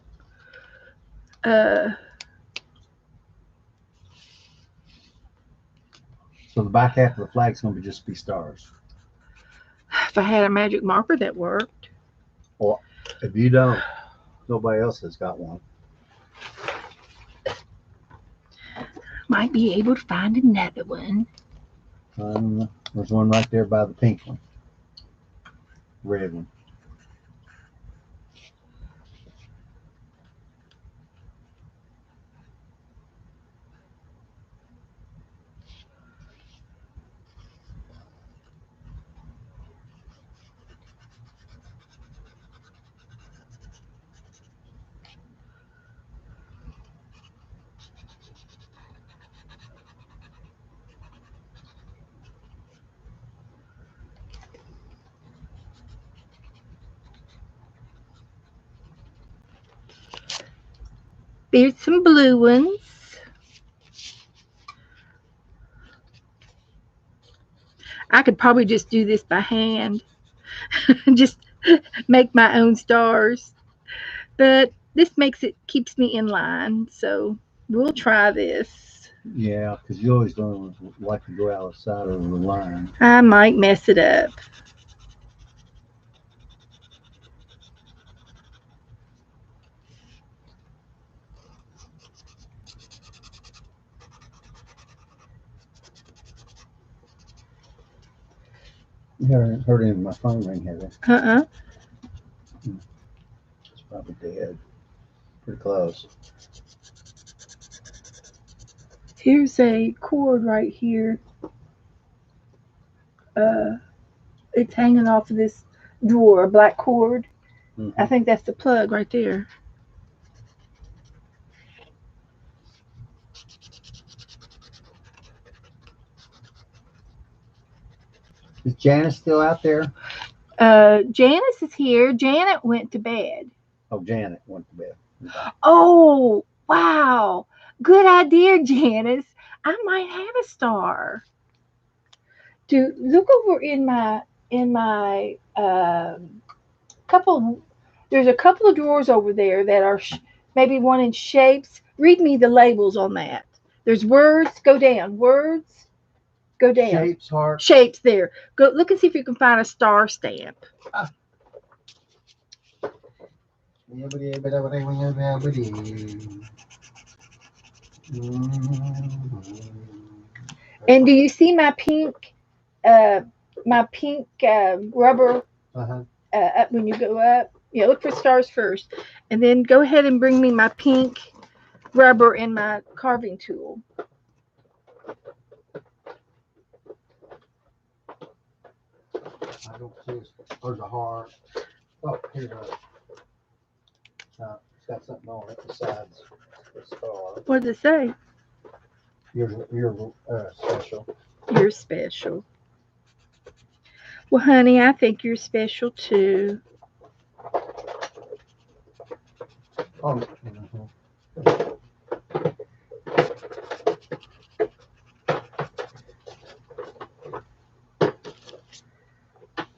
Uh, So the back half of the flag's going to just be stars. if I had a magic marker that worked, Or if you don't, nobody else has got one. might be able to find another one. There's one right there by the pink one, red one. There's some blue ones. I could probably just do this by hand. Just make my own stars. But this keeps me in line. So we'll try this. Yeah, because you always don't like to go outside of the line. I might mess it up. You haven't heard any of my phone ring, have you? Uh-uh. It's probably dead. Pretty close. Here's a cord right here. It's hanging off of this drawer, a black cord. I think that's the plug right there. Is Janice still out there? Janice is here. Janet went to bed. Oh, Janet went to bed. Oh, wow. Good idea, Janice. I might have a star. Dude, look over in my couple. There's a couple of drawers over there that are maybe one in shapes. Read me the labels on that. There's words. Go down. Words. Go down. Shapes, heart. Shapes there. Go look and see if you can find a star stamp. And do you see my pink rubber up when you go up? Yeah, look for stars first. And then go ahead and bring me my pink rubber and my carving tool. I don't see it. There's a heart. Oh, here it is. It's got something on it besides the star. What does it say? You're special. You're special. Well, honey, I think you're special too. Oh.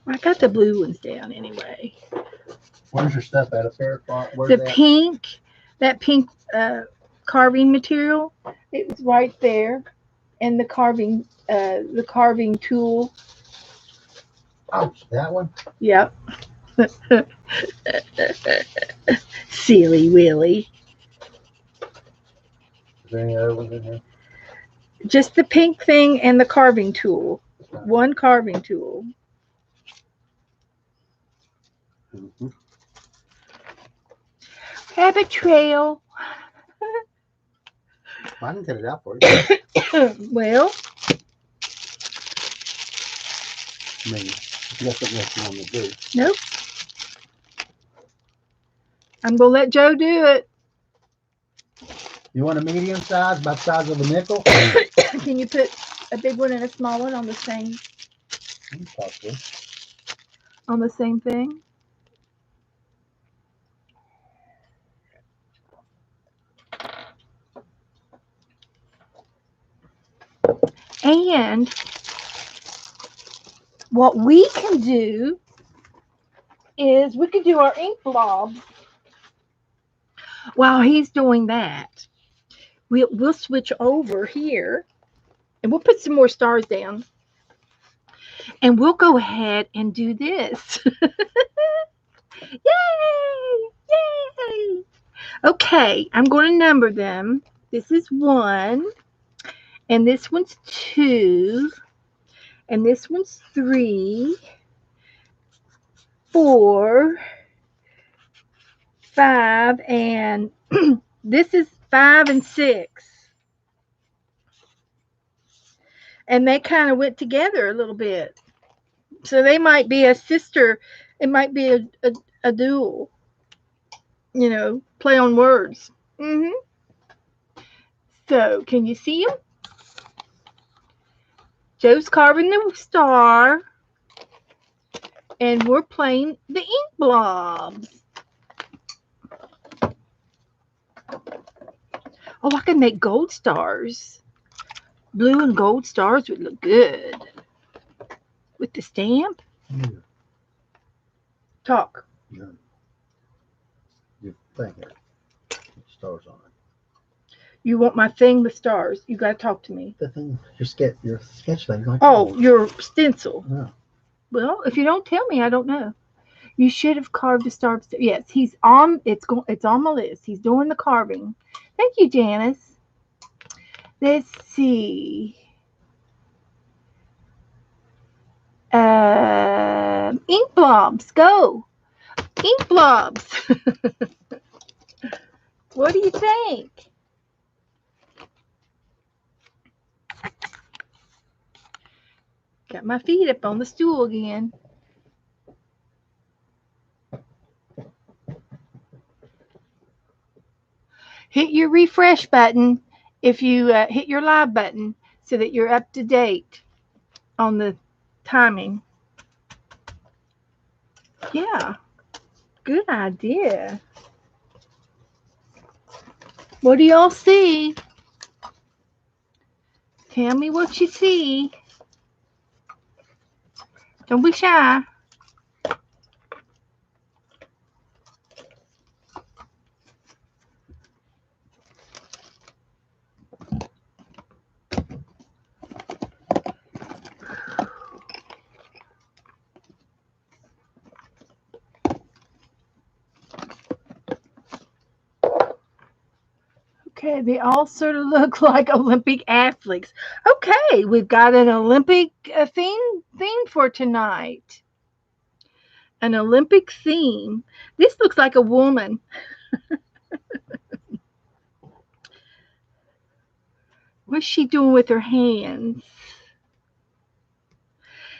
I got the blue ones down anyway. Where's your stuff at up there? That pink carving material, it was right there, and the carving tool. Oh, that one? Yep. Silly Willy. Is there any other ones in here? Just the pink thing and the carving tool. One carving tool. Mm-hmm. Rabbit trail. I can cut it out for you. Well, I mean, if you got something else you want to do. Nope. I'm going to let Joe do it. You want a medium size, about the size of a nickel? Can you put a big one and a small one on the same? Possibly. On the same thing? And what we can do is we can do our ink blobs while he's doing that. We'll switch over here and we'll put some more stars down. And we'll go ahead and do this. Yay! Yay! Okay, I'm going to number them. This is 1. And this one's 2. And this one's 3. 4. 5. And this is 5 and 6. And they kind of went together a little bit. So they might be a sister. It might be a duel. You know, play on words. So, can you see them? Joe's carving the star. And we're playing the ink blobs. Oh, I can make gold stars. Blue and gold stars would look good with the stamp. Yeah, Talk. yeah. Your thing here. Stars on it. You want my thing with stars? You gotta talk to me. The thing, your sketch thing. Like, Oh, your stencil. yeah. Well, if you don't tell me, I don't know. You should have carved a star. Yes, he's on. It's on my list. He's doing the carving. Thank you, Janice. Let's see. Ink blobs, go. Ink blobs. What do you think? Got my feet up on the stool again. Hit your refresh button if you hit your live button so that you're up to date on the timing. Yeah, good idea. What do y'all see? Tell me what you see. Don't be shy. Okay, they all sort of look like Olympic athletes. Okay, we've got an Olympic theme for tonight. An Olympic theme. This looks like a woman. What's she doing with her hands?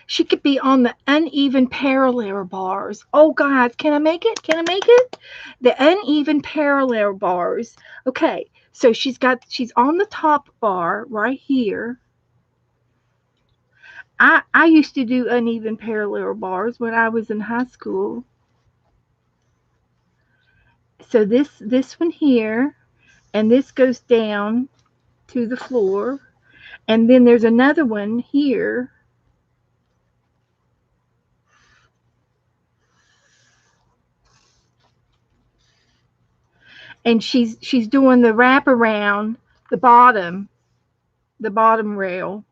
She could be on the uneven parallel bars. Oh, God, can I make it? Can I make it? The uneven parallel bars. Okay, so she's on the top bar right here. I used to do uneven parallel bars when I was in high school. So this one here, and this goes down to the floor, and then there's another one here. And she's doing the wrap around the bottom rail.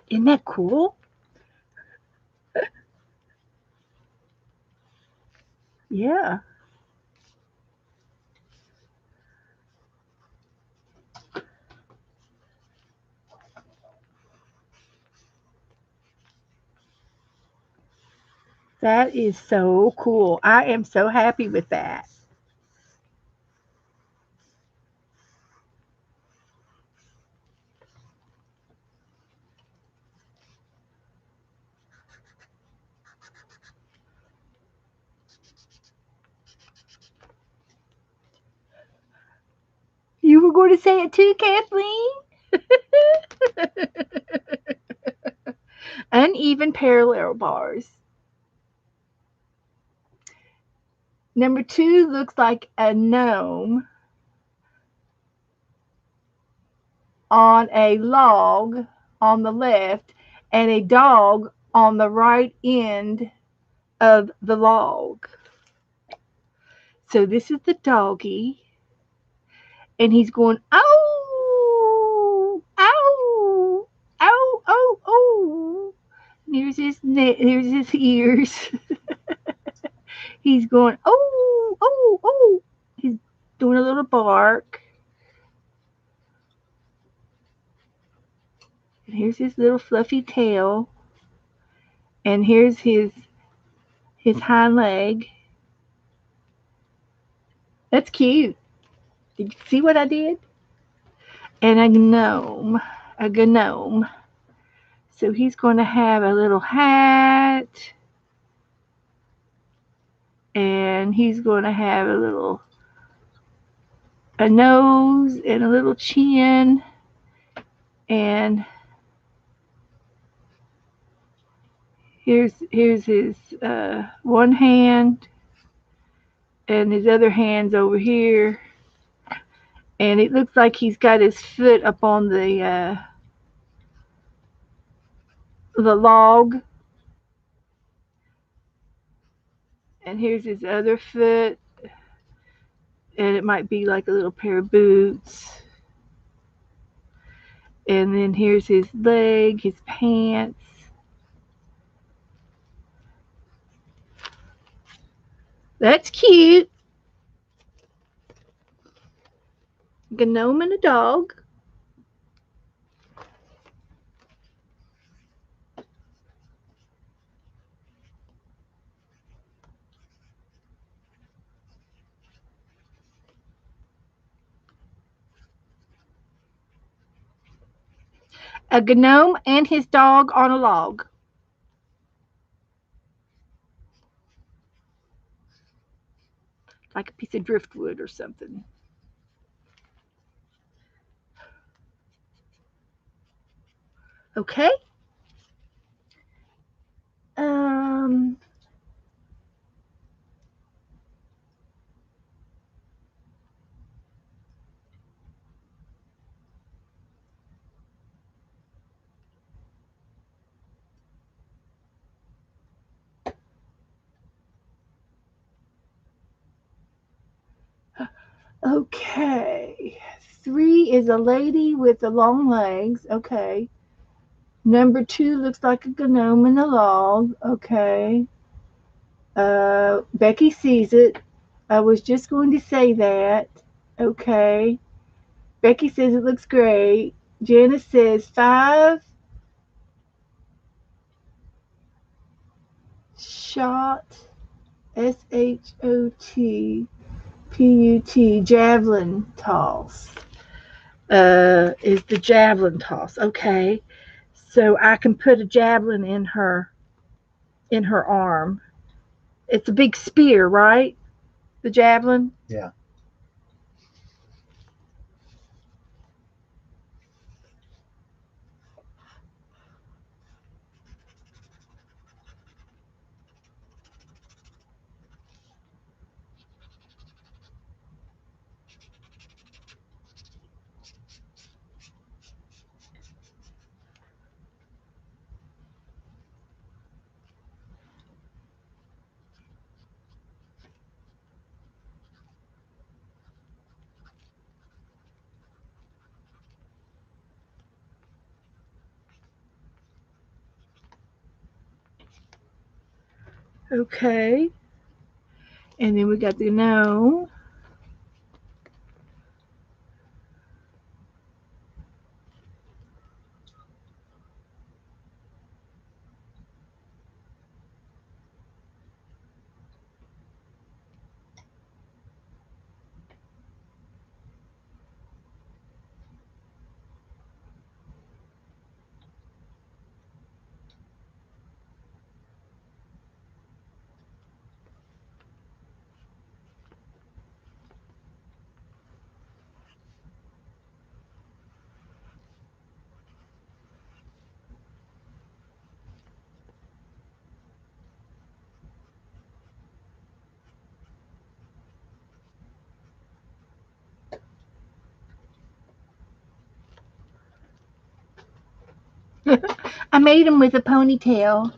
Isn't that cool? Yeah. That is so cool. I am so happy with that. You were going to say it too, Kathleen? Uneven parallel bars. Number 2 looks like a gnome on a log on the left and a dog on the right end of the log. So this is the doggy, and he's going, ow, ow, ow, ow, ow. Here's his ears. He's going, oh, oh, oh. He's doing a little bark. And here's his little fluffy tail. And here's his hind leg. That's cute. Did you see what I did? And a gnome. So he's going to have a little hat. And he's going to have a nose and a little chin. And Here's his one hand, and his other hand's over here, and it looks like he's got his foot up on the log, and here's his other foot, and it might be like a little pair of boots. And then here's his leg, his pants. That's cute. Gnome and a dog. A gnome and his dog on a log. Like a piece of driftwood or something. Okay. Um, okay. 3 is a lady with the long legs. Okay. Number 2 looks like a gnome in a log. Okay. Becky sees it. I was just going to say that. Okay. Becky says it looks great. Janice says 5 shot, SHOTPUT, javelin toss. Is the javelin toss. Okay. So I can put a javelin in her arm. It's a big spear, right? The javelin. Yeah. Okay. And then we got the gnome. I made him with a ponytail.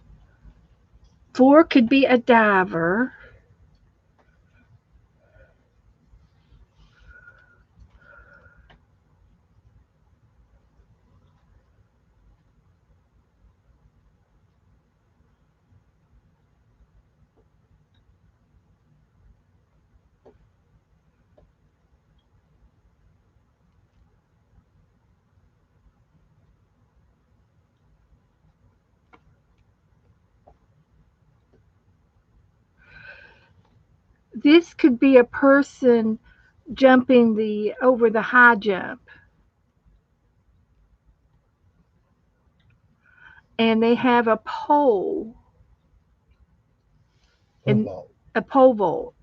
4 could be a diver. This could be a person jumping the over the high jump, and they have a pole and Football. a pole vault.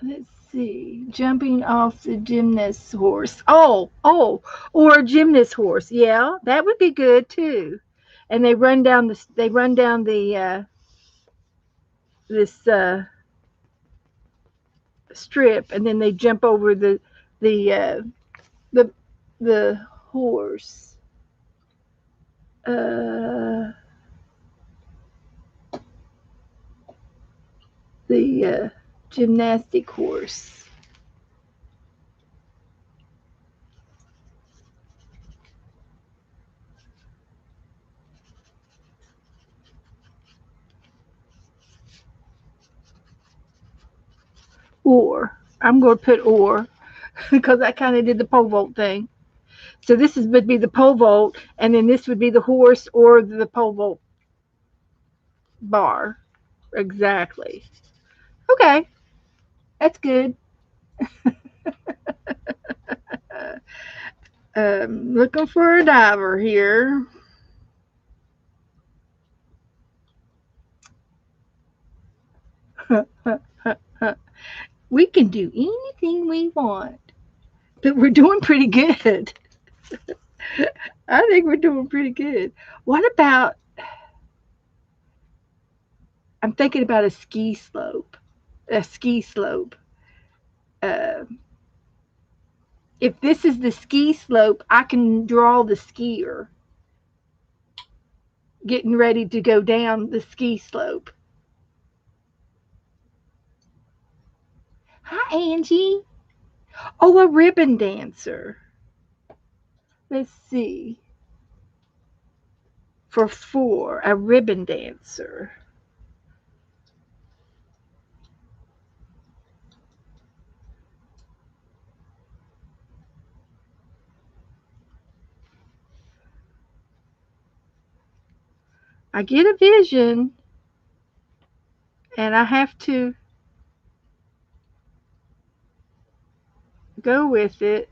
Let's see. Jumping off the gymnast horse. Or a gymnast horse. Yeah, that would be good too. And they run down the this strip, and then they jump over the the the horse. Uh, the gymnastic horse. Or I'm going to put or because I kind of did the pole vault thing. So would be the pole vault, and then this would be the horse or the pole vault bar. Exactly. Okay, that's good. Looking for a diver here. We can do anything we want, but we're doing pretty good. I think we're doing pretty good. What about? I'm thinking about a ski slope. A ski slope. Uh, if this is the ski slope, I can draw the skier getting ready to go down the ski slope. Hi, Angie. Oh, a ribbon dancer. Let's see. For four, a ribbon dancer. I get a vision and I have to go with it.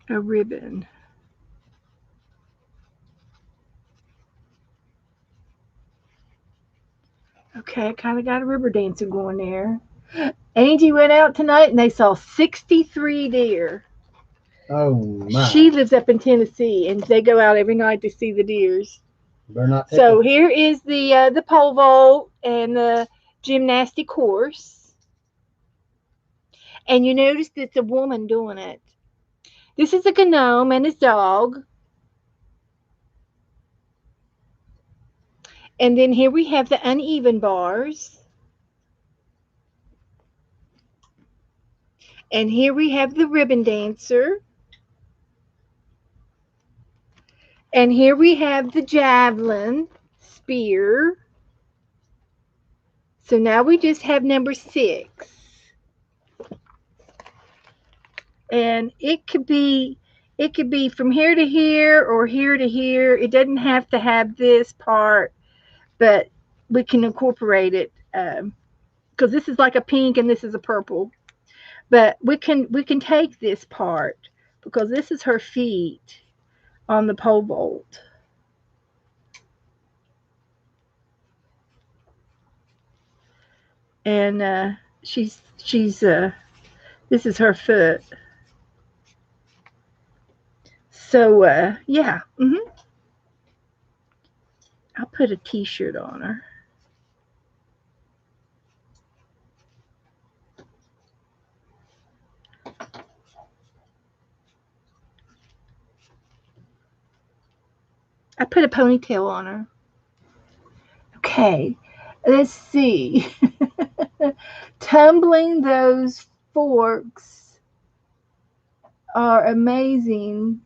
A ribbon. Okay, I kind of got a river dancer going there. Angie went out tonight and they saw 63 deer. Oh She my! lives up in Tennessee and they go out every night to see the deers. Better not take So a. here is the pole vault and the gymnastic course. And you notice it's a woman doing it. This is a gnome and his dog. And then here we have the uneven bars. And here we have the ribbon dancer. And here we have the javelin spear. So now we just have number 6. And it could be from here to here or here to here. It doesn't have to have this part, but we can incorporate it because this is like a pink and this is a purple. But we can take this part because this is her feet on the pole vault. And she's this is her foot. So yeah, I'll put a T-shirt on her. I put a ponytail on her. Okay, let's see. Tumbling those forks are amazing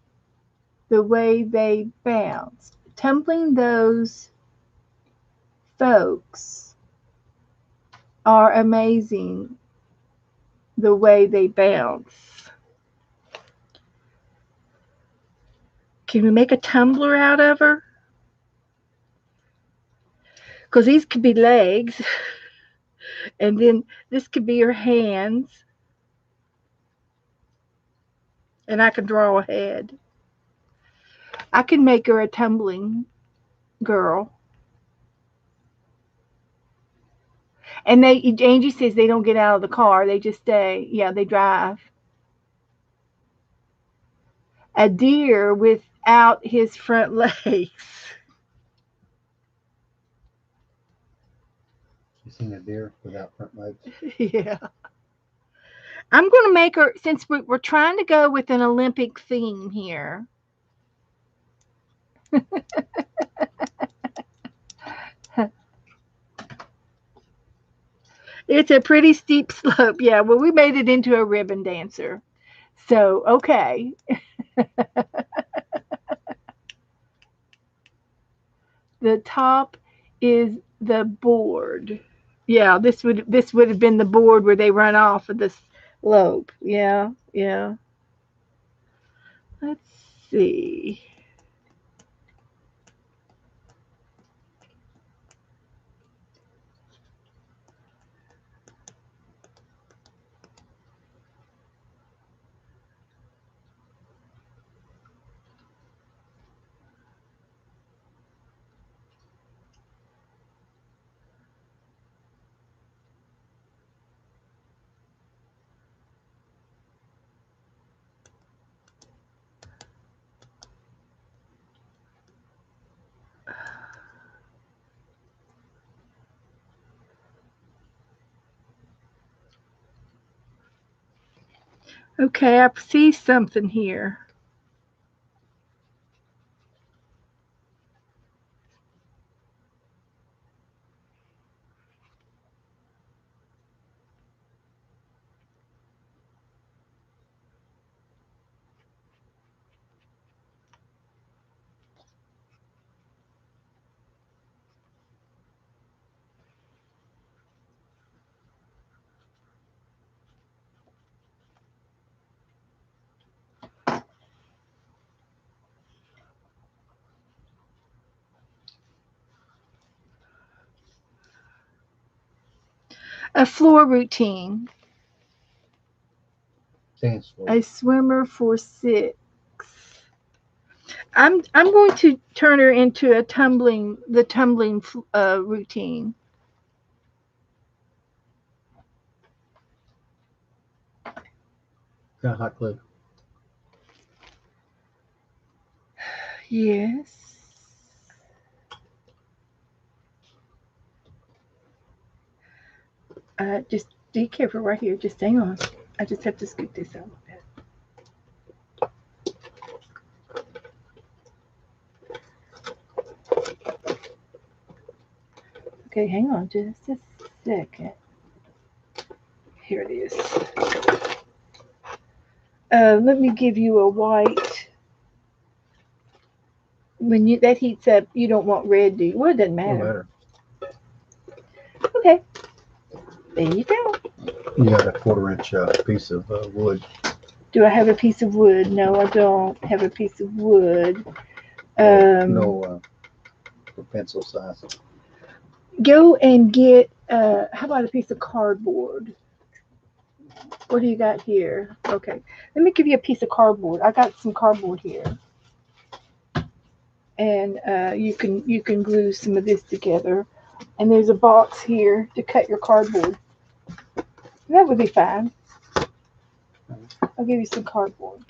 the way they bounce. Tumbling those folks are amazing the way they bounce. Can we make a tumbler out of her? Because these could be legs, and then this could be her hands, and I could draw a head. I can make her a tumbling girl. And Angie says they don't get out of the car; they just stay. Yeah, they drive. A deer without his front legs. You seen a deer without front legs? Yeah. I'm going to make her, since we're trying to go with an Olympic theme here. It's a pretty steep slope. Yeah, well, we made it into a ribbon dancer. So, okay. The top is the board. Yeah, this would have been the board where they run off of the slope. Yeah, yeah. Let's see. Okay, I see something here. A floor routine. Dance floor. A swimmer for six. I'm going to turn her into the tumbling routine. Got hot glue. Yes. Just be careful right here. Just hang on. I just have to scoot this out a bit. Okay, hang on just a second. Here it is. Let me give you a white. When that heats up, you don't want red, do you? Well, it doesn't No matter. matter. Okay, there you go. You got a quarter-inch piece of wood. Do I have a piece of wood? No, I don't have a piece of wood. No for pencil size. Go and get, how about a piece of cardboard? What do you got here? Okay, let me give you a piece of cardboard. I got some cardboard here, and you can glue some of this together. And there's a box here to cut your cardboard. That would be fine. I'll give you some cardboard.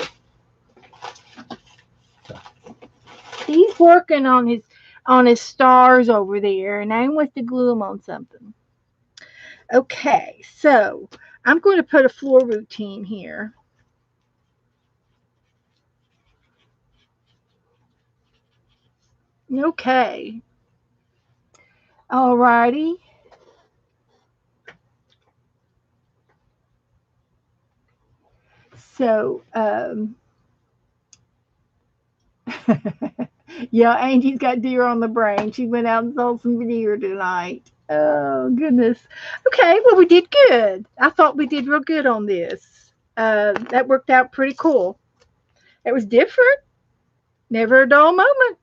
He's working on his stars over there, and I wants to glue them on something. Okay, so I'm going to put a floor routine here. Okay. Alrighty. So, yeah, Angie's got deer on the brain. She went out and saw some deer tonight. Oh, goodness. Okay, well, we did good. I thought we did real good on this. That worked out pretty cool. It was different. Never a dull moment.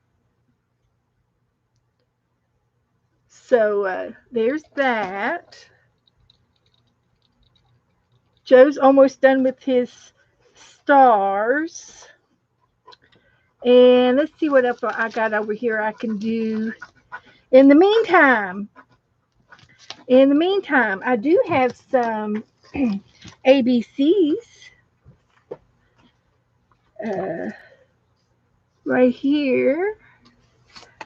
So there's that. Joe's almost done with his stars. And let's see what else I got over here I can do. In the meantime, I do have some ABCs right here.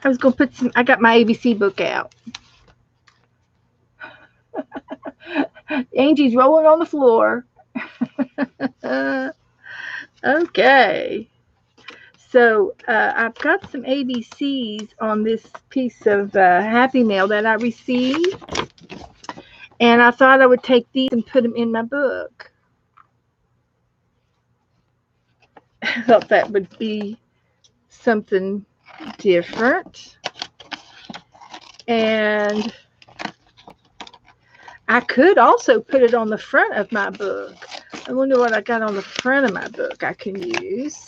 I was going to put some, I got my ABC book out. Angie's rolling on the floor. Okay. So I've got some ABCs on this piece of Happy Mail that I received. And I thought I would take these and put them in my book. I thought that would be something different. And I could also put it on the front of my book. I wonder what I got on the front of my book I can use.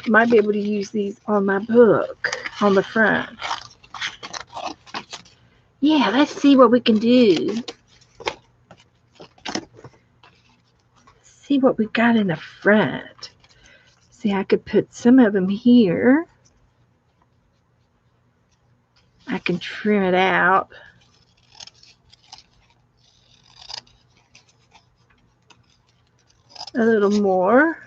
Might be able to use these on my book on the front. Yeah, let's see what we can do. See what we got in the front. See, I could put some of them here. I can trim it out. A little more.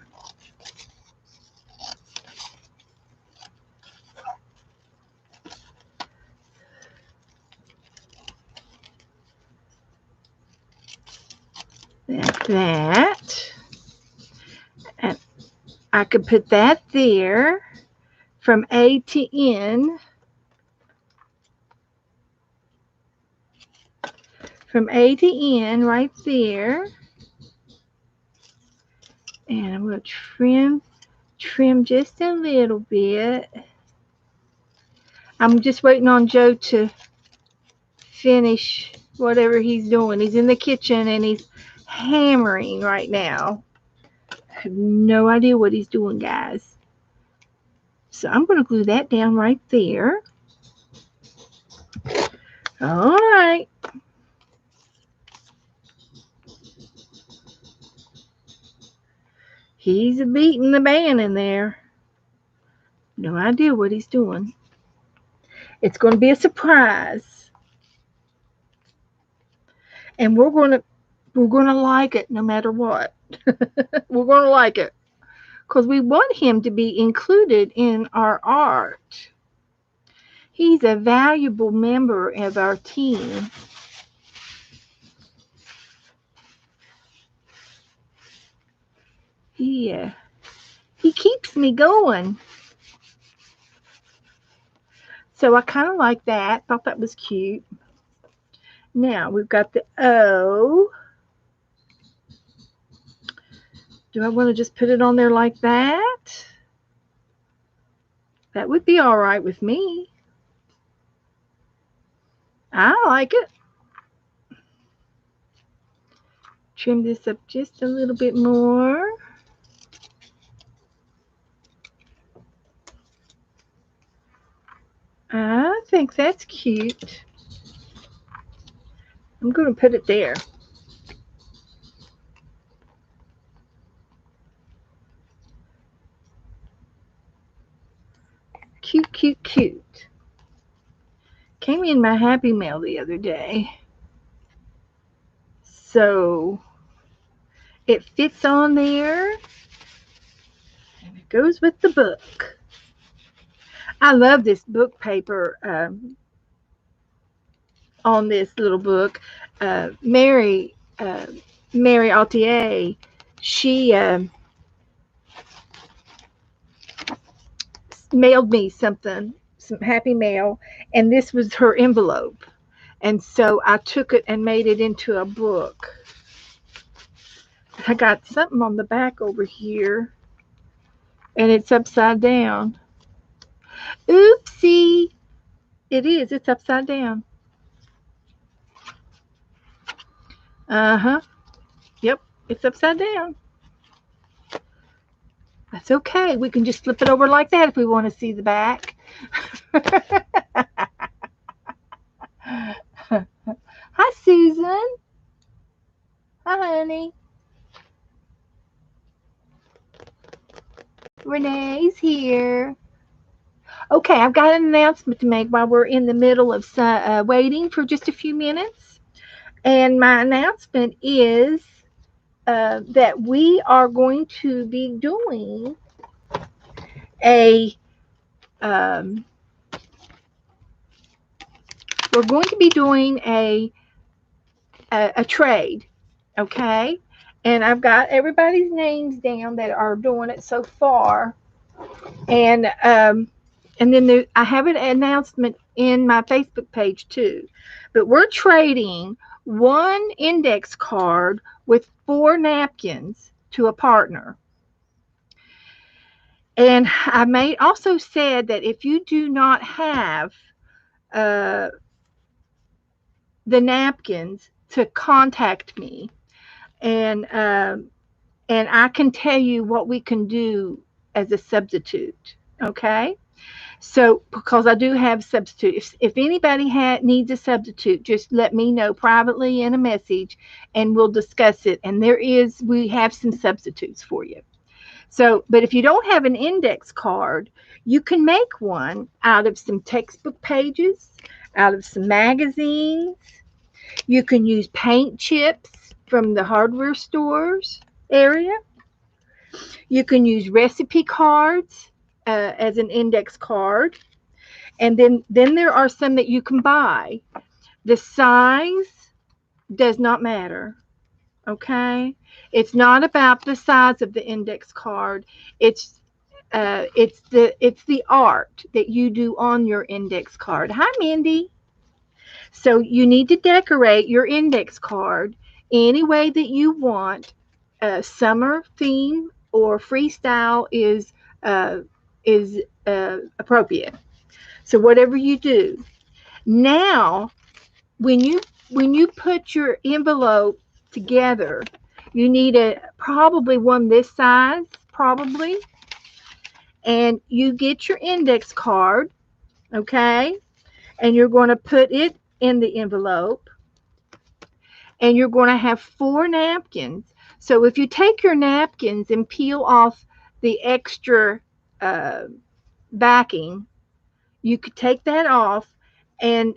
Like that. And I could put that there from A to N. From A to N right there. And I'm going to trim just a little bit. I'm just waiting on Joe to finish whatever he's doing. He's in the kitchen and he's hammering right now. I have no idea what he's doing, guys. So I'm going to glue that down right there. All right. He's beating the band in there. No idea what he's doing. It's going to be a surprise. And we're going to like it no matter what. We're going to like it. Because we want him to be included in our art. He's a valuable member of our team. He keeps me going. So I kind of like that. Thought that was cute. Now we've got the O. Do I want to just put it on there like that? That would be all right with me. I like it. Trim this up just a little bit more. I think that's cute. I'm going to put it there. Cute, cute, cute. Came in my Happy Mail the other day. So it fits on there. And it goes with the book. I love this book paper on this little book. Mary Altier, she mailed me some Happy Mail, and this was her envelope. And so I took it and made it into a book. I got something on the back over here, and it's upside down. Oopsie! It's upside down. Uh-huh. Yep. It's upside down. That's okay. We can just flip it over like that if we want to see the back. Hi, Susan. Hi, honey. Renee's here. Okay, I've got an announcement to make while we're in the middle of waiting for just a few minutes. And my announcement is that we are going to be doing a um, we're going to be doing a trade, okay? And I've got everybody's names down that are doing it so far, and then I have an announcement in my Facebook page too. But we're trading one index card with 4 napkins to a partner. And I may also said that if you do not have uh, the napkins, to contact me, and and I can tell you what we can do as a substitute. Okay. So, because I do have substitute, if anybody needs a substitute, just let me know privately in a message, and we'll discuss it. And we have some substitutes for you. So, but if you don't have an index card, you can make one out of some textbook pages, out of some magazines. You can use paint chips from the hardware stores area. You can use recipe cards as an index card. And then there are some that you can buy. The size does not matter. Okay, it's not about the size of the index card. It's the art that you do on your index card. Hi, Mindy. So you need to decorate your index card any way that you want. Summer theme or freestyle uh, is appropriate. So whatever you do. Now, when you put your envelope together, you need a probably one this size, probably, and you get your index card, okay, and you're going to put it in the envelope, and you're going to have 4 napkins. So if you take your napkins and peel off the extra uh, backing, you could take that off, and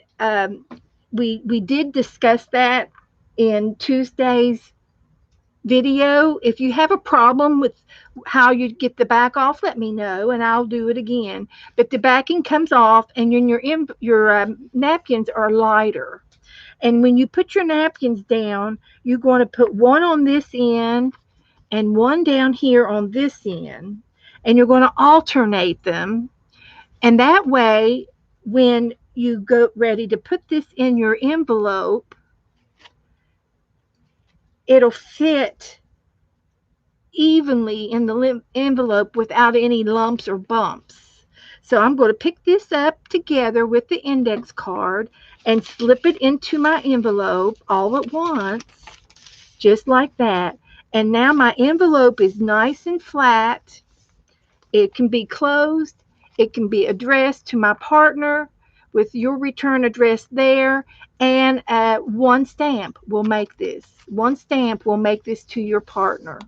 we did discuss that in Tuesday's video. If you have a problem with how you get the back off, let me know and I'll do it again. But the backing comes off, and your napkins are lighter. And when you put your napkins down, you're going to put one on this end and one down here on this end, and you're going to alternate them. And that way, when you go ready to put this in your envelope, it'll fit evenly in the envelope without any lumps or bumps. So I'm going to pick this up together with the index card and slip it into my envelope all at once, just like that. And now my envelope is nice and flat. It can be closed. It can be addressed to my partner with your return address there. And one stamp will make this. One stamp will make this to your partner.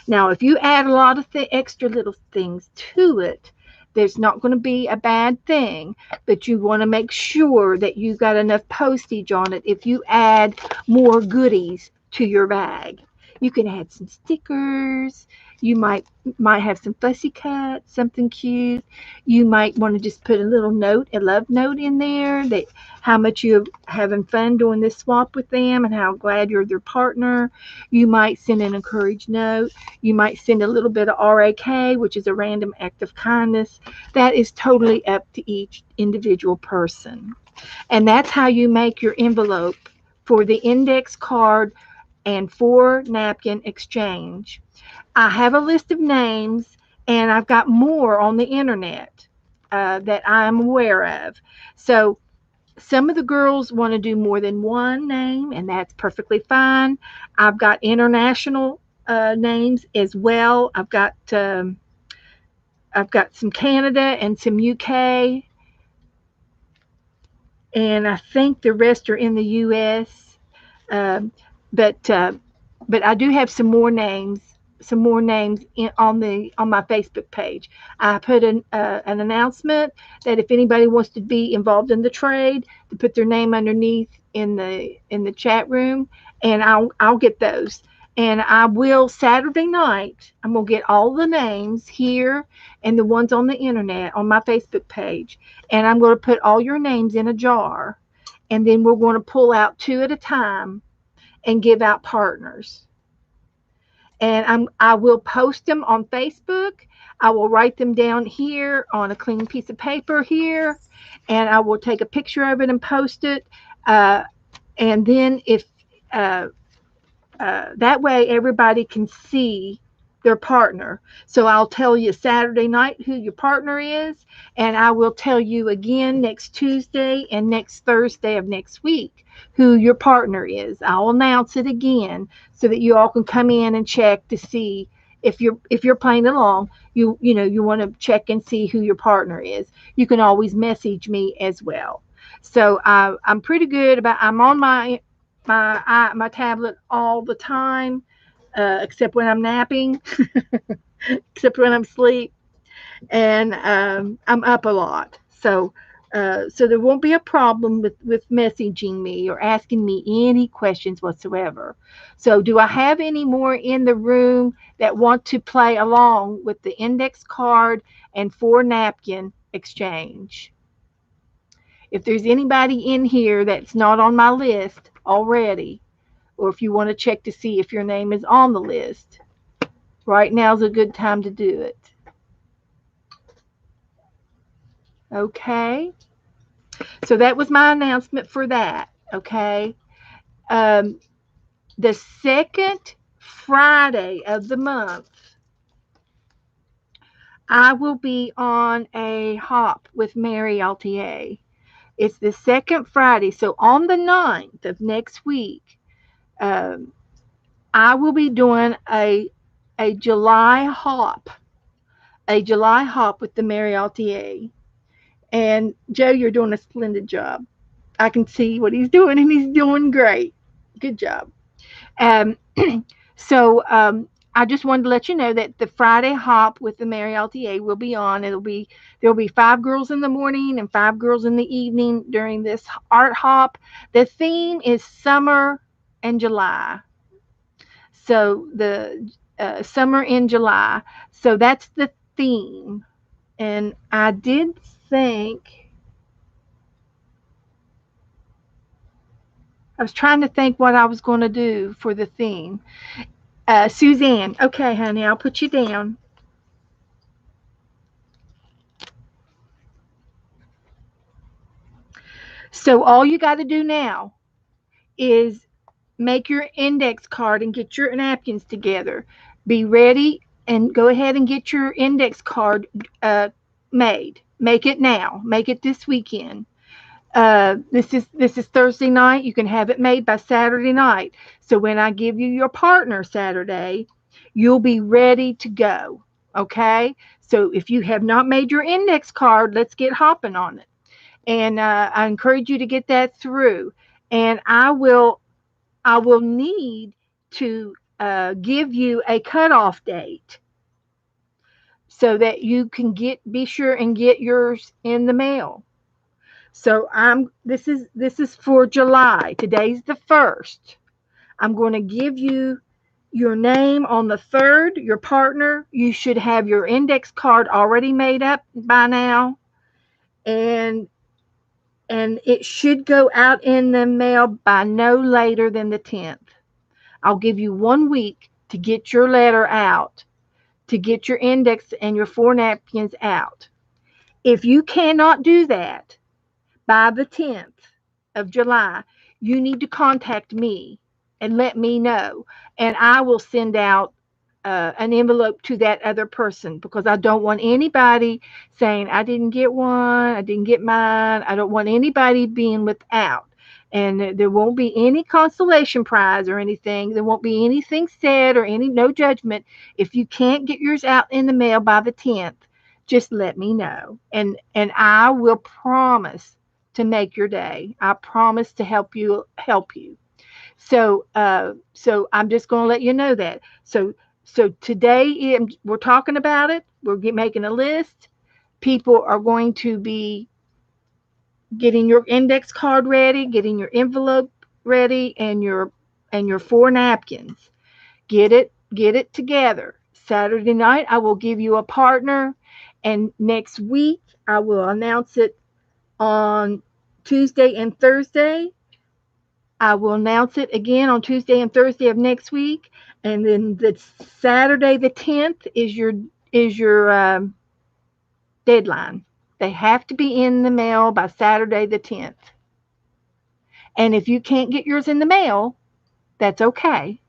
Now, if you add a lot of extra little things to it, there's not going to be a bad thing, but you want to make sure that you got enough postage on it if you add more goodies to your bag. You can add some stickers. You might have some fussy cuts, something cute. You might want to just put a little note, a love note in there, that how much you're having fun doing this swap with them and how glad you're their partner. You might send an encouraged note. You might send a little bit of RAK, which is a random act of kindness. That is totally up to each individual person. And that's how you make your envelope for the index card and 4 napkin exchange. I have a list of names, and I've got more on the internet that I'm aware of. So Some of the girls want to do more than one name, and that's perfectly fine. I've got international names as well. I've got some Canada and some UK, and I think the rest are in the US. Um, but but I do have some more names on my Facebook page. I put an announcement that if anybody wants to be involved in the trade, to put their name underneath in the chat room, and I'll get those. And I will Saturday night. I'm gonna get all the names here and the ones on the internet on my Facebook page, and I'm gonna put all your names in a jar, and then we're going to pull out two at a time and give out partners. And I will post them on Facebook. I will write them down here on a clean piece of paper here, and I will take a picture of it and post it. Uh, and then if uh, that way everybody can see their partner. So I'll tell you Saturday night who your partner is, and I will tell you again next Tuesday and next Thursday of next week who your partner is. I'll announce it again so that you all can come in and check to see if you're playing along. You want to check and see who your partner is. You can always message me as well. So I'm pretty good about. I'm on my tablet all the time, except when I'm napping, except when I'm asleep, and I'm up a lot. So there won't be a problem with messaging me or asking me any questions whatsoever. So, do I have any more in the room that want to play along with the index card and four napkin exchange? If there's anybody in here that's not on my list already, or if you want to check to see if your name is on the list, right now's a good time to do it. Okay, so that was my announcement for that. Okay, um, the second Friday of the month, I will be on a hop with Mary LTA. It's the second Friday, so on the 9th of next week, um, I will be doing a July hop, a July hop with the Mary LTA. And Joe, you're doing a splendid job. I can see what he's doing, and he's doing great. Good job. Um, so I just wanted to let you know that the Friday hop with the Mary LTA will be on. There'll be five girls in the morning and five girls in the evening during this art hop. The theme is summer and July. So the summer in July. So that's the theme. And I did think I was trying to think what I was going to do for the theme. Suzanne, okay, honey, I'll put you down. So all you got to do now is make your index card and get your napkins together. Be ready and go ahead and get your index card made. Make it now. Make it this weekend. This is Thursday night. You can have it made by Saturday night. So when I give you your partner Saturday, you'll be ready to go. Okay. So if you have not made your index card, let's get hopping on it. And I encourage you to get that through. And I will need to give you a cutoff date so that you can be sure and get yours in the mail. So this is for July. Today's the 1st. I'm going to give you your name on the 3rd, your partner. You should have your index card already made up by now. And it should go out in the mail by no later than the 10th. I'll give you 1 week to get your letter out, to get your index and your four napkins out. If you cannot do that by the 10th of July, you need to contact me and let me know, and I will send out an envelope to that other person, because I don't want anybody saying I didn't get one, I didn't get mine. I don't want anybody being without. And there won't be any consolation prize or anything. There won't be anything said or any no judgment. If you can't get yours out in the mail by the 10th, just let me know. And I will promise to make your day. I promise to help you. So I'm just going to let you know that. So today we're talking about it. Making a list. People are going to be getting your index card ready, getting your envelope ready, and your 4 napkins. Get it together. Saturday night I will give you a partner, and next week I will announce it on Tuesday and Thursday. I will announce it again on Tuesday and Thursday of next week, and then the Saturday the 10th is your deadline. They have to be in the mail by Saturday the 10th. And if you can't get yours in the mail, that's okay.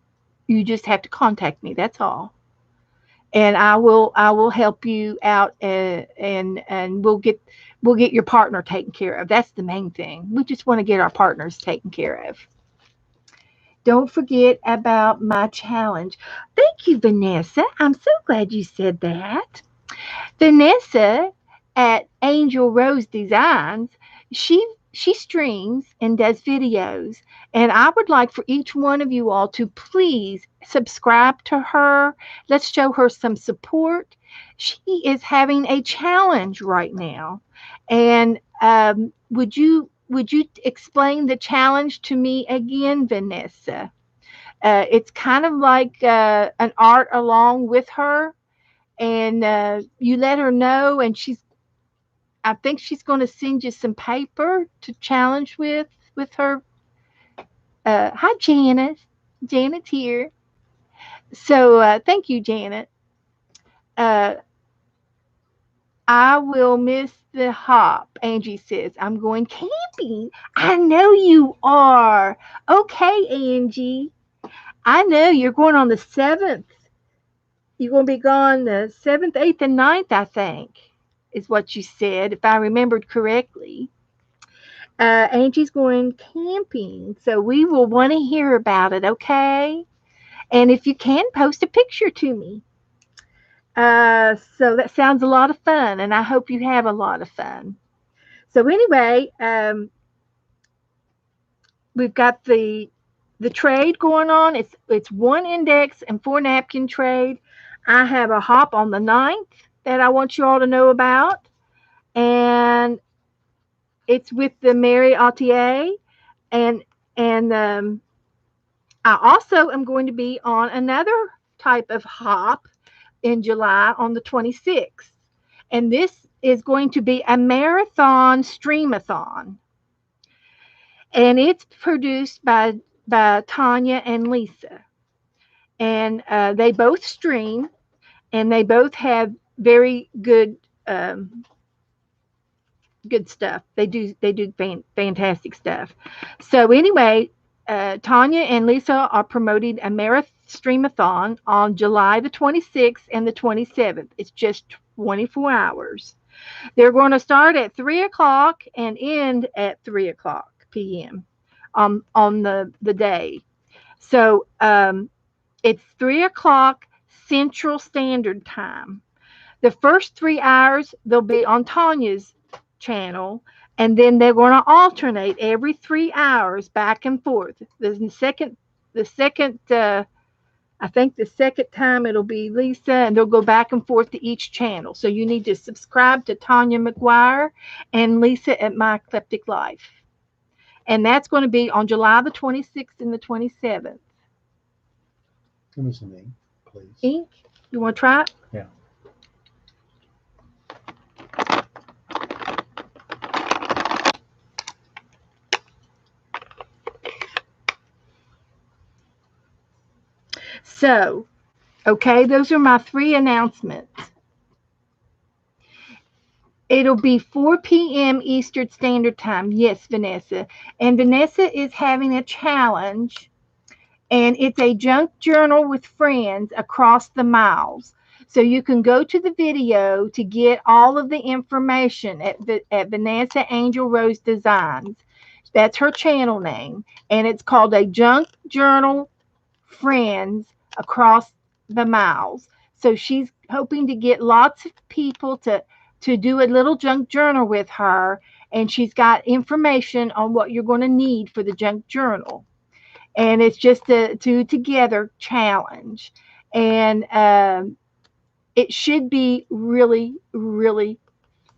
You just have to contact me. That's all. And I will help you out, and we'll get your partner taken care of. That's the main thing. We just want to get our partners taken care of. Don't forget about my challenge. Thank you, Vanessa. I'm so glad you said that. Vanessa at Angel Rose Designs, she streams and does videos, and I would like for each one of you all to please subscribe to her. Let's show her some support. She is having a challenge right now, and would you explain the challenge to me again, Vanessa? It's kind of like an art along with her, and you let her know, and I think she's going to send you some paper to challenge with her. Hi, Janice. Janet's here. So thank you, Janet. uh, I will miss the hop. Angie says I'm going camping. I know you are. Okay, Angie, I know you're going on the 7th. You're going to be gone the 7th, 8th, and 9th, I think, is what you said, if I remembered correctly. Angie's going camping, so we will want to hear about it, okay? And if you can, post a picture to me. So that sounds a lot of fun, and I hope you have a lot of fun. So anyway, we've got the trade going on. It's one index and 4 napkin trade. I have a hop on the 9th that I want you all to know about, and it's with the Mary Autier, and and I also am going to be on another type of hop in July on the 26th, and this is going to be a marathon streamathon, and it's produced by Tanya and Lisa, and they both stream, and they both have very good stuff. They do fantastic stuff. So anyway, Tanya and Lisa are promoting a marathon streamathon on July the 26th and the 27th. It's just 24 hours. They're going to start at 3 o'clock and end at 3 o'clock p.m. On the day. So it's 3 o'clock Central Standard Time. The first 3 hours they'll be on Tanya's channel, and then they're going to alternate every 3 hours back and forth. The second, I think the second time it'll be Lisa, and they'll go back and forth to each channel. So you need to subscribe to Tanya McGuire and Lisa at My Eclectic Life, and that's going to be on July the 26th and the 27th. Give me some ink, please. Ink? You want to try it? Yeah. So, okay, those are my 3 announcements. It'll be 4 p.m. Eastern Standard Time. Yes, Vanessa. And Vanessa is having a challenge. And it's a junk journal with friends across the miles. So you can go to the video to get all of the information at Vanessa Angel Rose Designs. That's her channel name, and it's called a junk journal friends across the miles. So she's hoping to get lots of people to do a little junk journal with her, and she's got information on what you're going to need for the junk journal. And it's just a two together challenge, and it should be really, really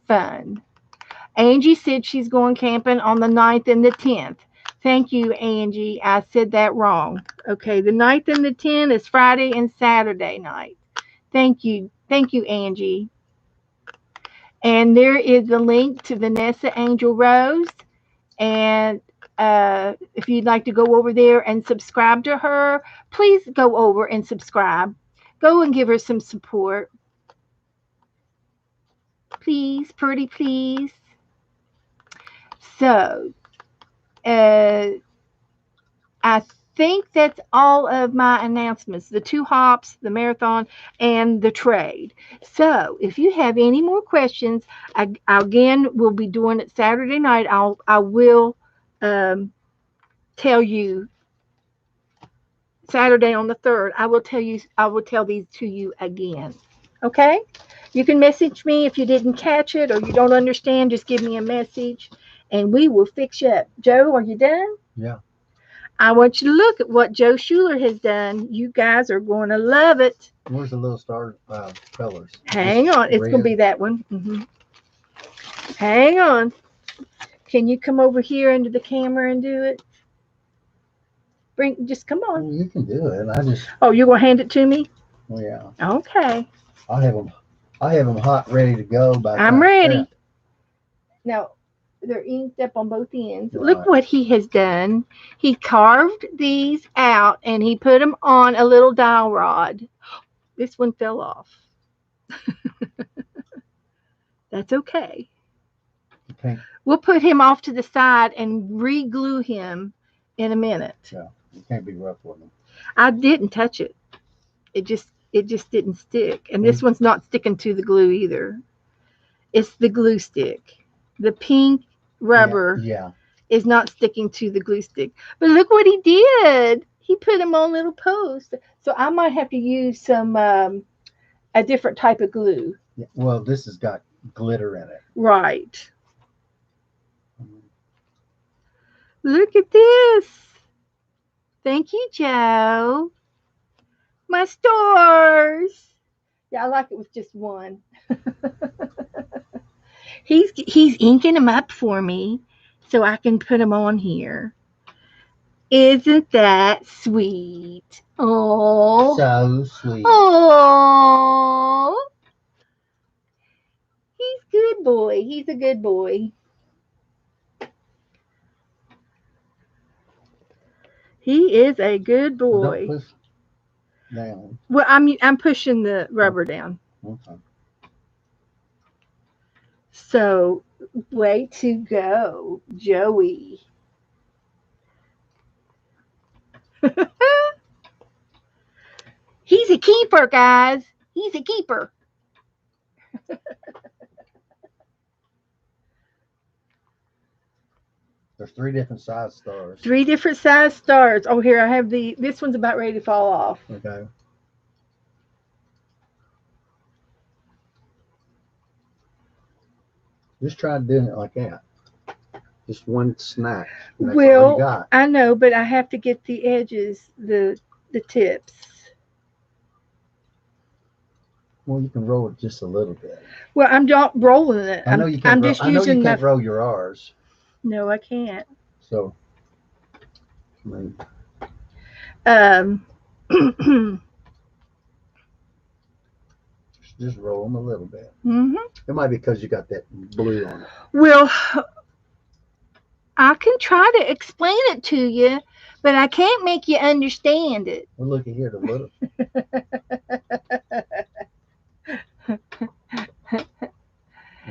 fun. Angie said she's going camping on the 9th and the 10th. Thank you, Angie. I said that wrong. Okay, the 9th and the 10th is Friday and Saturday night. Thank you. Thank you, Angie. And there is the link to Vanessa Angel Rose. And if you'd like to go over there and subscribe to her, please go over and subscribe. Go and give her some support. Please, pretty please. So, I think that's all of my announcements, the 2 hops, the marathon, and the trade. So if you have any more questions, I again will be doing it Saturday night. I will tell you Saturday on the 3rd. I will tell these to you again. Okay? You can message me if you didn't catch it or you don't understand. Just give me a message and we will fix you up. Joe, are you done? Yeah. I want you to look at what Joe Schuler has done. You guys are going to love it. Where's the little star colors? Hang on. It's going to be that one. Hang on. Can you come over here into the camera and do it? Just come on. You can do it. Oh, you're going to hand it to me? Oh, yeah. Okay. I have them hot, ready to go. I'm ready. Now, they're inked up on both ends. Right. Look what he has done. He carved these out and he put them on a little dowel rod. This one fell off. That's okay. We'll put him off to the side and re-glue him in a minute. Yeah, you can't be rough with him. I didn't touch it. It just didn't stick. And this one's not sticking to the glue either. It's the glue stick. The pink rubber is not sticking to the glue stick. But look what he did. He put them on little posts. So I might have to use some a different type of glue. Yeah, well, this has got glitter in it. Right. Look at this. Thank you, Joe. My stars. Yeah, I like it with just one. He's inking them up for me so I can put them on here. Isn't that sweet? Oh, so sweet. Oh, he's a good boy. He's a good boy. He is a good boy. Don't push down. Well, I'm pushing the rubber down. Okay. So, way to go, Joey. He's a keeper, guys. He's a keeper. There's 3 different size stars. 3 different size stars. Oh, here I have this one's about ready to fall off. Okay. Just try doing it like that. Just one snap. Well, I know, but I have to get the edges, the tips. Well, you can roll it just a little bit. Well, I'm not rolling it. I know you can't. I know you can't roll your R's. No, I can't. So, just roll them a little bit. It might be because you got that blue on it. Well, I can try to explain it to you, but I can't make you understand it. Well, look at here, the little.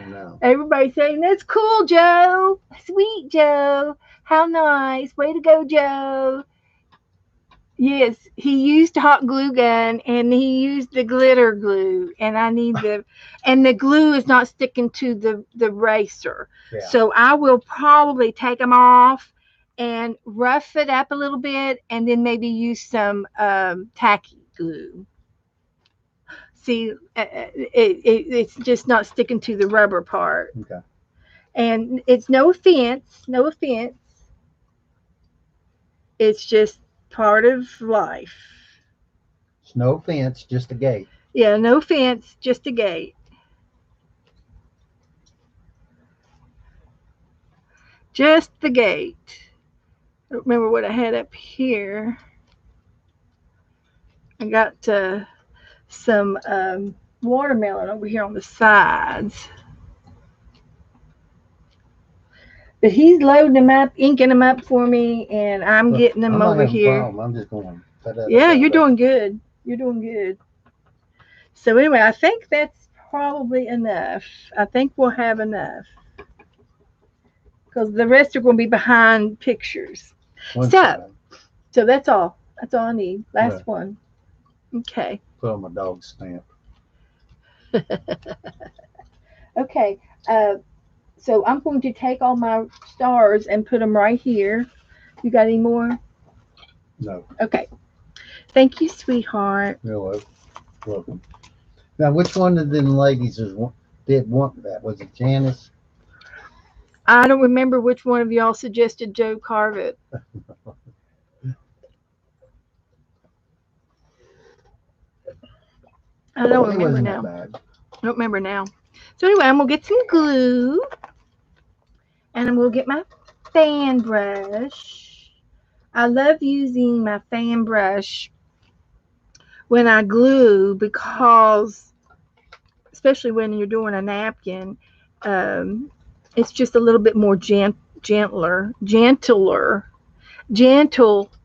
No. Everybody's saying, that's cool, Joe. Sweet Joe. How nice. Way to go, Joe. Yes, he used hot glue gun and he used the glitter glue, and I need and the glue is not sticking to the racer. Yeah. So I will probably take them off and rough it up a little bit, and then maybe use some tacky glue. See, it's just not sticking to the rubber part. Okay. And it's no offense, no offense. It's just part of life. It's no fence, just a gate. Yeah, no fence, just a gate. Just the gate. I don't remember what I had up here. I got some watermelon over here on the sides. But he's loading them up, inking them up for me, and I'm Well, getting them I'm not over having a here. problem. I'm just going. Yeah, you're Da-da-da-da-da. doing good. You're doing good. So anyway, I think that's probably enough. I think we'll have enough because the rest are going to be behind pictures. One So, side. so that's all. That's all I need. Yeah. Last one. Okay. Put on my dog stamp. Okay. Uh, so I'm going to take all my stars and put them right here. You got any more? No. Okay. Thank you, sweetheart. You're welcome. Now, which one of them ladies did want that? Was it Janice? I don't remember which one of y'all suggested Joe carve it. I don't It remember wasn't that now. bad. I don't remember now. So anyway, I'm gonna get some glue and I'm gonna get my fan brush. I love using my fan brush when I glue because, especially when you're doing a napkin, um, it's just a little bit more gentle.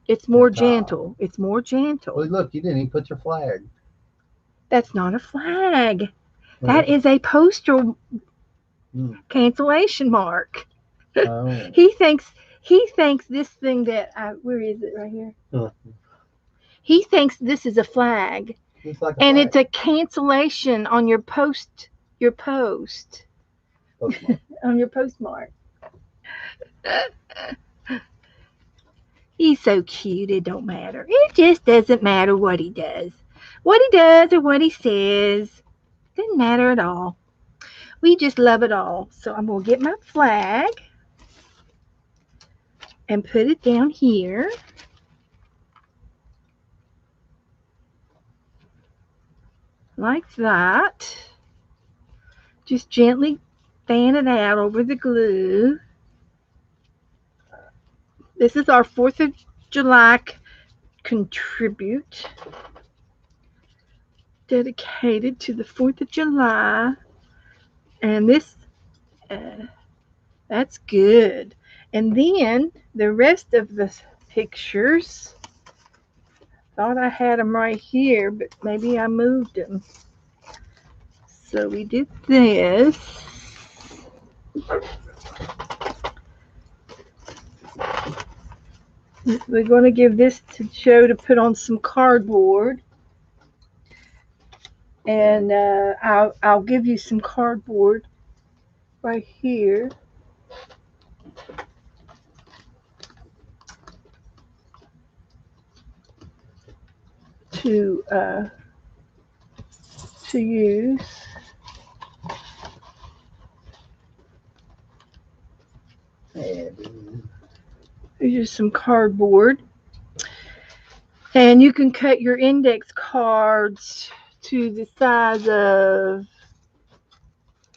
It's more Gentle. gentle. It's more gentle. Well, look, you didn't even put your flag. That's not a flag. Well, That is a postal hmm. cancellation mark. Oh. He thinks this thing that I where is it right here? Huh. He thinks this is a flag, Looks like a and flag. it's a cancellation on your post Postmark. on your postmark. He's so cute, it don't matter. It just doesn't matter what he does. What he does or what he says doesn't matter at all. We just love it all. So I'm gonna get my flag and put it down here. Like that. Just gently fan it out over the glue. This is our 4th of July contribute dedicated to the 4th of July. And this, uh, that's good. And then the rest of the pictures, thought I had them right here, but maybe I moved them. So we did this. We're going to give this to Joe to put on some cardboard. And I'll give you some cardboard right here to uh, to use. Yeah, There's just some cardboard, and you can cut your index cards to the size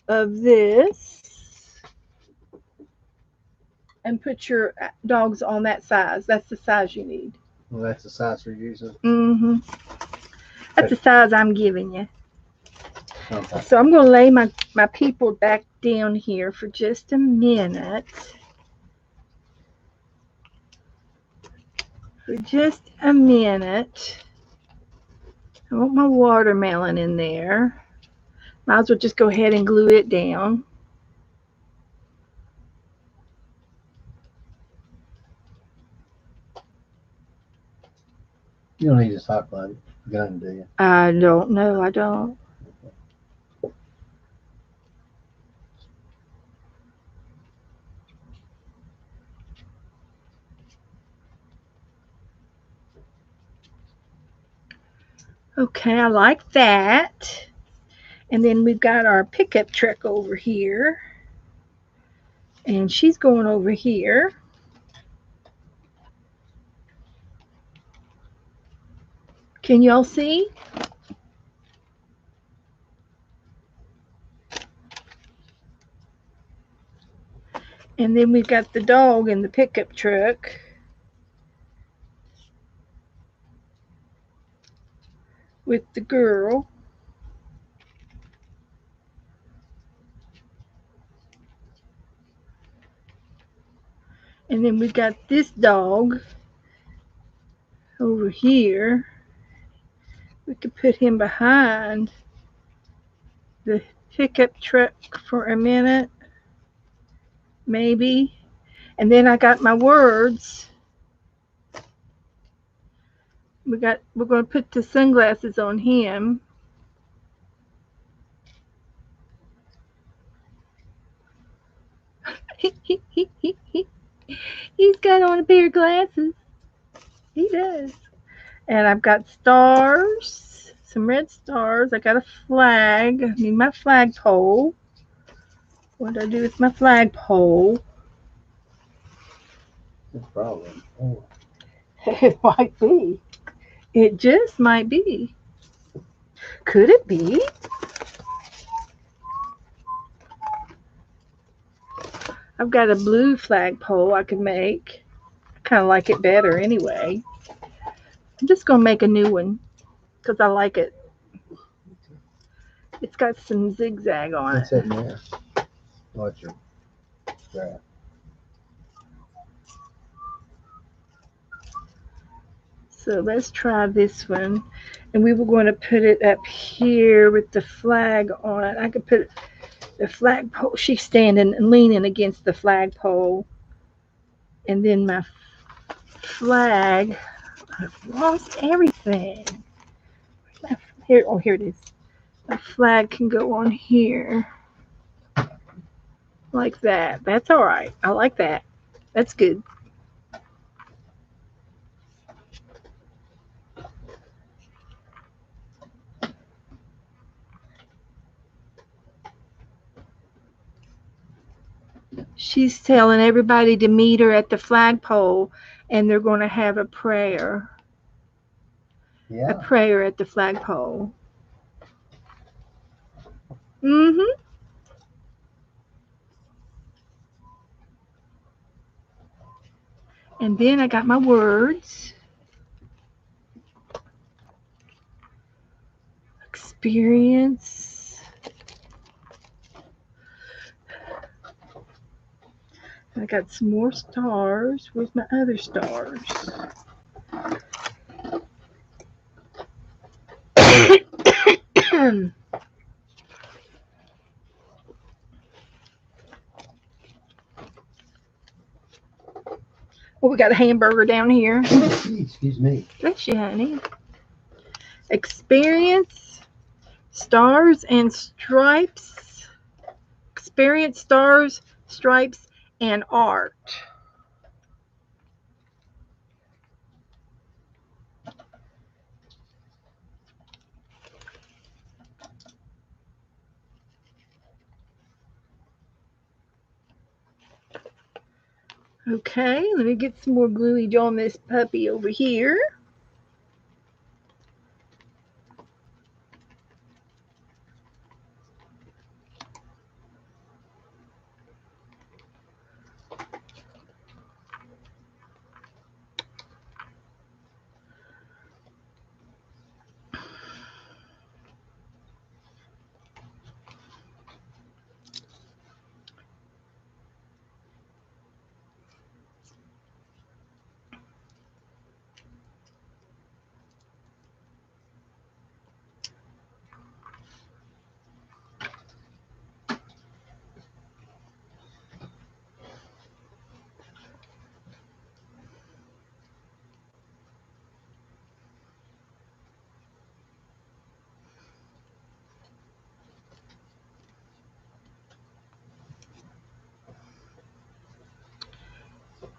of this, and put your dogs on that size. That's the size you need. well, that's the size we're using. Mm-hmm. That's the size I'm giving you. Okay. So I'm going to lay my people back down here for just a minute. For just a minute. I want my watermelon in there. Might as well just go ahead and glue it down. You don't need this hot gun, do you? I don't know. I don't. Okay, I like that. And then we've got our pickup truck over here. And she's going over here. Can y'all see? And then we've got the dog in the pickup truck with the girl. And then we've got this dog over here. We could put him behind the pickup truck for a minute, maybe. And then I got my words. We're going to put the sunglasses on him. He's got on a pair of glasses. He does. And I've got stars, some red stars. I got a flag. I need my flagpole. What do I do with my flagpole? It's probably. Oh, It might be. It just might be. Could it be? I've got a blue flagpole I could make. I kind of like it better anyway. I'm just going to make a new one because I like it. It's got some zigzag on what's it. that in there? What's your graph? So let's try this one. And we were going to put it up here with the flag on it. I could put the flagpole. She's standing and leaning against the flagpole. And then my flag. I've lost everything. Here, oh, here it is. My flag can go on here. Like that. That's all right. I like that. That's good. She's telling everybody to meet her at the flagpole and they're going to have a prayer. Yeah. A prayer at the flagpole. Mm-hmm. And then I got my words. Experience. I got some more stars. Where's my other stars? Oh, we got a hamburger down here. Excuse me. Bless you, honey. Experience, stars, and stripes. Experience, stars, stripes, and art. Okay, let me get some more gluage on this puppy over here.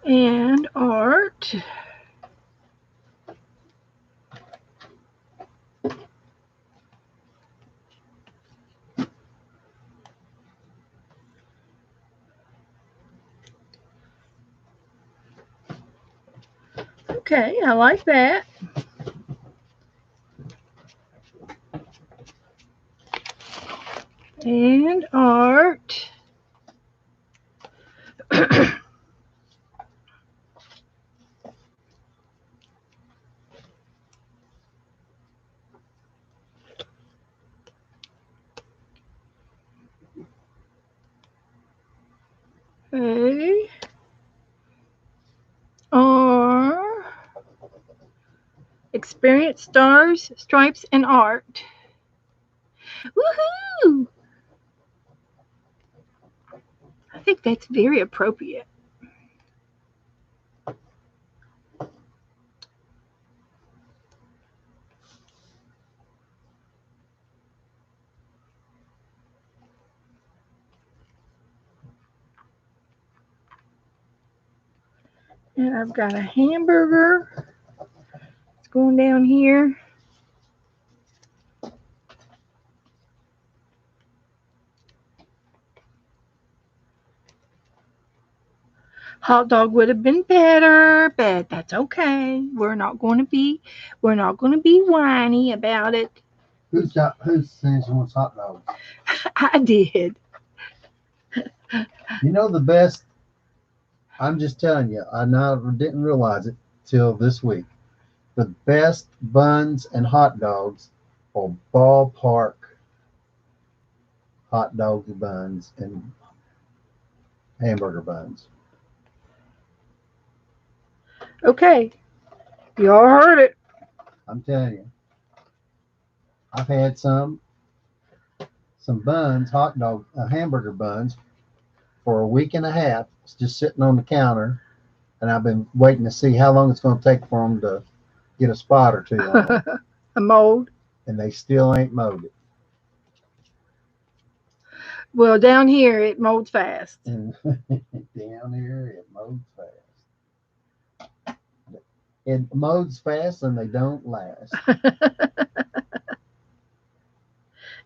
and art. Okay, I like that. And art. Okay. Or experience stars, stripes, and art. Woohoo! I think that's very appropriate. And I've got a hamburger. It's going down here. Hot dog would have been better, but that's okay. We're not going to be whiny about it. Who's saying she wants hot dogs? I did. You know the best. I'm just telling you. I didn't realize it till this week. The best buns and hot dogs are ballpark hot dog buns and hamburger buns. Okay. You all heard it. I'm telling you. I've had some buns, hamburger buns, for a week and a half. It's just sitting on the counter, and I've been waiting to see how long it's going to take for them to get a spot or two on them, A mold. and they still ain't mowed it. Well, down here it molds fast. And down here, it mows fast. It mows fast, and they don't last.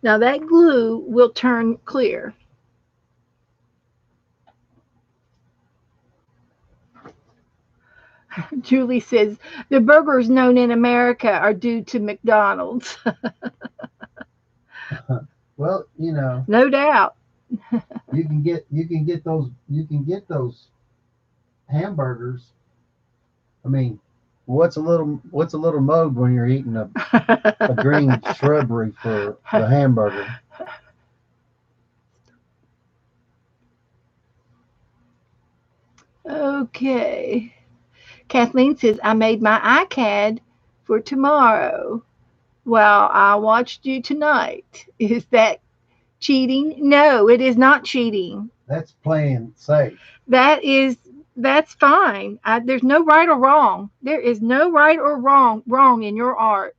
Now that glue will turn clear. Julie says the burgers known in America are due to McDonald's. Well, No doubt. you can get those hamburgers. I mean, what's a little mode when you're eating a green shrubbery for the hamburger? Okay. Kathleen says I made my iCAD for tomorrow while I watched you tonight. Is that cheating? No, it is not cheating. That's playing safe. That is that's fine. There's no right or wrong. There is no right or wrong in your art.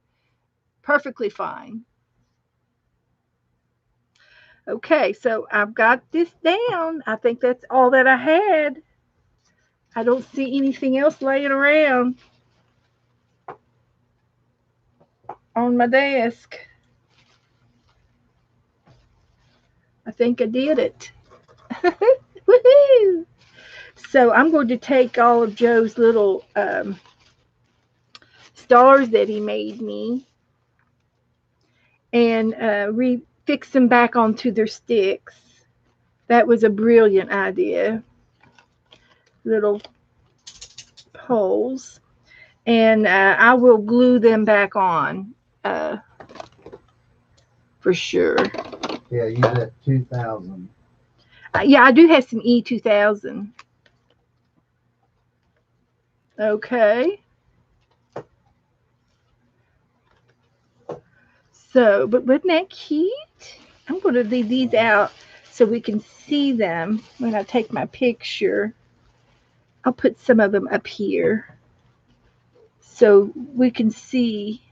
Perfectly fine. Okay, so I've got this down. I think that's all that I had. I don't see anything else laying around on my desk. I think I did it. Woohoo! So I'm going to take all of Joe's little stars that he made me and fix them back onto their sticks. That was a brilliant idea. Little holes. And I will glue them back on for sure. Yeah, use that 2000. Yeah, I do have some E2000. Okay. So, but wasn't that cute? I'm going to leave these out so we can see them when I take my picture. I'll put some of them up here so we can see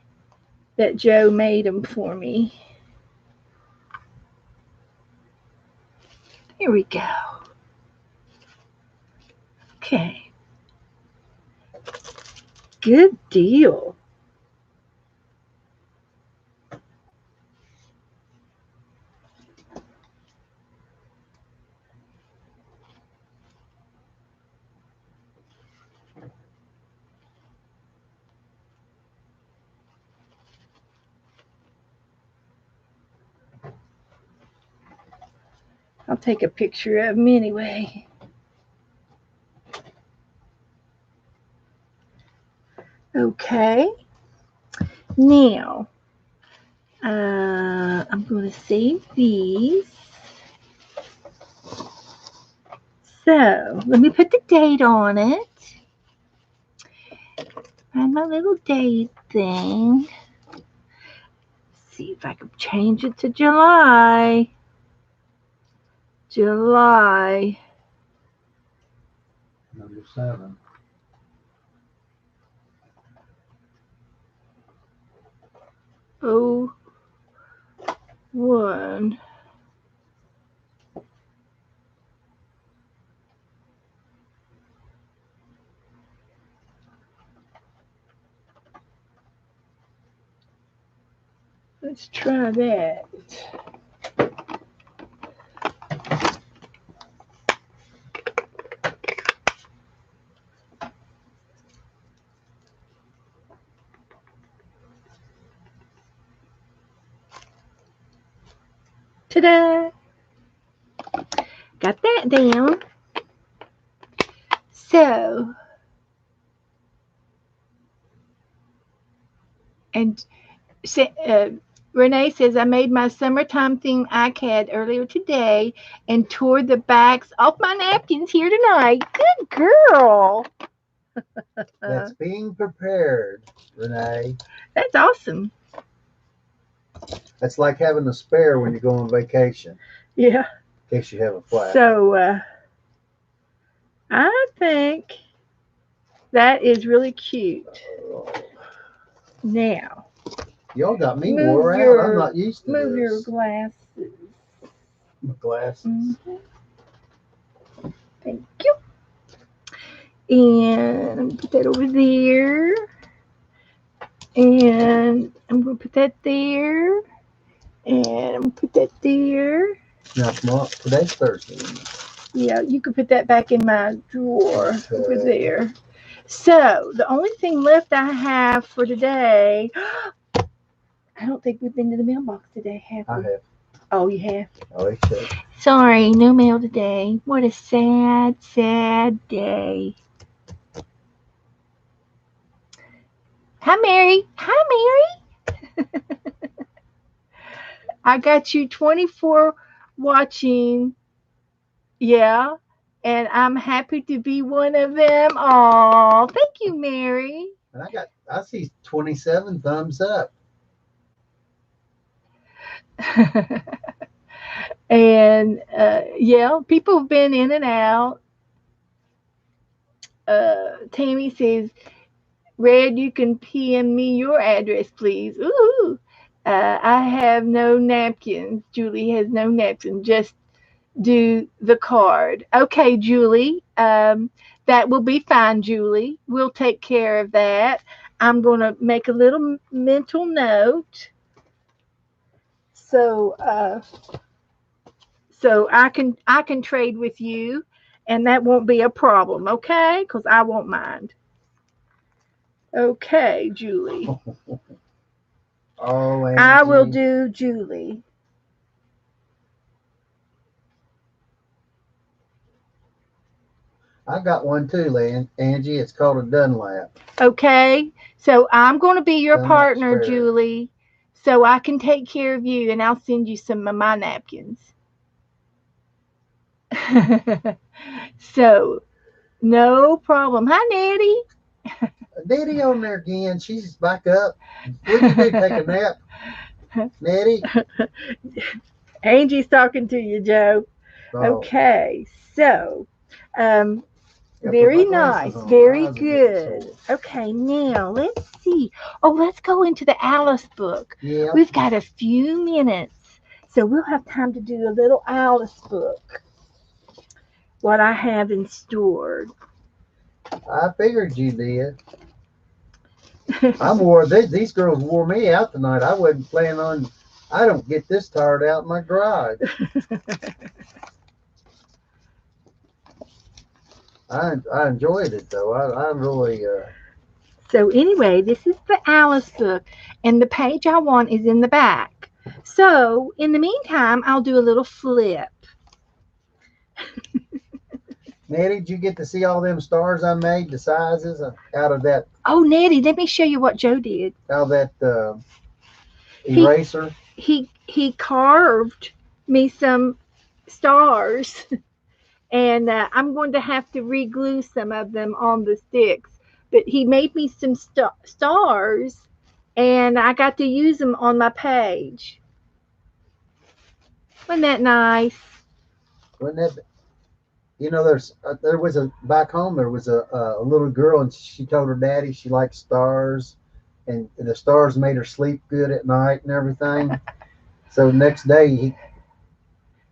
that Joe made them for me. Here we go. Okay. Good deal. I'll take a picture of them anyway. Okay. Now, I'm going to save these. So, let me put the date on it. Find my little date thing. See if I can change it to July. July. Number 7. Oh, 1. Let's try that. Ta-da! Got that down. So, and Renee says, I made my summertime theme iCAD earlier today and tore the backs off my napkins here tonight. Good girl. That's being prepared, Renee. That's awesome. That's like having a spare when you go on vacation, Yeah. in case you have a flat. So, I think that is really cute. Now, Y'all got me move wore your- out. I'm not used to move your this. glasses. My glasses. Thank you. And put that over there. And I'm going to put that there. And I'm going to put that there. Now, tomorrow, today's Thursday. Yeah, you can put that back in my drawer over there. So, the only thing left I have for today, I don't think we've been to the mailbox today, have we? I have. Oh, you have? Oh, they said. Sorry, no mail today. What a sad, sad day. Hi, Mary. Hi, Mary. I got you 24 watching. Yeah. And I'm happy to be one of them. Oh, thank you, Mary. And I see 27 thumbs up. And yeah, people have been in and out. Tammy says, Red, you can PM me your address, please. Ooh. I have no napkins. Julie has no napkins. Just do the card. Okay, Julie. That will be fine, Julie. We'll take care of that. I'm going to make a little mental note. So I can trade with you, and that won't be a problem, okay? Because I won't mind. Okay, Julie. Oh, Angie. I will do Julie. I got one too, Angie. It's called a Dunlap. Okay, so I'm going to be your Dunlap partner, square. Julie, so I can take care of you, and I'll send you some of my napkins. So, no problem. Hi, Nettie. Nettie on there again. She's back up. What did you do? Take a nap? Nettie? Angie's talking to you, Joe. Oh. Okay, so, Yeah, very put my glasses nice, on. very My eyes are getting good. sore. Okay, now let's see. Oh, let's go into the Alice book. Yeah. We've got a few minutes, so we'll have time to do a little Alice book. What I have in store. I figured you did. These girls wore me out tonight. I wasn't planning on. I don't get this tired out in my garage. I enjoyed it though. I really. So anyway, this is the Alice book, and the page I want is in the back. So in the meantime, I'll do a little flip. Nettie, did you get to see all them stars I made? The sizes out of that. Oh, Nettie, let me show you what Joe did. Out of that He eraser. he carved me some stars, and I'm going to have to re-glue some of them on the sticks. But he made me some stars, and I got to use them on my page. Wasn't that nice? Wasn't that? There was a back home. There was a little girl, and she told her daddy she liked stars, and the stars made her sleep good at night and everything. So next day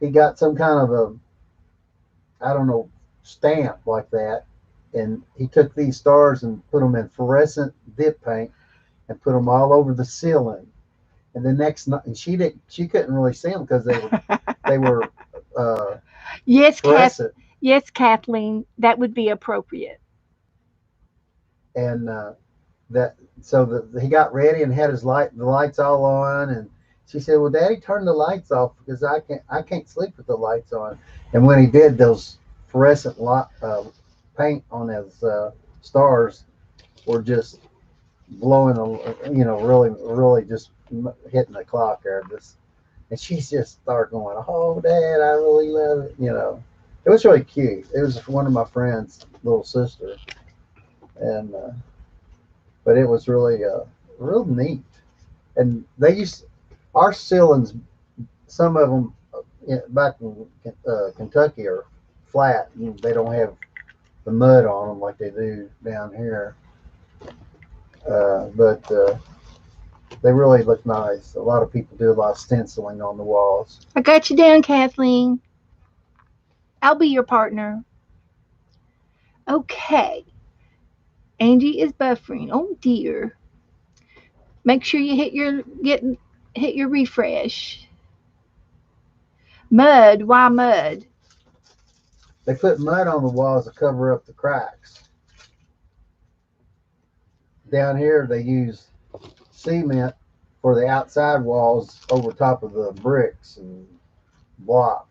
he got some kind of a, I don't know, stamp like that, and he took these stars and put them in fluorescent dip paint and put them all over the ceiling. And the next night, and she couldn't really see them because they were Yes, fluorescent. Yes, Kathleen, that would be appropriate. And he got ready and had the lights all on, and she said, "Well, Daddy, turn the lights off because I can't sleep with the lights on." And when he did, those fluorescent paint on his stars were just blowing, really, really just hitting the clock there. And she just started going, "Oh, Dad, I really love it." It was really cute. It was one of my friend's little sister, and but it was really real neat. And they used our ceilings. Some of them back in Kentucky are flat. They don't have the mud on them like they do down here. But they really look nice. A lot of people do a lot of stenciling on the walls. I got you down, Kathleen. I'll be your partner. Okay. Angie is buffering. Oh dear. Make sure you hit your refresh. Mud. Why mud? They put mud on the walls to cover up the cracks. Down here, they use cement for the outside walls over top of the bricks and block.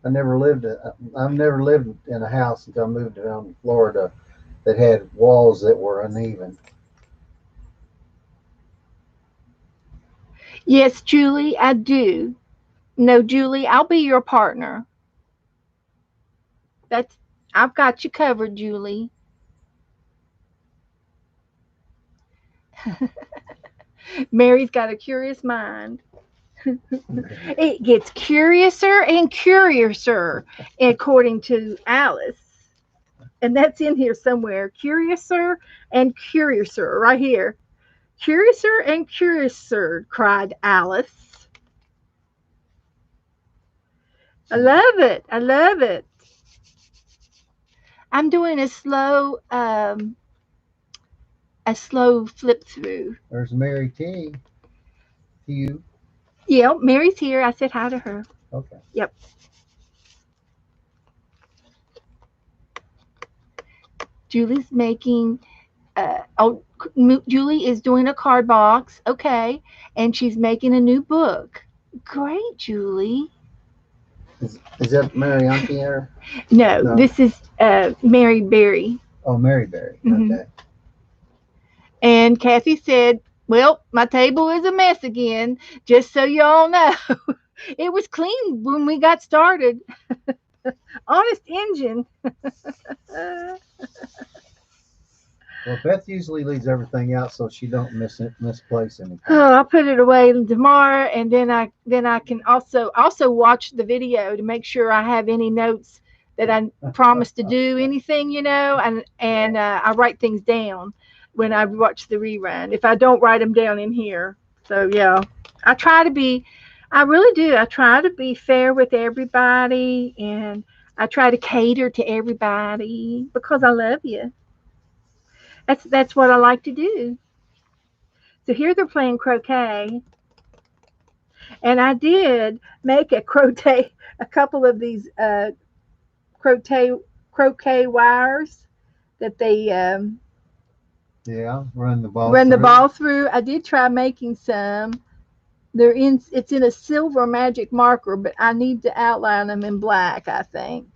I've never lived in a house until I moved down to Florida that had walls that were uneven. Yes, Julie, I do. No, Julie, I'll be your partner. That's I've got you covered, Julie. Mary's got a curious mind. It gets curiouser and curiouser, according to Alice. And that's in here somewhere. Curiouser and curiouser, right here. Curiouser and curiouser, cried Alice. I love it. I love it. I'm doing a slow flip through. There's Mary T. You. Yeah, Mary's here. I said hi to her. Okay. Yep. Julie's making. Julie is doing a card box. Okay, and she's making a new book. Great, Julie. Is that Mary Auntie there? No, this is Mary Berry. Oh, Mary Berry. Mhm. Okay. And Kathy said, "Well, my table is a mess again, just so y'all know." It was clean when we got started. Honest engine. Well, Beth usually leaves everything out so she don't misplace anything. Oh, I'll put it away tomorrow, and then I can also watch the video to make sure I have any notes that I promised to do anything, and I write things down when I watch the rerun. If I don't write them down in here, so yeah, I really do. I try to be fair with everybody, and I try to cater to everybody because I love you. That's what I like to do. So here they're playing croquet, and I did make a couple of these croquet croquet wires that they Yeah, run the ball run the through. ball through. I did try making some. It's in a silver magic marker, but I need to outline them in black, I think.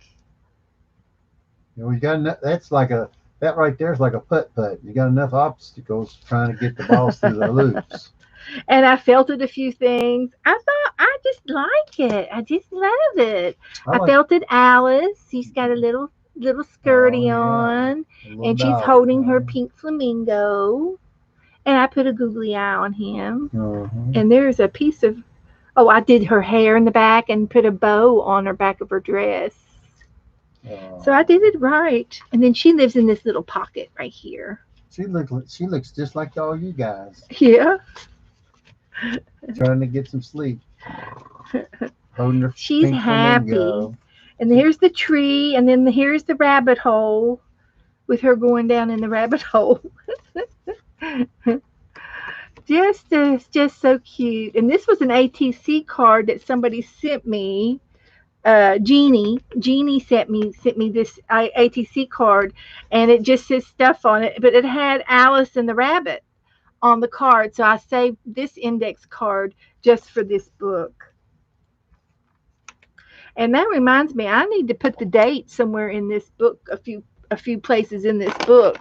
You know, that's like that right there is like a putt putt. You got enough obstacles trying to get the balls through the loops. And I felted a few things. I thought I just like it. I just love it. I I like. felted Alice. She's got a little Oh skirty yeah, on, a little and she's doggy. holding her pink flamingo. And I put a googly eye on him. Uh-huh. And there's a piece of I did her hair in the back and put a bow on her back of her dress. So I did it right. And then she lives in this little pocket right here. She looks just like all you guys, Yeah. trying to get some sleep, holding her She's pink happy. flamingo. And here's the tree, and then here's the rabbit hole with her going down in the rabbit hole. Just so cute. And this was an ATC card that somebody sent me. Jeannie sent me this ATC card, and it just says stuff on it, but it had Alice and the rabbit on the card. So I saved this index card just for this book. And that reminds me, I need to put the date somewhere in this book, a few places in this book,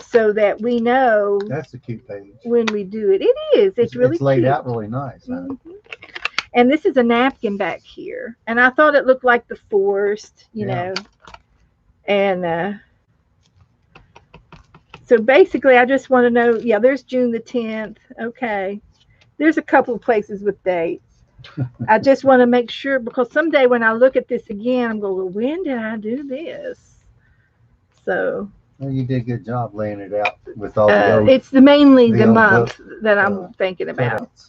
so that we know That's a cute page. when we do it. It is. It's really It's laid cute. out really nice. Huh? Hmm. And this is a napkin back here, and I thought it looked like the forest, Yeah. And so basically, I just want to know. Yeah, there's June the 10th. Okay, there's a couple of places with dates. I just want to make sure, because someday when I look at this again, I'm going, well, when did I do this? So Well, you did a good job laying it out with all the old it's mainly the old month book that I'm thinking about. cutouts.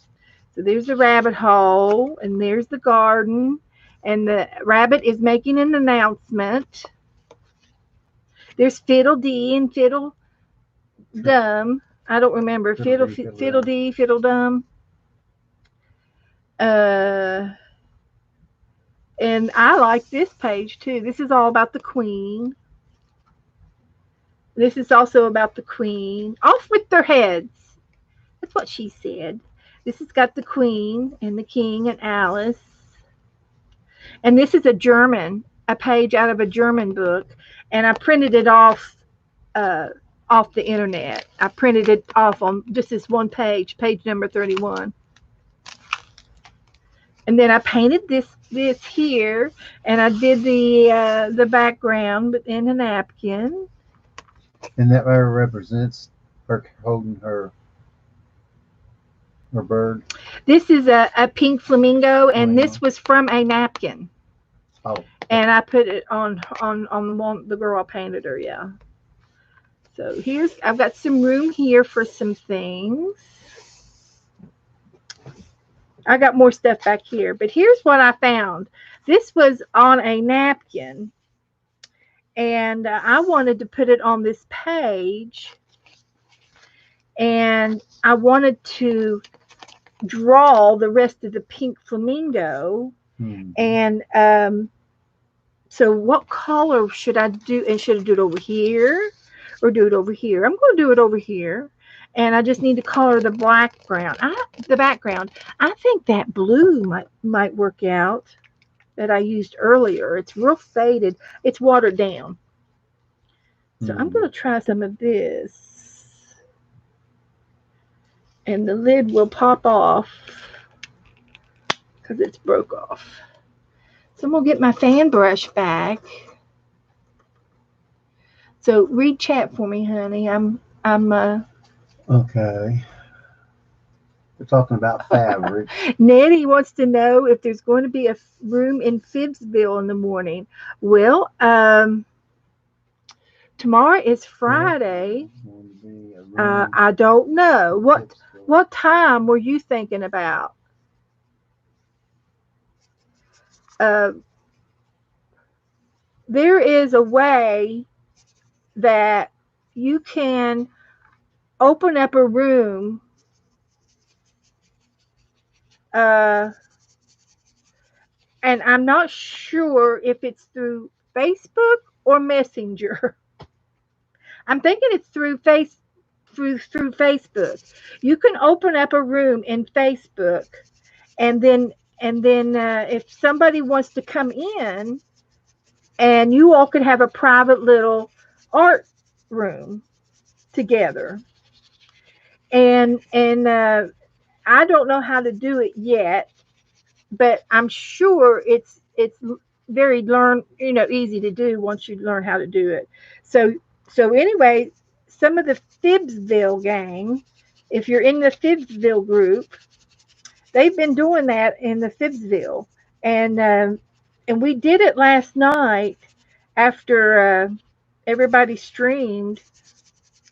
So there's the rabbit hole, and there's the garden, and the rabbit is making an announcement. There's Fiddle Dee and Fiddle Dum. I don't remember. Fiddle Dee, Fiddle Dum. Uh, and I like this page too. This is all about the queen. This is also about the queen. Off with their heads. That's what she said. This has got the queen and the king and Alice. And this is a page out of a German book, and I printed it uh, off the internet. I printed it off on just this one page number 31. And then I painted this here, and I did the background in a napkin. And that represents her holding her bird. This is a pink flamingo, and Flamingo. this was from a napkin. Oh. And I put it on the girl I painted her. Yeah. So I've got some room here for some things. I got more stuff back here, but here's what I found. This was on a napkin, and I wanted to put it on this page, and I wanted to draw the rest of the pink flamingo. And so what color should I do? And should I do it over here or do it over here? I'm going to do it over here. And I just need to color the background. I think that blue might work out that I used earlier. It's real faded. It's watered down. So I'm going to try some of this. And the lid will pop off because it's broke off. So I'm going to get my fan brush back. So read chat for me, honey. I'm Okay. We're talking about fabric. Nettie wants to know if there's going to be a room in Phibbsville in the morning. Well, tomorrow is Friday. I don't know. What time were you thinking about? There is a way that you can open up a room, uh, and I'm not sure if it's through Facebook or Messenger. I'm thinking it's through Facebook. You can open up a room in Facebook, and then if somebody wants to come in, and you all could have a private little art room together. And I don't know how to do it yet, but I'm sure it's very easy to do once you learn how to do it. So anyway, some of the Fibsville gang, if you're in the Fibsville group, they've been doing that in the Fibsville, and we did it last night after everybody streamed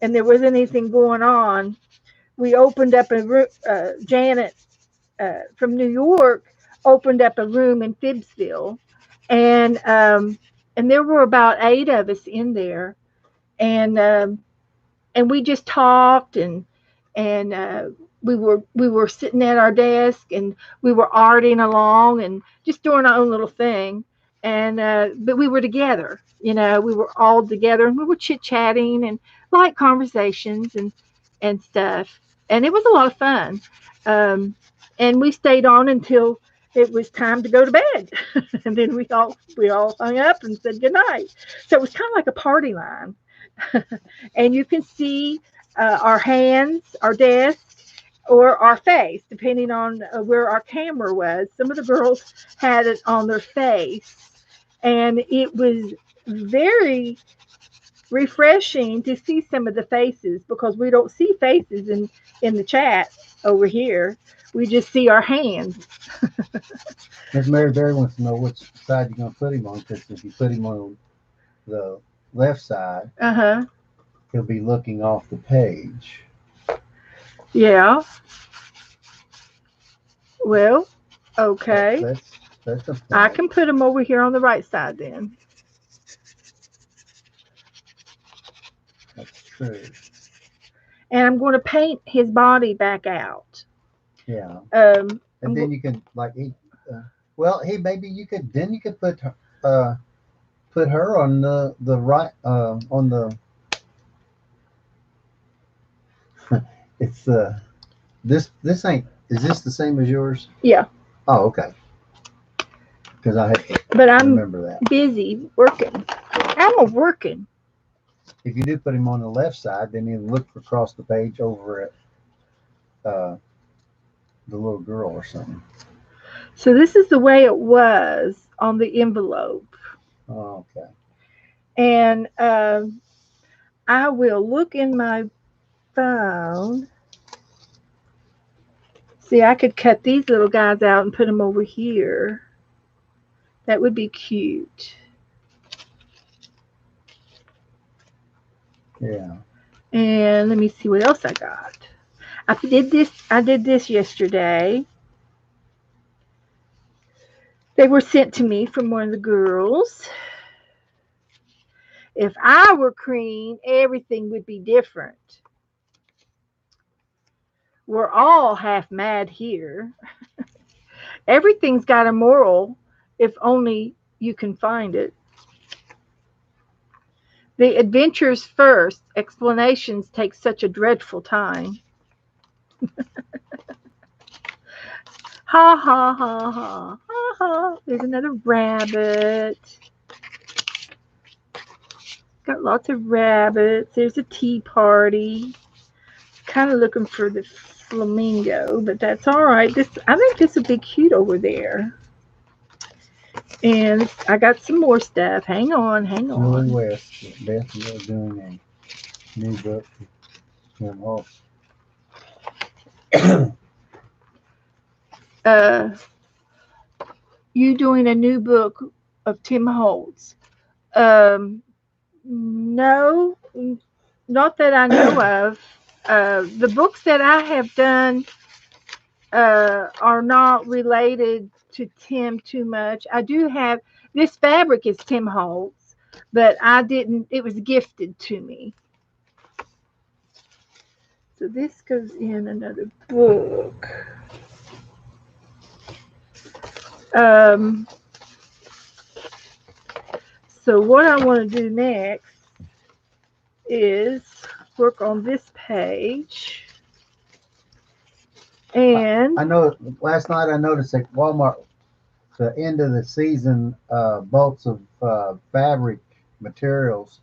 and there wasn't anything going on. We opened up Janet from New York opened up a room in Fibsville, and there were about 8 of us in there, and and we just talked, and we were sitting at our desk, and we were arting along and just doing our own little thing, and but we were together. We were all together, and we were chit chatting and light conversations and stuff, and it was a lot of fun. Um, and we stayed on until it was time to go to bed, and then we all hung up and said goodnight. So it was kind of like a party line. And you can see our hands, our desk, or our face, depending on where our camera was. Some of the girls had it on their face, and it was very refreshing to see some of the faces because we don't see faces in the chat over here. We just see our hands. Miss Mary Berry wants to know which side you're going to put him on, because if you put him on the left side, Uh-huh. he'll be looking off the page. Yeah. Well, That, okay. that's a I point. can put them over here on the right side then. That's true. And I'm going to paint his body back out. Yeah. I'm And then you can like well, hey, maybe you could uh put her on the right on the it's this ain't is this the same as yours? Yeah, Oh, okay. Because I had to but I'm remember that. busy working. I'm a working. If you do put him on the left side, then you look across the page over at uh, the little girl or something. So this is the way it was on the envelope. Oh, okay. And I will look in my phone. See, I could cut these little guys out and put them over here. That would be cute. Yeah. And let me see what else I got. I did this yesterday. They were sent to me from one of the girls. If I were Crean, everything would be different. We're all half mad here. Everything's got a moral if only you can find it. The adventures first, explanations take such a dreadful time. Ha ha ha ha ha ha. There's another rabbit. Got lots of rabbits. There's a tea party. Kind of looking for the flamingo, but that's all right. I think this would be cute over there. And I got some more stuff. Hang on, hang Julie on. West, Beth, you're doing a new book. Tim Uh, you doing a new book of Tim Holtz? Um, no, not that I know of. The books that I have done are not related to Tim too much. I do have this fabric is Tim Holtz, but I didn't. It was gifted to me. So this goes in another book. Um, so what I want to do next is work on this page. And I know last night I noticed at Walmart, the end of the season, bolts of fabric materials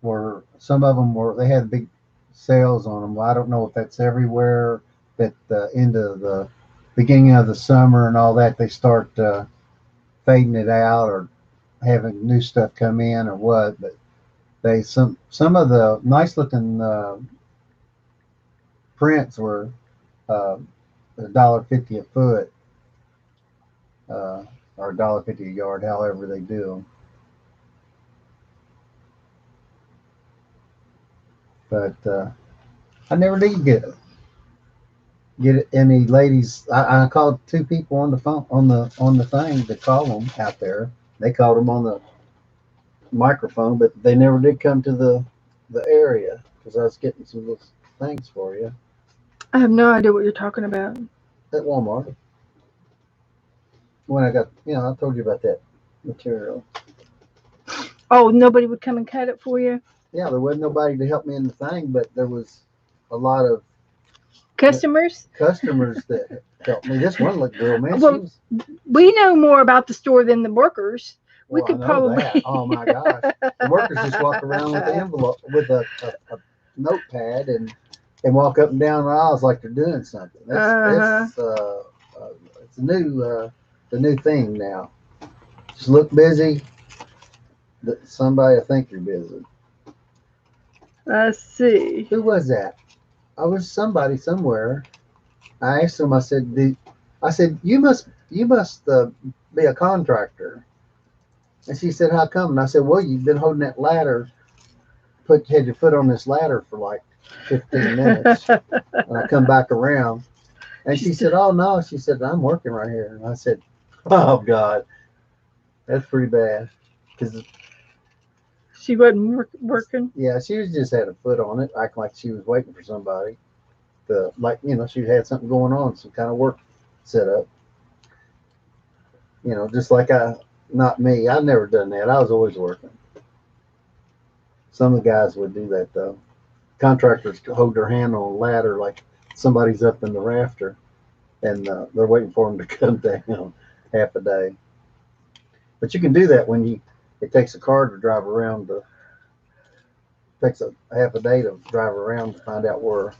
were, some of them were, they had big sales on them. Well, I don't know if that's everywhere, that the end of the beginning of the summer and all that, they start fading it out or having new stuff come in or what. But they, some of the nice looking prints were uh, $1.50 a foot, or $1.50 a yard, however they do. But I never did get any ladies. I called two people on the phone, on the thing to call them out there. They called them on the microphone, but they never did come to the area because I was getting some little things for you I have no idea what you're talking about. at Walmart. When I got, I told you about that material. Oh, nobody would come and cut it for you? Yeah, there wasn't nobody to help me in the thing, but there was a lot of Customers? customers that helped me. This one little girl, man, she Well, was. we know more about the store than the workers. We Well, I could know that. probably. Oh my gosh, the workers just walk around with the envelope with a notepad and walk up and down the aisles like they're doing something. Uh-huh. It's a new the new thing now. Just look busy. That somebody will think you're busy. Let's see. Who was that? I was somebody somewhere. I asked him. I said, I said you must be a contractor. And she said, how come? And I said, well, you've been holding that ladder, had your foot on this ladder for like 15 minutes. And I come back around, and she said, oh no. She said, I'm working right here. And I said, oh God, that's pretty bad. Because She wasn't working. yeah, she was just had a foot on it, acting like she was waiting for somebody. Like, she had something going on, some kind of work set up. Just like not me. I've never done that. I was always working. Some of the guys would do that though. Contractors hold their hand on a ladder like somebody's up in the rafter, and they're waiting for them to come down half a day. But you can do that when it takes a car to drive around. Takes a half a day to drive around to find out where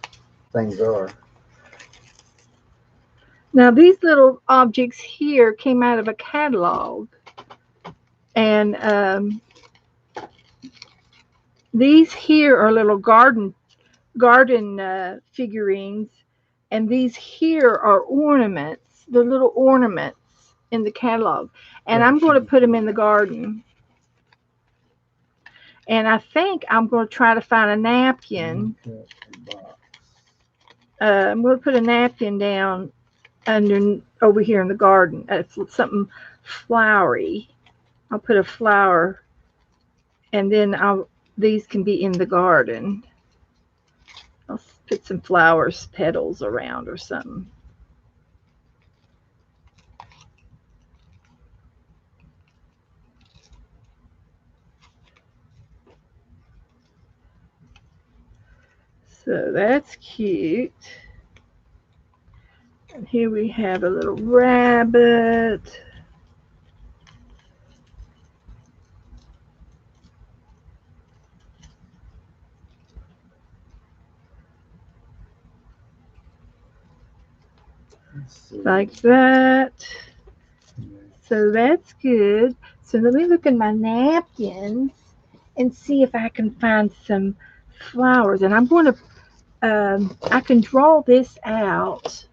things are. Now, these little objects here came out of a catalog. And these here are little garden figurines, and these here are ornaments. They're little ornaments in the catalog, and I'm going to put them in the garden. And I think I'm going to try to find a napkin. I'm going to put a napkin down over here in the garden. Something flowery. I'll put a flower, and then these can be in the garden. I'll put some flowers, petals around or something. So that's cute. And here we have a little rabbit. Like that. So that's good. So let me look in my napkins and see if I can find some flowers. And I'm going to, I can draw this out.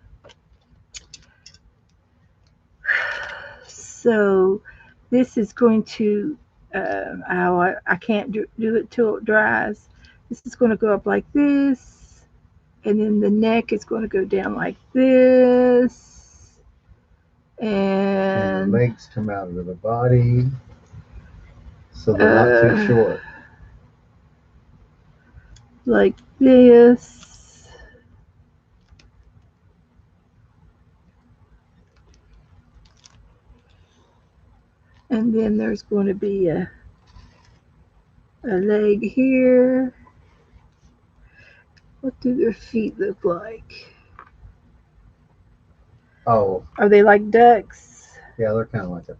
So this is going to, I can't do it till it dries. This is going to go up like this. And then the neck is going to go down like this. And And the legs come out of the body, so they're not too short. Like this. And then there's going to be a leg here. What do their feet look like? Oh, Are they like ducks? yeah, they're kind of like that.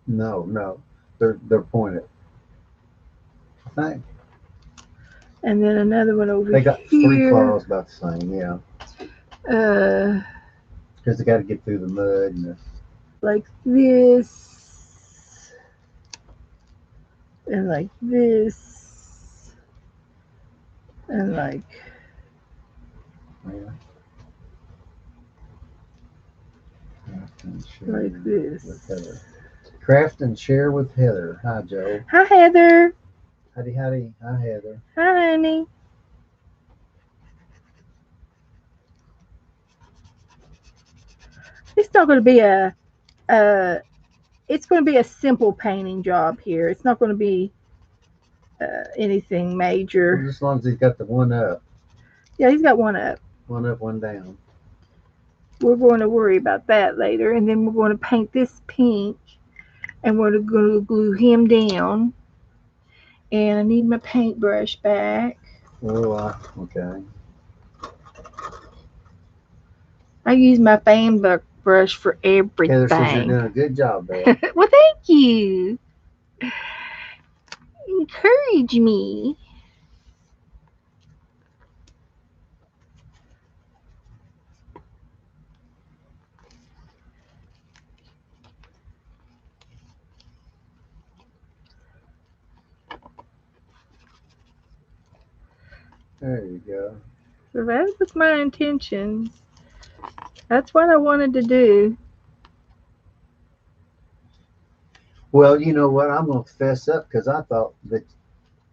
No, they're pointed. I think And then another one over they got three here. claws about the same. Yeah, Uh, because they got to get through the mud and the, like this. And like this. And like yeah. Craft and like share with this. Heather. Craft and share with Heather. Hi, Joe. Hi, Heather. Howdy, howdy. Hi, Heather. Hi, honey. It's not going to be a. It's going to be a simple painting job here. It's not going to be anything Well, major. just as long as he's got the one up, Yeah, he's got one up. one down. We're going to worry about that later, and then we're going to paint this pink, and we're going to glue him down. And I need my paintbrush back. Oh, okay. I use my fan brush for Heather says you're everything. doing a good job, Beth. Well, thank you. Encourage me. There you go. So that was my intention. That's what I wanted to do. Well, you know what? I'm going to fess up because I thought that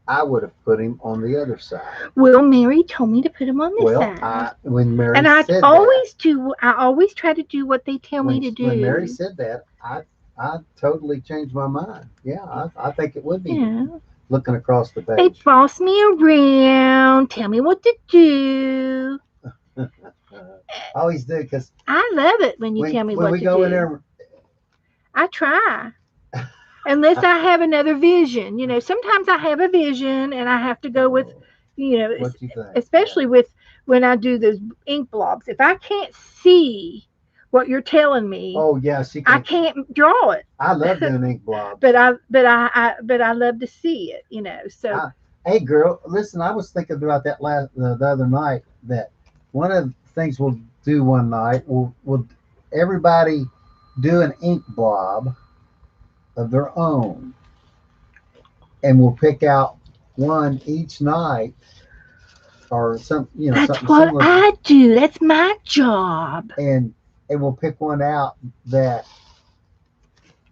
I would have put him on the other side. Well, Mary told me to put him on this Well, side. when Mary And I said that, always do. I always try to do what they tell me to when Mary do. said that, I totally changed my mind. Yeah, I think it would be Yeah. looking across the They page. boss me around, tell me what to do. I always do because I love it when you tell me when what we to go in do. there, I try. Unless I have another vision. Sometimes I have a vision and I have to go with, what you think? Yeah. especially with when I do those ink blobs. If I can't see what you're telling me, Oh yeah, she I can. can't draw it. I love doing ink blobs. But I love to see it. So I, hey girl, listen. I was thinking about that the other night. That one of the things we'll do one night. We'll everybody do an ink blob of their own, and we'll pick out one each night or that's something what similar, I do. That's my job. and we'll pick one out that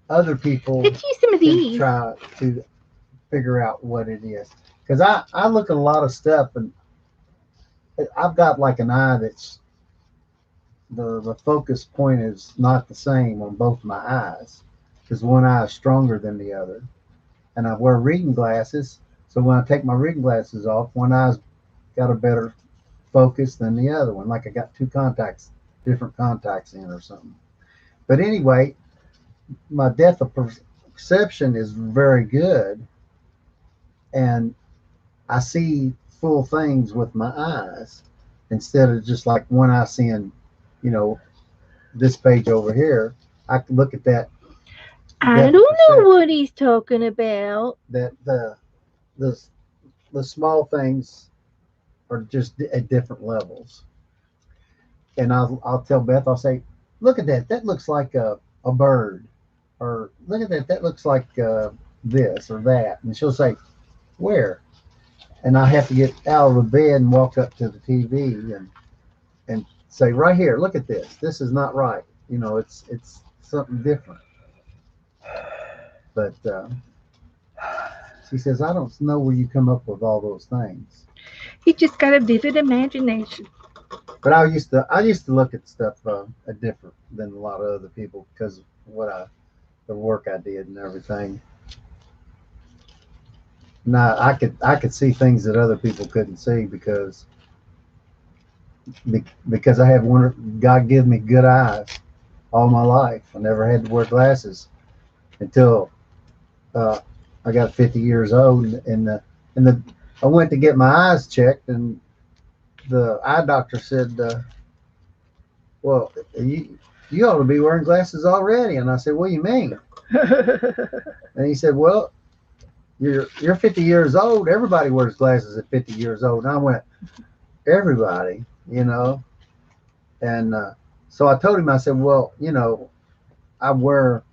other people Let's use some of can these. try to figure out what it is. Because I look at a lot of stuff and I've got like an eye that's the focus point is not the same on both my eyes because one eye is stronger than the other. And I wear reading glasses, so when I take my reading glasses off, one eye's got a better focus than the other one. Like I got two contacts, different contacts in or something. But anyway, my depth of perception is very good, and I see full things with my eyes instead of just like one eye seeing, you know, this page over here. I can look at that I depth of don't know perception. what he's talking about. That the the small things are just at different levels. And I'll tell Beth, I'll say, look at that. That looks like a bird, or look at that. That looks like this or that. And she'll say, where? And I have to get out of the bed and walk up to the TV and say, right here, look at this. This is not right. It's something different. But she says, I don't know where you come up with all those things. He just got a vivid imagination. But I used to look at stuff different than a lot of other people because of the work I did and everything. Now I could see things that other people couldn't see because I have one. God gave me good eyes all my life. I never had to wear glasses until uh, I got 50 years old, and I went to get my eyes checked, and the eye doctor said, "Well, you ought to be wearing glasses already." And I said, "What do you mean?" And he said, "Well, you're 50 years old. Everybody wears glasses at 50 years old." And I went, "Everybody, you know?" And so I told him, I said, "Well, I wear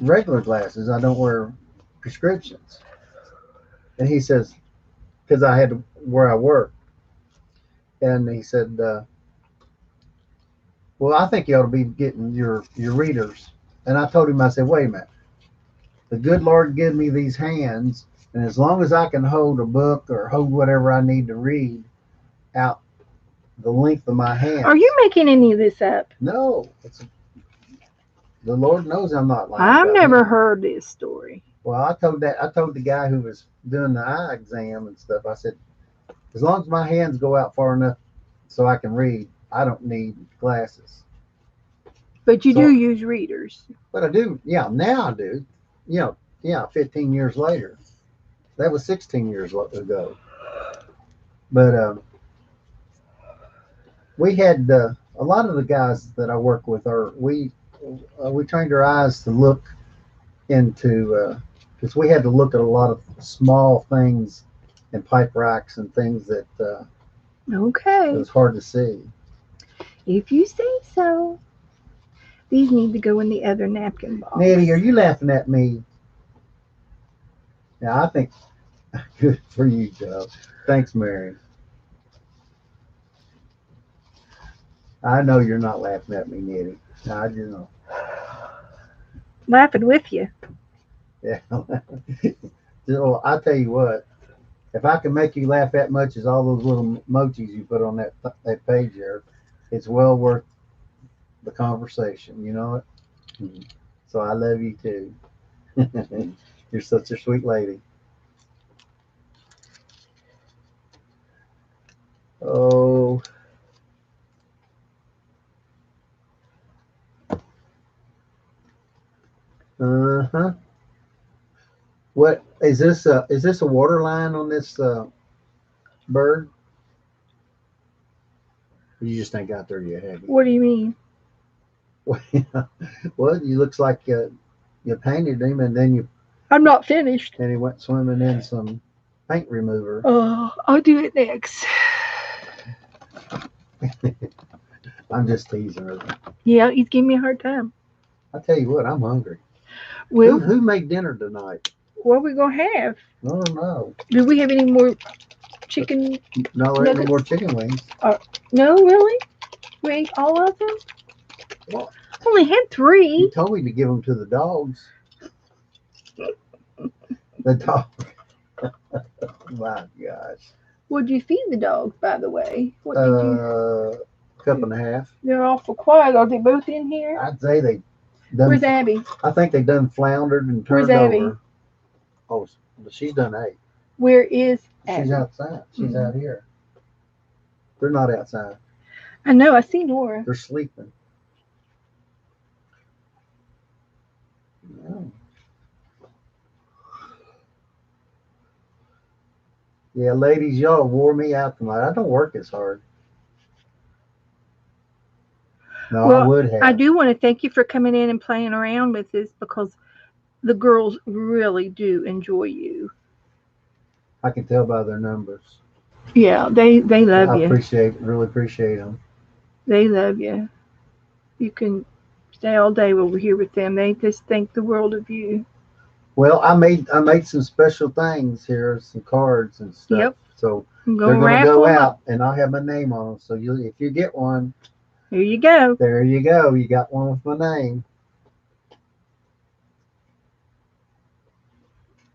regular glasses. I don't wear prescriptions." And he says, because I had to, where I work. And he said, "Well, I think you ought to be getting your readers." And I told him, I said, "Wait a minute. The good Lord gave me these hands, and as long as I can hold a book or hold whatever I need to read out the length of my Are hands." you making any of this up? No, the Lord knows I'm not lying I've about never Him. heard this story. Well, I told the guy who was doing the eye exam and stuff. I said, as long as my hands go out far enough so I can read, I don't need glasses. But you do So, use readers. but I do, yeah. Now I do, yeah. 15 years later, that was 16 years ago. But we had a lot of the guys that I work with are we trained our eyes to look into because we had to look at a lot of small things and pipe racks and things that it Okay. was hard to see. If you say so. These need to go in the other napkin Nettie, are box. you laughing at me? Yeah, I think good for you, Joe. Thanks, Mary. I know you're not laughing at me, Nettie. I just know. Laughing with you. Yeah. So I tell you what, if I can make you laugh that much as all those little emojis you put on that page there, it's well worth the conversation. You know it. Mhm. So I love you too. You're such a sweet lady. Oh, uh huh. What is this? Is this a water line on this bird? You just ain't got there yet, have you? What do you mean? Well, you looks like you painted him, and then you I'm not finished. and he went swimming in some paint remover. Oh, I'll do it next. I'm just teasing her. Yeah, he's giving me a hard time. I tell you what, I'm hungry. Who Well, who made dinner tonight? what are we gonna have? I don't know. Do we have any more chicken No, there ain't no more nuggets? chicken wings. No, really? We ate all of them? Well, Only had you 3. told me to give them to the dogs. The dog. My gosh. What'd you feed the dogs, by the way? What did you? Cup and a half. They're awful quiet. Are they both in here? I'd say they Where's done. Abby? I think they done floundered and Where's turned Abby? over. Oh, she's done ate. Where is She's Abby? outside. She's out here. They're not outside. I know. I see Nora. They're sleeping. Yeah. Yeah, ladies, y'all wore me out tonight. I don't work as hard. No, I Well, would I have. do want to thank you for coming in and playing around with this because the girls really do enjoy you. I can tell by their numbers. Yeah, they love I you. really appreciate them. They love you. You can stay all day over here with them. They just think the world of you. Well, I made some special things here, some cards and stuff. Yep. So I'm they're gonna gonna go raffle them out, up. and I'll have my name on them. So if you get one, Here you go. there you go. You got one with my name.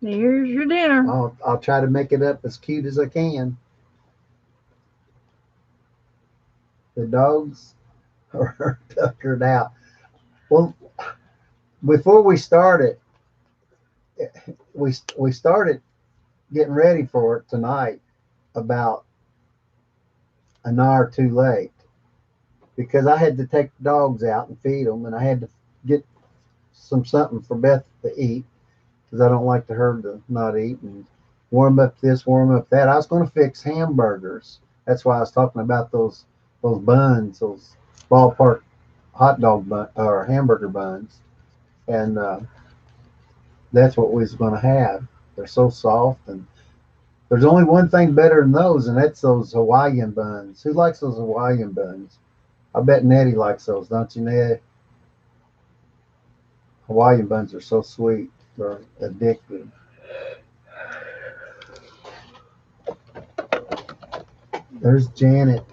There's your dinner. I'll try to make it up as cute as I can. The dogs are tuckered out. Well, before we started, we started getting ready for it tonight about an hour too late because I had to take the dogs out and feed them, and I had to get something for Beth to eat, because I don't like the herd to not eat and warm up this, warm up that. I was going to fix hamburgers. That's why I was talking about those buns, those ballpark hot dog bun or hamburger buns, and that's what we was going to have. They're so soft, and there's only one thing better than those, and that's those Hawaiian buns. Who likes those Hawaiian buns? I bet Nettie likes those, don't you, Ned? Hawaiian buns are so sweet. They're addictive. There's Janet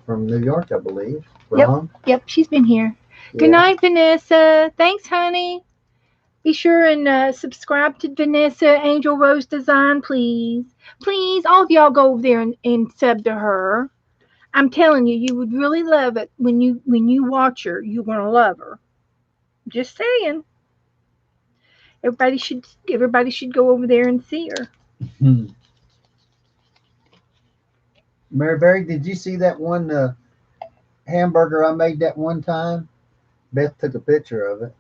from New York, I believe. Yep. Wrong? Yep, she's been here. Good Yeah. night, Vanessa. Thanks, honey. Be sure and subscribe to Vanessa Angel Rose Design, please. Please, all of y'all go over there and sub to her. I'm telling you, you would really love it when you watch her. You're gonna love her. Just saying. Everybody should go over there and see her. Hmm. Mary Berry, did you see that one hamburger I made that one time? Beth took a picture of it.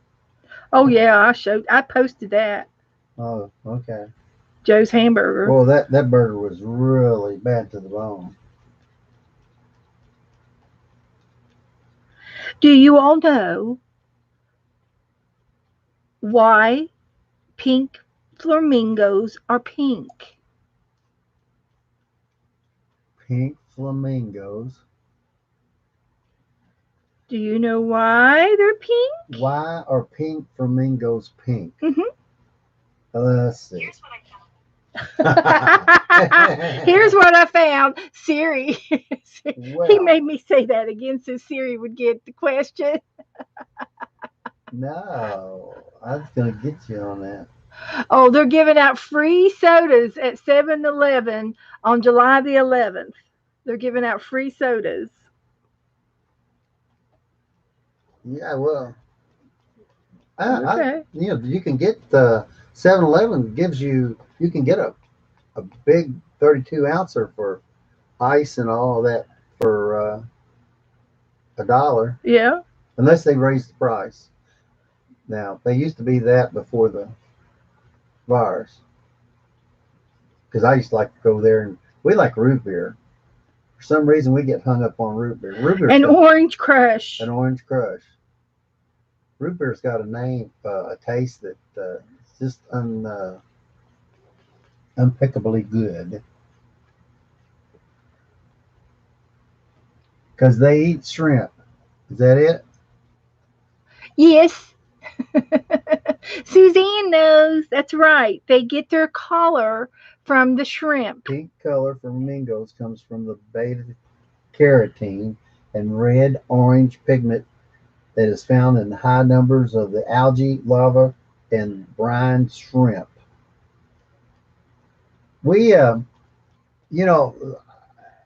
Oh yeah, I posted that. Oh, okay. Joe's hamburger. Well, that burger was really bad to the bone. Do you all know why pink flamingos are pink? Pink flamingos. Do you know why they're pink? Why are pink flamingos pink? Mhm. Let's see. Here's what I found. Siri. He Well, made me say that again so Siri would get the question. no, I was gonna get you on that. Oh, they're giving out free sodas at 7-Eleven on July the 11th. They're giving out free sodas. Yeah, well, Okay. you can get the 7-Eleven gives you you can get a big 32 ouncer for ice and all that for $1, Yeah. unless they raise the price. Now they used to be that before the virus, because I used to like to go there and we like root beer. For some reason, we get hung up on root beer. Root beer's And got Orange Crush. an orange crush. Root beer's got a name, a taste that is just unpickably good. Because they eat shrimp. Is that it? Yes. Suzanne knows. That's right. They get their color from the shrimp. Pink color flamingos comes from the beta carotene and red orange pigment that is found in high numbers of the algae, lava, and brine shrimp. We, you know,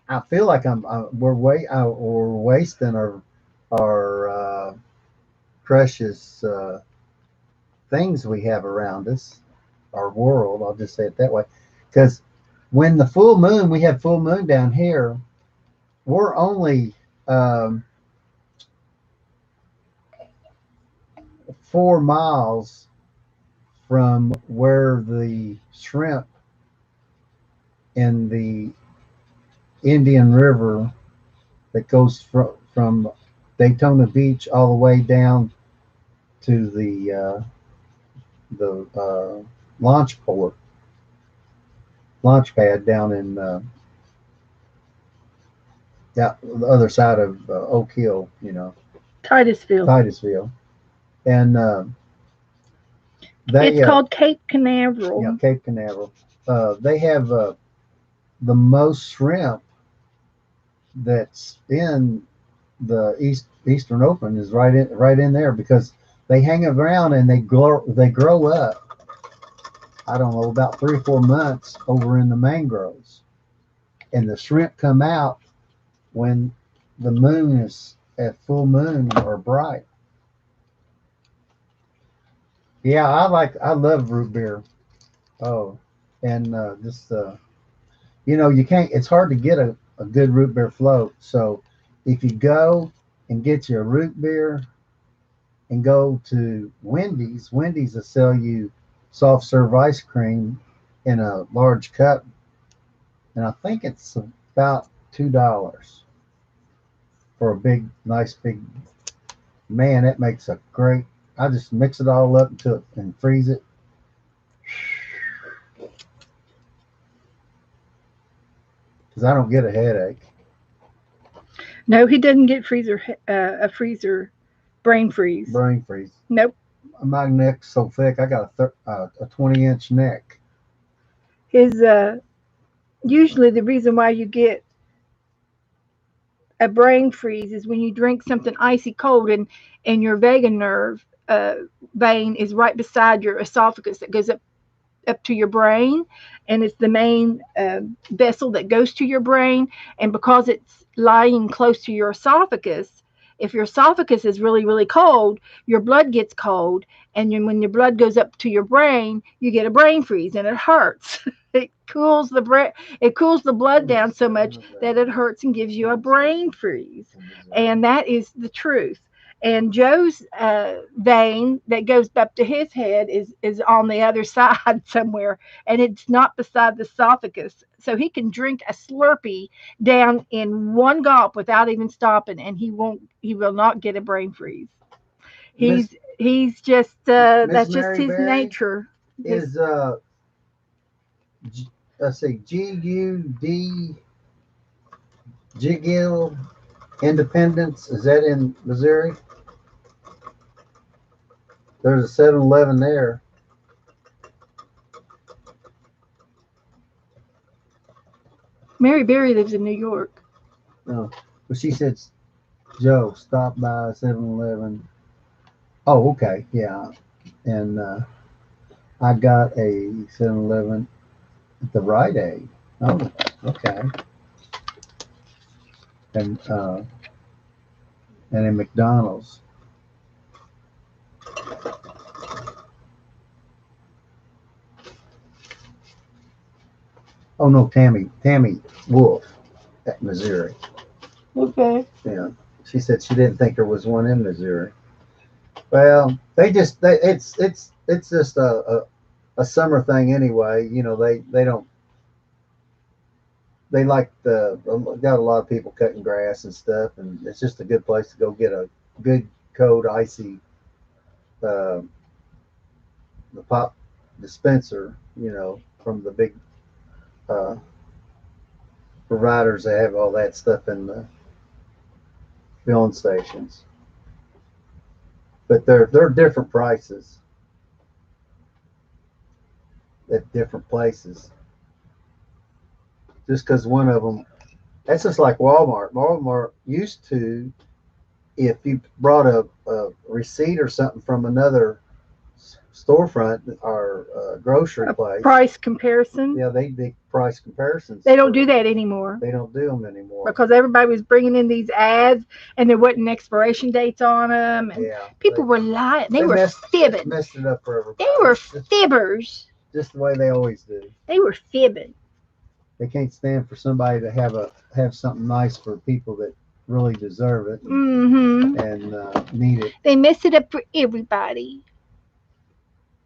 I feel like we're wasting our precious things we have around us, our world. I'll just say it that way, because when the full moon, we have full moon down here. We're only 4 miles from where the shrimp in the Indian River that goes from Daytona Beach all the way down to the launch pad down in the other side of Oak Hill, Titusville. Titusville, and It's they called Cape Canaveral. Cape Canaveral. They have the most shrimp that's in the Eastern Open is right in there, because they hang around and they grow up. I don't know, about 3 or 4 months over in the mangroves, and the shrimp come out when the moon is at full moon or bright. Yeah, I love root beer. Oh, and just you can't. It's hard to get a good root beer float. So if you go and get your root beer and go to Wendy's will sell you soft serve ice cream in a large cup, and I think it's about $2 for a big, nice big. Man, it makes a great. I just mix it all up until and freeze it. Because I don't get a headache. No, he doesn't get a freezer brain freeze. Brain freeze. Nope. My neck's so thick. I got a 20-inch neck. His usually the reason why you get a brain freeze is when you drink something icy cold and your vagus nerve vein is right beside your esophagus that goes up to your brain, and it's the main vessel that goes to your brain. And because it's lying close to your esophagus, if your esophagus is really really cold, your blood gets cold, and when your blood goes up to your brain, you get a brain freeze, and it hurts. It cools the blood down so much that it hurts and gives you a brain freeze, and that is the truth. And Joe's vein that goes up to his head is on the other side somewhere, and it's not beside the esophagus, so he can drink a Slurpee down in one gulp without even stopping, and he will not get a brain freeze. Miss He's just Miss that's just Mary his Berry nature. is let's see, GUD Jigill Independence. Is that in Missouri? There's a 7-Eleven there. Mary Berry lives in New York. No, but she said, Joe, stop by 7-Eleven. Oh, okay, yeah. And I got a 7-Eleven at the Rite Aid. Oh, okay. And a McDonald's. Oh no, Tammy Wolf at Missouri. Okay. Yeah, she said she didn't think there was one in Missouri. Well, it's just a summer thing anyway. You know, they don't they like got a lot of people cutting grass and stuff, and it's just a good place to go get a good cold icy uh, the pop dispenser. You know, from the big uh, providers that have all that stuff in the filling stations. But they're different prices at different places. Just because one of them, that's just like Walmart. Walmart used to, if you brought a receipt or something from another storefront or grocery A place, price comparison. yeah, they did price comparisons. They don't do that anymore They don't do them anymore because everybody was bringing in these ads and there wasn't expiration dates on them, and yeah, people were lying. They were messed it up for everybody. They were fibbers. Just the way they always do. They were fibbing. They can't stand for somebody to have something nice for people that really deserve it Mm-hmm. and need it. They mess it up for everybody.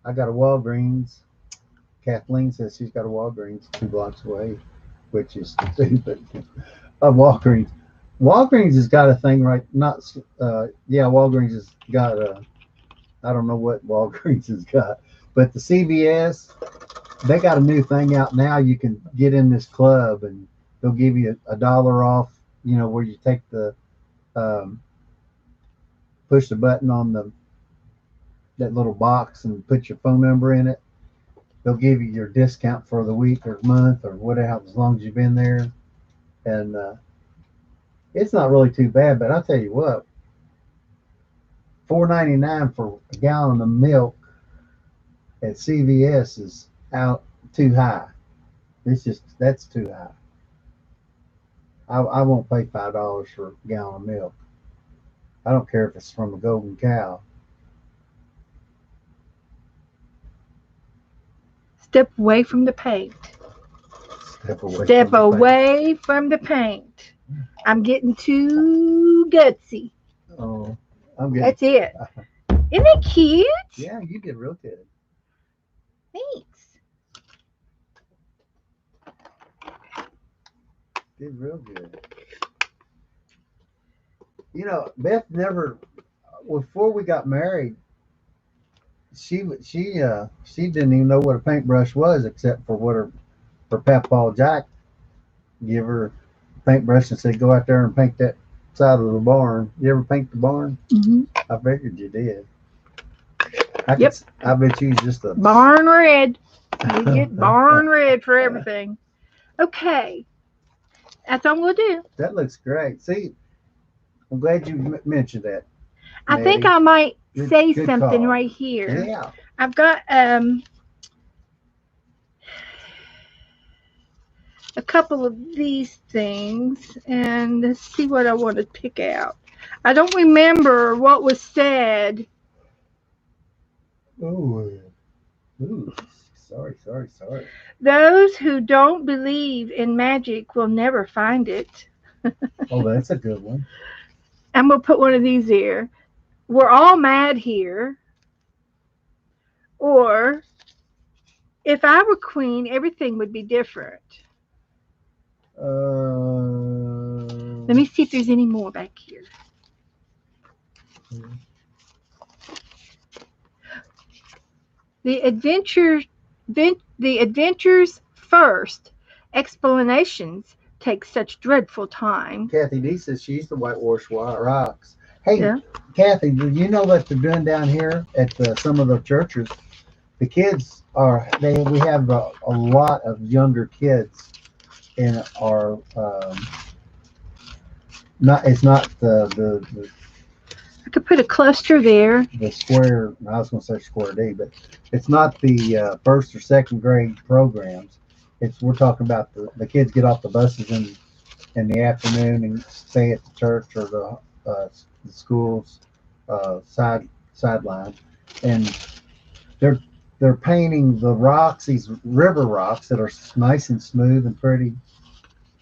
I got a Walgreens. Kathleen says she's got a Walgreens 2 blocks away, which is stupid. A Walgreens. Walgreens has got a thing right. Not yeah. Walgreens has got a. I don't know what Walgreens has got, but the CVS, they got a new thing out now. You can get in this club and they'll give you $1 off. You know, where you take the push the button on that little box and put your phone number in it. They'll give you your discount for the week or month or whatever, as long as you've been there. And it's not really too bad, but I'll tell you what, $4.99 for a gallon of milk at CVS is out too high. That's too high. I won't pay $5 for a gallon of milk. I don't care if it's from a golden cow. Step away from the paint. Step away from the paint. I'm getting too gutsy. Oh, I'm getting. That's it. Isn't it cute? Yeah, you did real good. Thanks. Did real good. You know, Beth never, before we got married, she didn't even know what a paintbrush was except for what her Papa Jack give her a paintbrush and said, go out there and paint that side of the barn. You ever paint the barn? Mm-hmm. I figured you did. Yep. I bet you just a Barn red. You get barn red for everything. Okay. That's all we'll do. That looks great. See, I'm glad you mentioned that. I think Maddie. I might say Good something call. right here. Yeah. I've got a couple of these things, and let's see what I want to pick out. I don't remember what was said. Ooh. Sorry. Those who don't believe in magic will never find it. Oh, that's a good one. I'm going to put one of these here. We're all mad here. Or, if I were queen, everything would be different. Let me see if there's any more back here. The adventures first. Explanations take such dreadful time. Kathy D says she used to whitewash rocks. Hey, Yeah. Kathy, do you know what they're doing down here at some of the churches? The kids we have a lot of younger kids in our it's not the I could put a cluster there. the square. I was going to say square D, but it's not the first or second grade programs. We're talking about the kids get off the buses in the afternoon and stay at the church or the school's sideline, and they're they're painting the rocks, these river rocks that are nice and smooth and pretty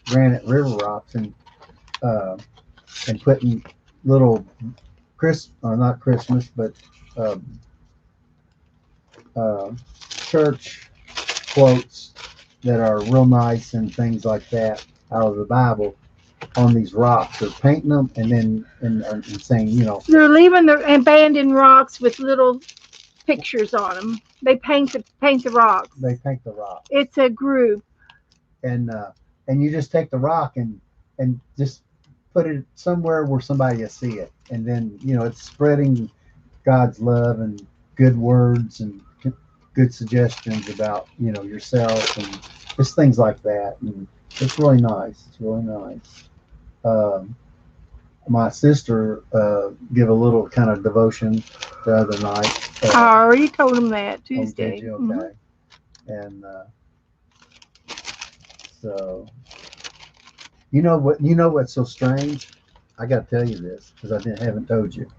granite river rocks, uh, and putting little not Christmas, but um, uh, church quotes that are real nice and things like that out of the Bible on these rocks. They're painting them and then and saying, They're leaving the abandoned rocks with little pictures on them. They paint the rocks. they paint the rock, It's a group. and you just take the rock and just put it somewhere where somebody will see it, and then it's spreading God's love and good words and good suggestions about yourself and just things like that, and it's really nice. It's really nice. My sister give a little kind of devotion the other night. I already told them that Oh, Tuesday. did you? Mhm. Okay. And so what's so strange? I got to tell you this because haven't told you.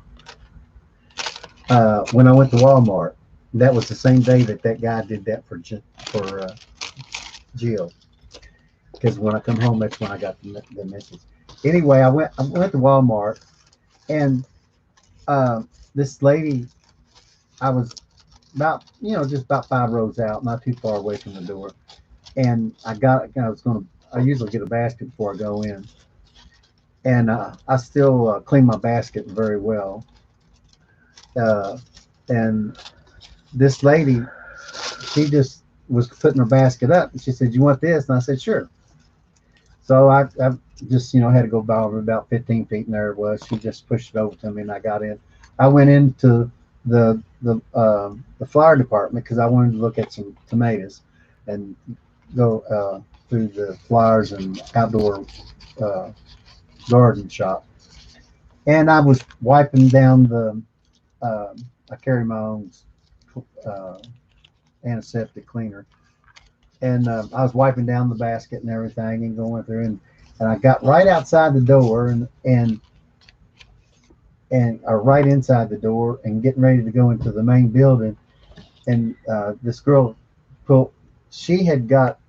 When I went to Walmart, that was the same day that guy did that for Jill. Because when I come home, that's when I got the message. Anyway, I went to Walmart, and this lady, I was about just about 5 rows out, not too far away from the door, and I usually get a basket before I go in, and I still clean my basket very well, and this lady, she just was putting her basket up, and she said, "You want this?" And I said, "Sure." So I just had to go by over about 15 feet, and there it was. She just pushed it over to me, and I got in. I went into the flower department because I wanted to look at some tomatoes and go through the flowers and outdoor uh, garden shop. And I was wiping down I carry my own uh, antiseptic cleaner, and I was wiping down the basket and everything and going through, and I got right outside the door and right inside the door and getting ready to go into the main building, and this girl she had got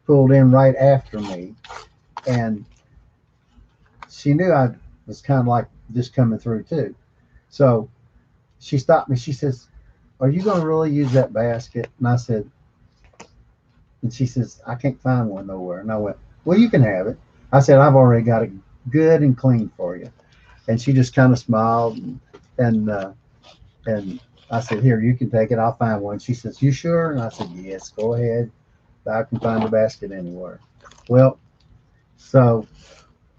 pulled in right after me, and she knew I was kind of like just coming through too, so she stopped me. She says, are you going to really use that basket? And I said, and she says, I can't find one nowhere. And I went, well, you can have it. I said, I've already got it good and clean for you. And she just kind of smiled and, and I said, here, you can take it. I'll find one. She says, you sure? And I said, yes, go ahead. I can find the basket anywhere. Well, so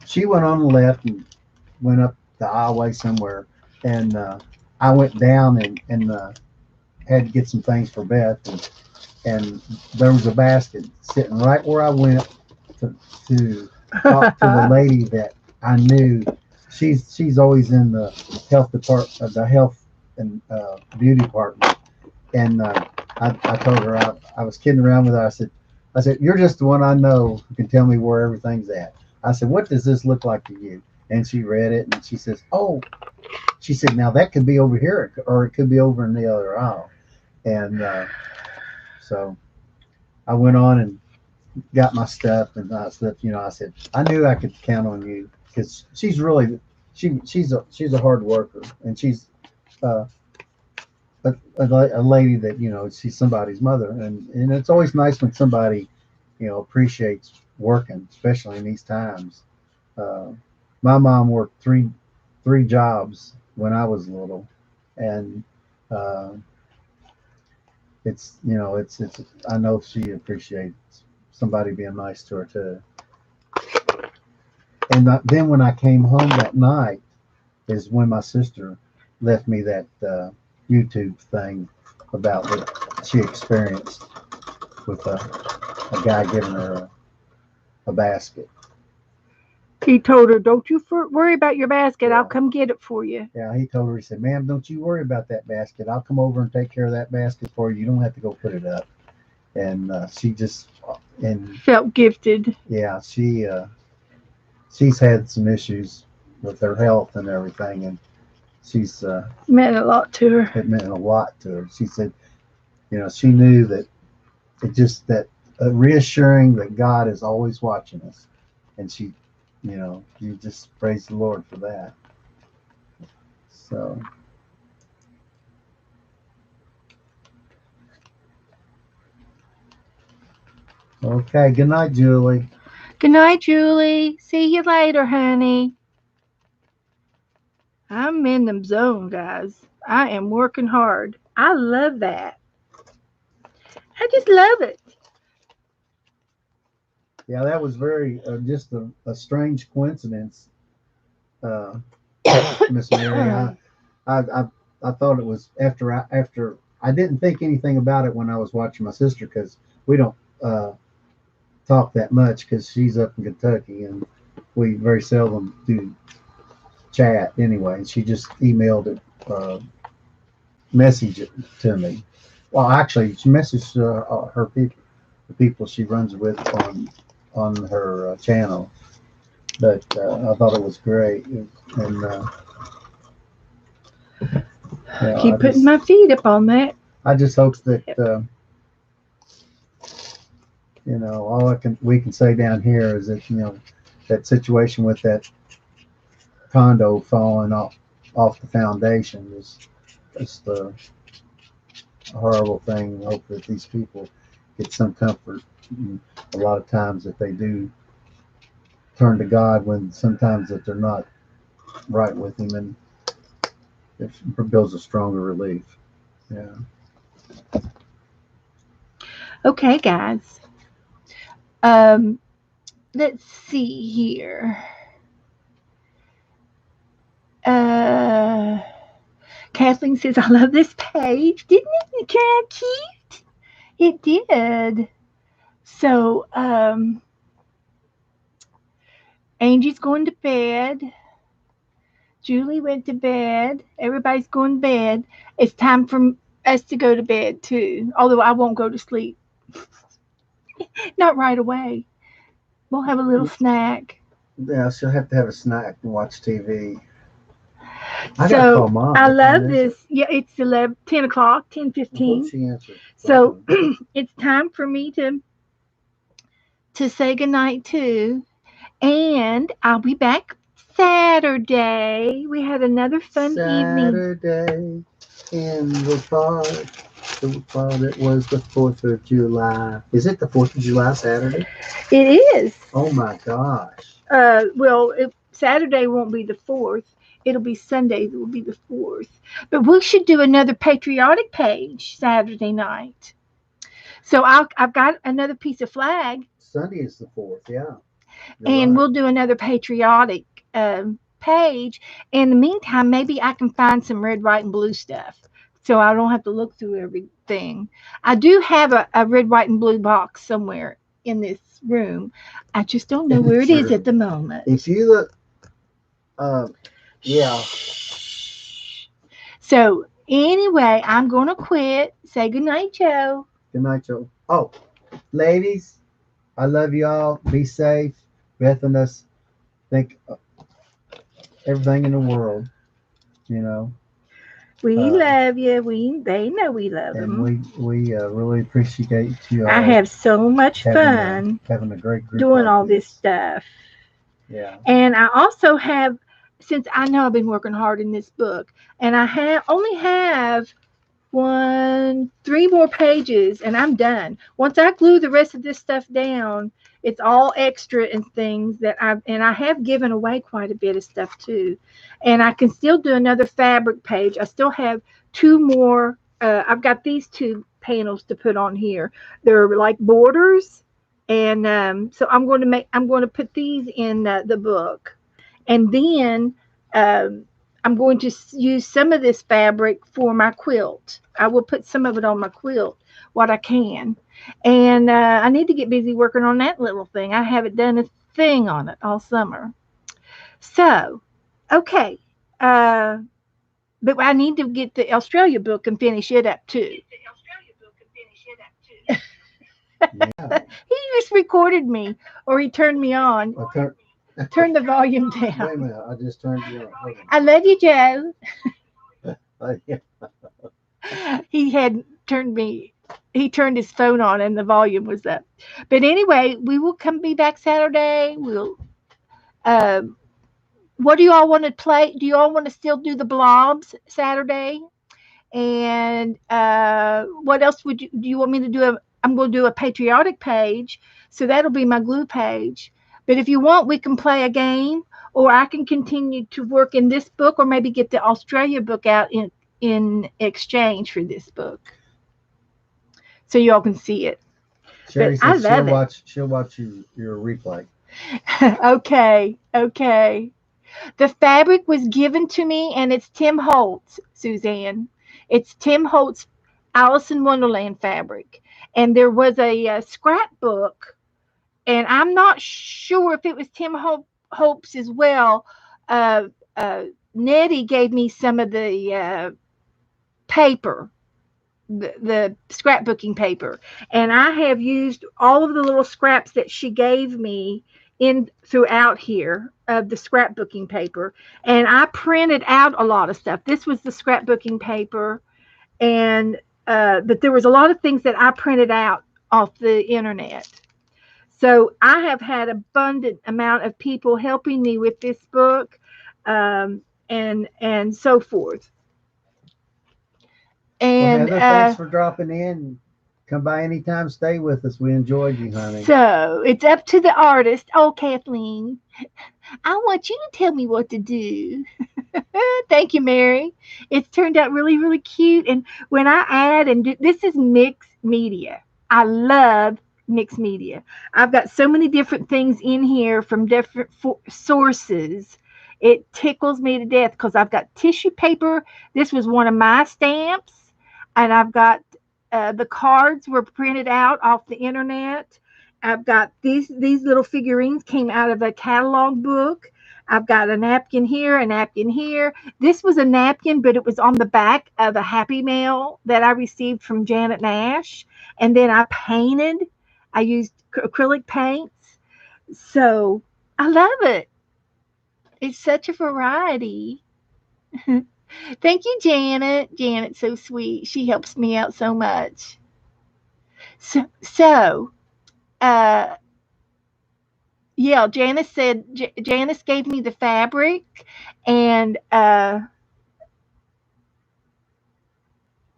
she went on the left and went up the aisleway somewhere. And I went down and had to get some things for Beth. And there was a basket sitting right where I went to talk to the lady that I knew. She's always in the health department, the health and beauty department. And I told her I was kidding around with her. I said, you're just the one I know who can tell me where everything's at. I said, what does this look like to you? And she read it and she says, oh, she said, now that could be over here or it could be over in the other aisle. And so I went on and got my stuff and I said, I said, I knew I could count on you because she's really, she's a hard worker and she's uh, a lady that, she's somebody's mother. And it's always nice when somebody, appreciates working, especially in these times. Uh, my mom worked three jobs when I was little, and uh, it's I know she appreciates somebody being nice to her too. And then when I came home that night is when my sister left me that YouTube thing about what she experienced with a guy giving her a basket. He told her, "Don't you worry about your basket. I'll Yeah. come get it for you." Yeah, he told her, he said, ma'am, don't you worry about that basket. I'll come over and take care of that basket for you. You don't have to go put it up. And she just, and Felt gifted. yeah, she's had some issues with her health and everything. And she's, Meant a lot to her. it meant a lot to her. She said, she knew that it just, that reassuring that God is always watching us. And she, you just praise the Lord for that. So, okay. Good night, Julie. Good night, Julie. See you later, honey. I'm in the zone, guys. I am working hard. I love that. I just love it. Yeah, that was very just a strange coincidence, uh, Miss Mary. I I thought it was after I didn't think anything about it when I was watching my sister because we don't uh, talk that much because she's up in Kentucky and we very seldom do chat anyway. And she just emailed it, message it to me. Well, actually, she messaged her people, the people she runs with on her channel. But I thought it was great, and Keep putting my feet up on that. I just hope that all we can say down here is that that situation with that condo falling off the foundation is just a horrible thing. Hope that these people get some comfort. And a lot of times that they do turn to God when sometimes that they're not right with Him, and it builds a stronger relief. Yeah. Okay, guys. Um, let's see here. Uh, Kathleen says, "I love this page. Didn't it turn out cute? It did." So, Angie's going to bed. Julie went to bed. Everybody's going to bed. It's time for us to go to bed too. Although I won't go to sleep. Not right away. We'll have a little snack. Yeah, she'll have to have a snack and watch TV. I gotta So call Mom. I What time love is it? this. Yeah, it's 10 o'clock, What 10:15. she answered? So it's time for me to say goodnight too. And I'll be back Saturday. We had another fun evening. Saturday. in the part that was the 4th of July. Is it the 4th of July Saturday? It is. Oh my gosh. Well, Saturday won't be the 4th. It'll be Sunday that will be the 4th. But we should do another patriotic page Saturday night. So I've got another piece of flag, Sunday is the 4th. Yeah, you're and right. we'll do another patriotic page. In the meantime, maybe I can find some red, white, and blue stuff, so I don't have to look through everything. I do have a red, white, and blue box somewhere in this room. I just don't know In where this it is at room. the moment. If you look, uh, yeah. Shh. So anyway, I'm gonna quit. Say goodnight, Joe. Good night, Joe. Oh, ladies, I love you all. Be safe. Beth and us think everything in the world, you know. We Uh, love you. They know we love and them. we really appreciate you I all have so much fun having a great group doing like all this this. stuff. Yeah. And I also have, since I know I've been working hard in this book, and I have only have three more pages, and I'm done. Once I glue the rest of this stuff down, it's all extra and things that I have given away quite a bit of stuff too. And I can still do another fabric page. I still have two more. I've got these two panels to put on here. They're like borders, and so I'm going to put these in the book, and then um, I'm going to use some of this fabric for my quilt. I will put some of it on my quilt, what I can. And I need to get busy working on that little thing. I haven't done a thing on it all summer. So, okay. Uh, but I need to get the Australia book and finish it up too. Yeah. He just recorded me, or he turned me on. I turn, Turn the volume wait a down. minute. I just turned you on. Hold I love you, Joe. on. Yeah. He had turned me he turned his phone on and the volume was up. But anyway, we will come be back Saturday. We'll uh, what do you all want to play? Do you all want to still do the blobs Saturday? And what else would you do? You want me to do? I'm going to do a patriotic page, so that'll be my glue page. But if you want, we can play a game, or I can continue to work in this book, or maybe get the Australia book out in exchange for this book, so y'all can see it. But Sherry I says love it. she'll watch your replay. Okay, okay. The fabric was given to me, and it's Tim Holtz, Suzanne. It's Tim Holtz Alice in Wonderland fabric. And there was a scrapbook, and I'm not sure if it was Holtz as well. Uh, Nettie gave me some of the paper, the scrapbooking paper, and I have used all of the little scraps that she gave me in throughout here of the scrapbooking paper, and I printed out a lot of stuff. This was the scrapbooking paper, and but there was a lot of things that I printed out off the internet. So I have had abundant amount of people helping me with this book, and so forth. Well, And Heather, thanks for dropping in. Come by anytime. Stay with us. We enjoyed you, honey. so it's up to the artist. Oh, Kathleen, I want you to tell me what to do. Thank you, Mary. It's turned out really, really cute. And when I add and do, this is mixed media. I love mixed media. I've got so many different things in here from different sources. It tickles me to death because I've got tissue paper. This was one of my stamps, and I've got the cards were printed out off the internet. I've got these little figurines came out of a catalog book. I've got a napkin here, a napkin here. This was a napkin, but it was on the back of a Happy Mail that I received from Janet Nash. And then I painted. I used acrylic paints. So I love it. It's such a variety. Thank you, Janet. Janet's so sweet. She helps me out so much. So uh, yeah, Janice said Janice gave me the fabric, and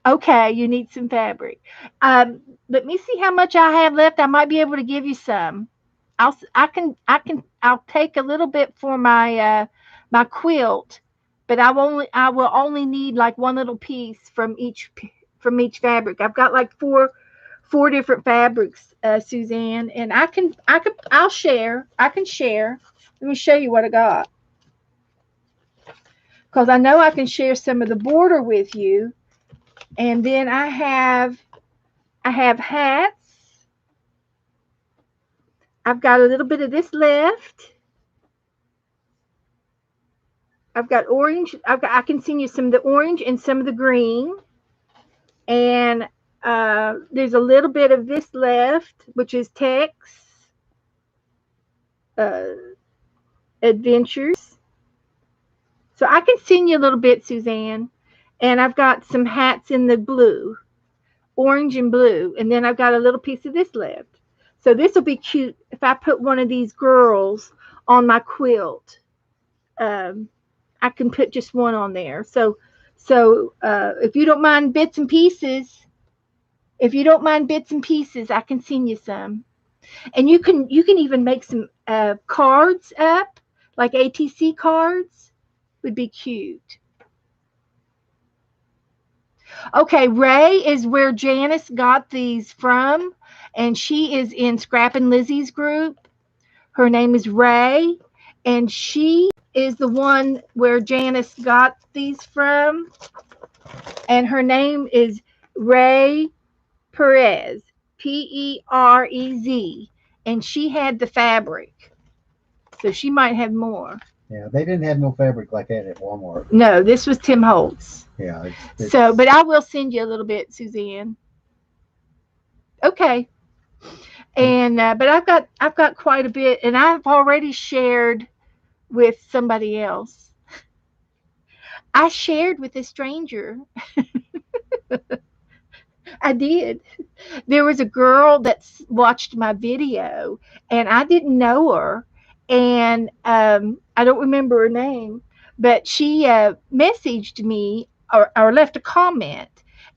Okay, you need some fabric. Um, Let me see how much I have left. I might be able to give you some. I'll take a little bit for my quilt, but I will only need like one little piece from each fabric. I've got like four different fabrics, Suzanne, and I'll share. I can share. Let me show you what I got, because I know I can share some of the border with you. And then I have hats. I've got a little bit of this left. I've got orange. I can send you some of the orange and some of the green. And there's a little bit of this left, which is Tex uh, Adventures. So I can send you a little bit, Suzanne. And I've got some hats in the blue, orange and blue. And then I've got a little piece of this left. So this will be cute if I put one of these girls on my quilt. Um, I can put just one on there. So if you don't mind bits and pieces, I can send you some. And you can even make some cards up, like ATC cards, would be cute. Okay, Ray is where Janice got these from, and she is in Scrap and Lizzie's group. Her name is Ray, and she is the one where Janice got these from, and her name is Ray Perez, Perez, and she had the fabric, so she might have more. Yeah, they didn't have no fabric like that at Walmart. No, this was Tim Holtz. Yeah, So, but I will send you a little bit, Suzanne. Okay, and but I've got quite a bit, and I've already shared with somebody else. I shared with a stranger. I did. There was a girl that watched my video, and I didn't know her, and I don't remember her name, but she messaged me, or left a comment,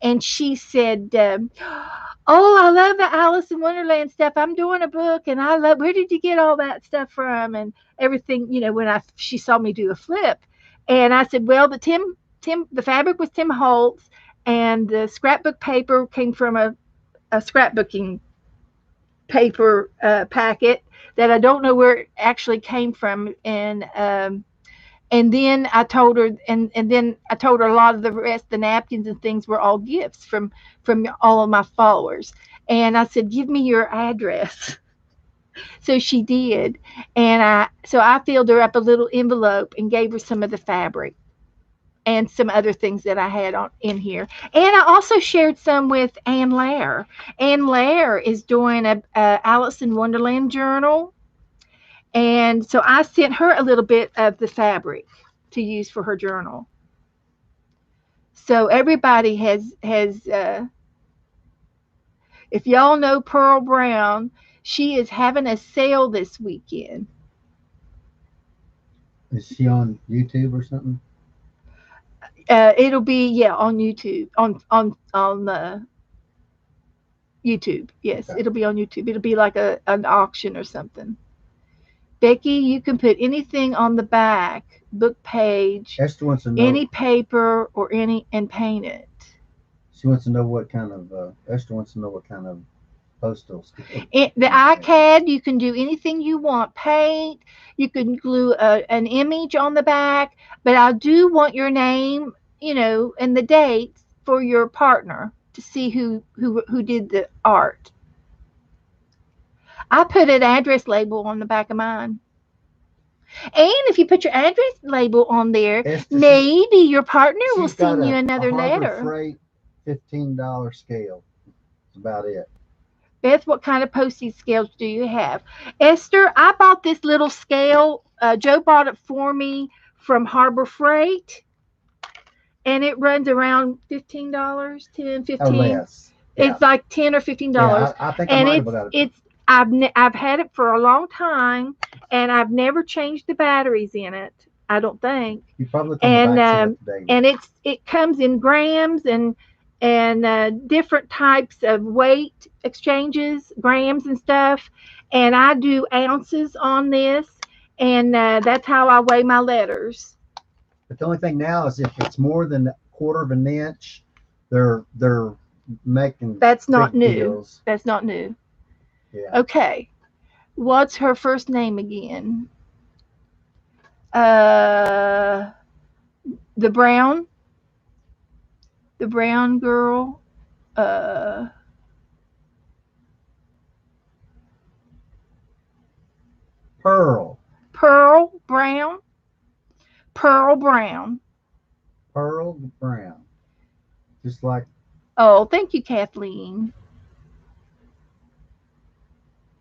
and she said, "Oh, I love the Alice in Wonderland stuff. I'm doing a book, and I love. Where did you get all that stuff from?" And everything, when she saw me do a flip, and I said, "Well, the fabric was Tim Holtz, and the scrapbook paper came from a scrapbooking paper packet that I don't know where it actually came from." And then I told her a lot of the rest, the napkins and things, were all gifts from all of my followers. And I said, "Give me your address." So she did, and I filled her up a little envelope and gave her some of the fabric and some other things that I had on in here. And I also shared some with Ann Lair. Ann Lair is doing a Alice in Wonderland journal, and so I sent her a little bit of the fabric to use for her journal. So everybody has. If y'all know Pearl Brown, she is having a sale this weekend. Is she on YouTube or something? It'll be, yeah, on YouTube, on YouTube. Yes, Okay. it'll be on YouTube. It'll be like an auction or something. Becky, you can put anything on the back, book page, Esther wants to know. any paper or any, and paint it. She wants to know what kind of. Esther wants to know what kind of postal. The iCAD, you can do anything you want. Paint, you can glue an image on the back, but I do want your name, and the date for your partner to see who did the art. I put an address label on the back of mine. And if you put your address label on there, Esther, maybe your partner will she's got send you a another Harbor letter. Freight $15 scale. That's about it. Beth, what kind of postage scales do you have? Esther, I bought this little scale. Joe bought it for me from Harbor Freight, and it runs around $15, 10, Or 15. less. Yeah. It's like $10 or $15. Yeah, I think I And might have got it. it's I've had it for a long time, and I've never changed the batteries in it, I don't think. You probably look on the back side today. And it comes in grams, and and different types of weight exchanges, grams and stuff. And I do ounces on this, and that's how I weigh my letters. But the only thing now is if it's more than a quarter of an inch, they're making That's not big new. deals. That's not new. Yeah. Okay. What's her first name again? Uh, the brown, the brown girl. Uh, Pearl. Pearl Brown. Pearl Brown. Pearl Brown. Just like Oh, thank you, Kathleen.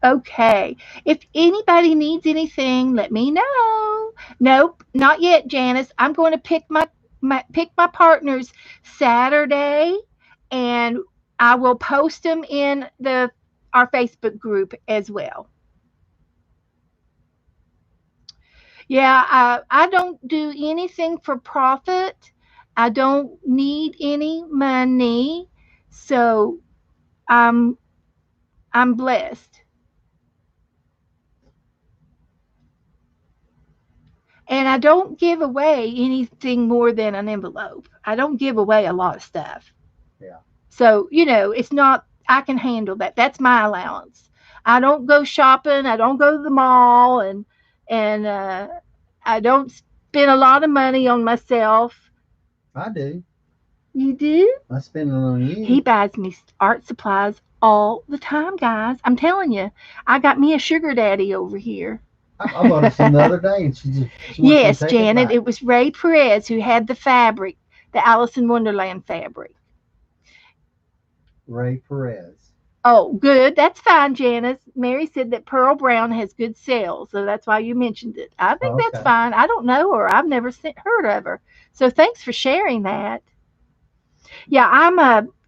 Okay. If anybody needs anything, let me know. Nope, not yet, Janice. I'm going to pick my partners Saturday, and I will post them in the our Facebook group as well. Yeah, I don't do anything for profit. I don't need any money, so I'm I'm blessed. And I don't give away anything more than an envelope. I don't give away a lot of stuff. yeah. So, it's not, I can handle that. That's my allowance. I don't go shopping. I don't go to the mall, and I don't spend a lot of money on myself. I do. You do? I spend it on He you. buys me art supplies all the time, guys. I'm telling you, I got me a sugar daddy over here. I bought her some the other day, and she wants me to Yes, take it Janet, back. it was Ray Perez who had the fabric, the Alice in Wonderland fabric. Ray Perez. Oh, good. That's fine, Janice. Mary said that Pearl Brown has good sales, so that's why you mentioned it. I think Oh, that's okay. fine. I don't know her. I've never heard of her. So thanks for sharing that. Yeah,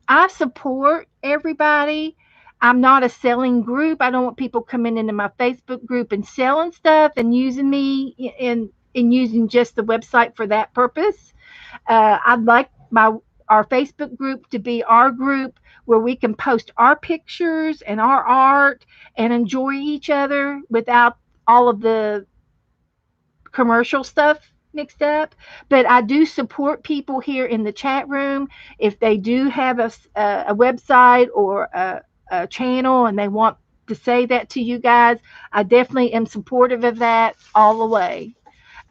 I support everybody. I'm not a selling group. I don't want people coming into my Facebook group and selling stuff and using me in using just the website for that purpose. I'd like my our Facebook group to be our group where we can post our pictures and our art and enjoy each other without all of the commercial stuff mixed up. But I do support people here in the chat room if they do have a website or a channel and they want to say that to you guys. I definitely am supportive of that all the way.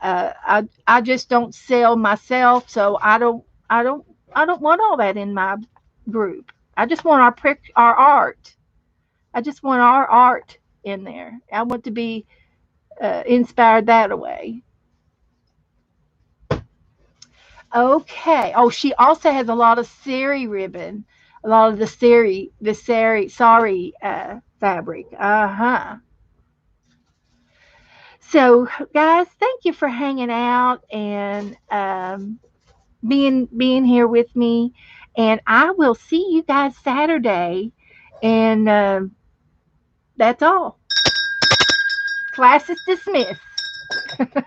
I just don't sell myself, so I don't want all that in my group. I just want our art. I just want our art in there. I want to be inspired that way. Okay. Oh, she also has a lot of sari ribbon, a lot of the sari fabric. Uh huh. So, guys, thank you for hanging out and being here with me, and I will see you guys Saturday. And that's all. Class is dismissed.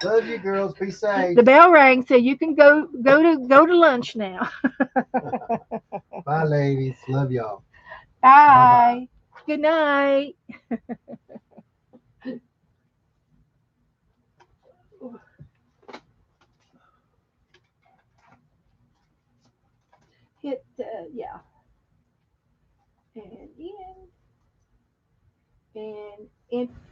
Love you, girls. Be safe. The bell rang, so you can go to lunch now. Bye, ladies. Love y'all. Bye bye. Bye. Good night. Hit yeah, and in and in.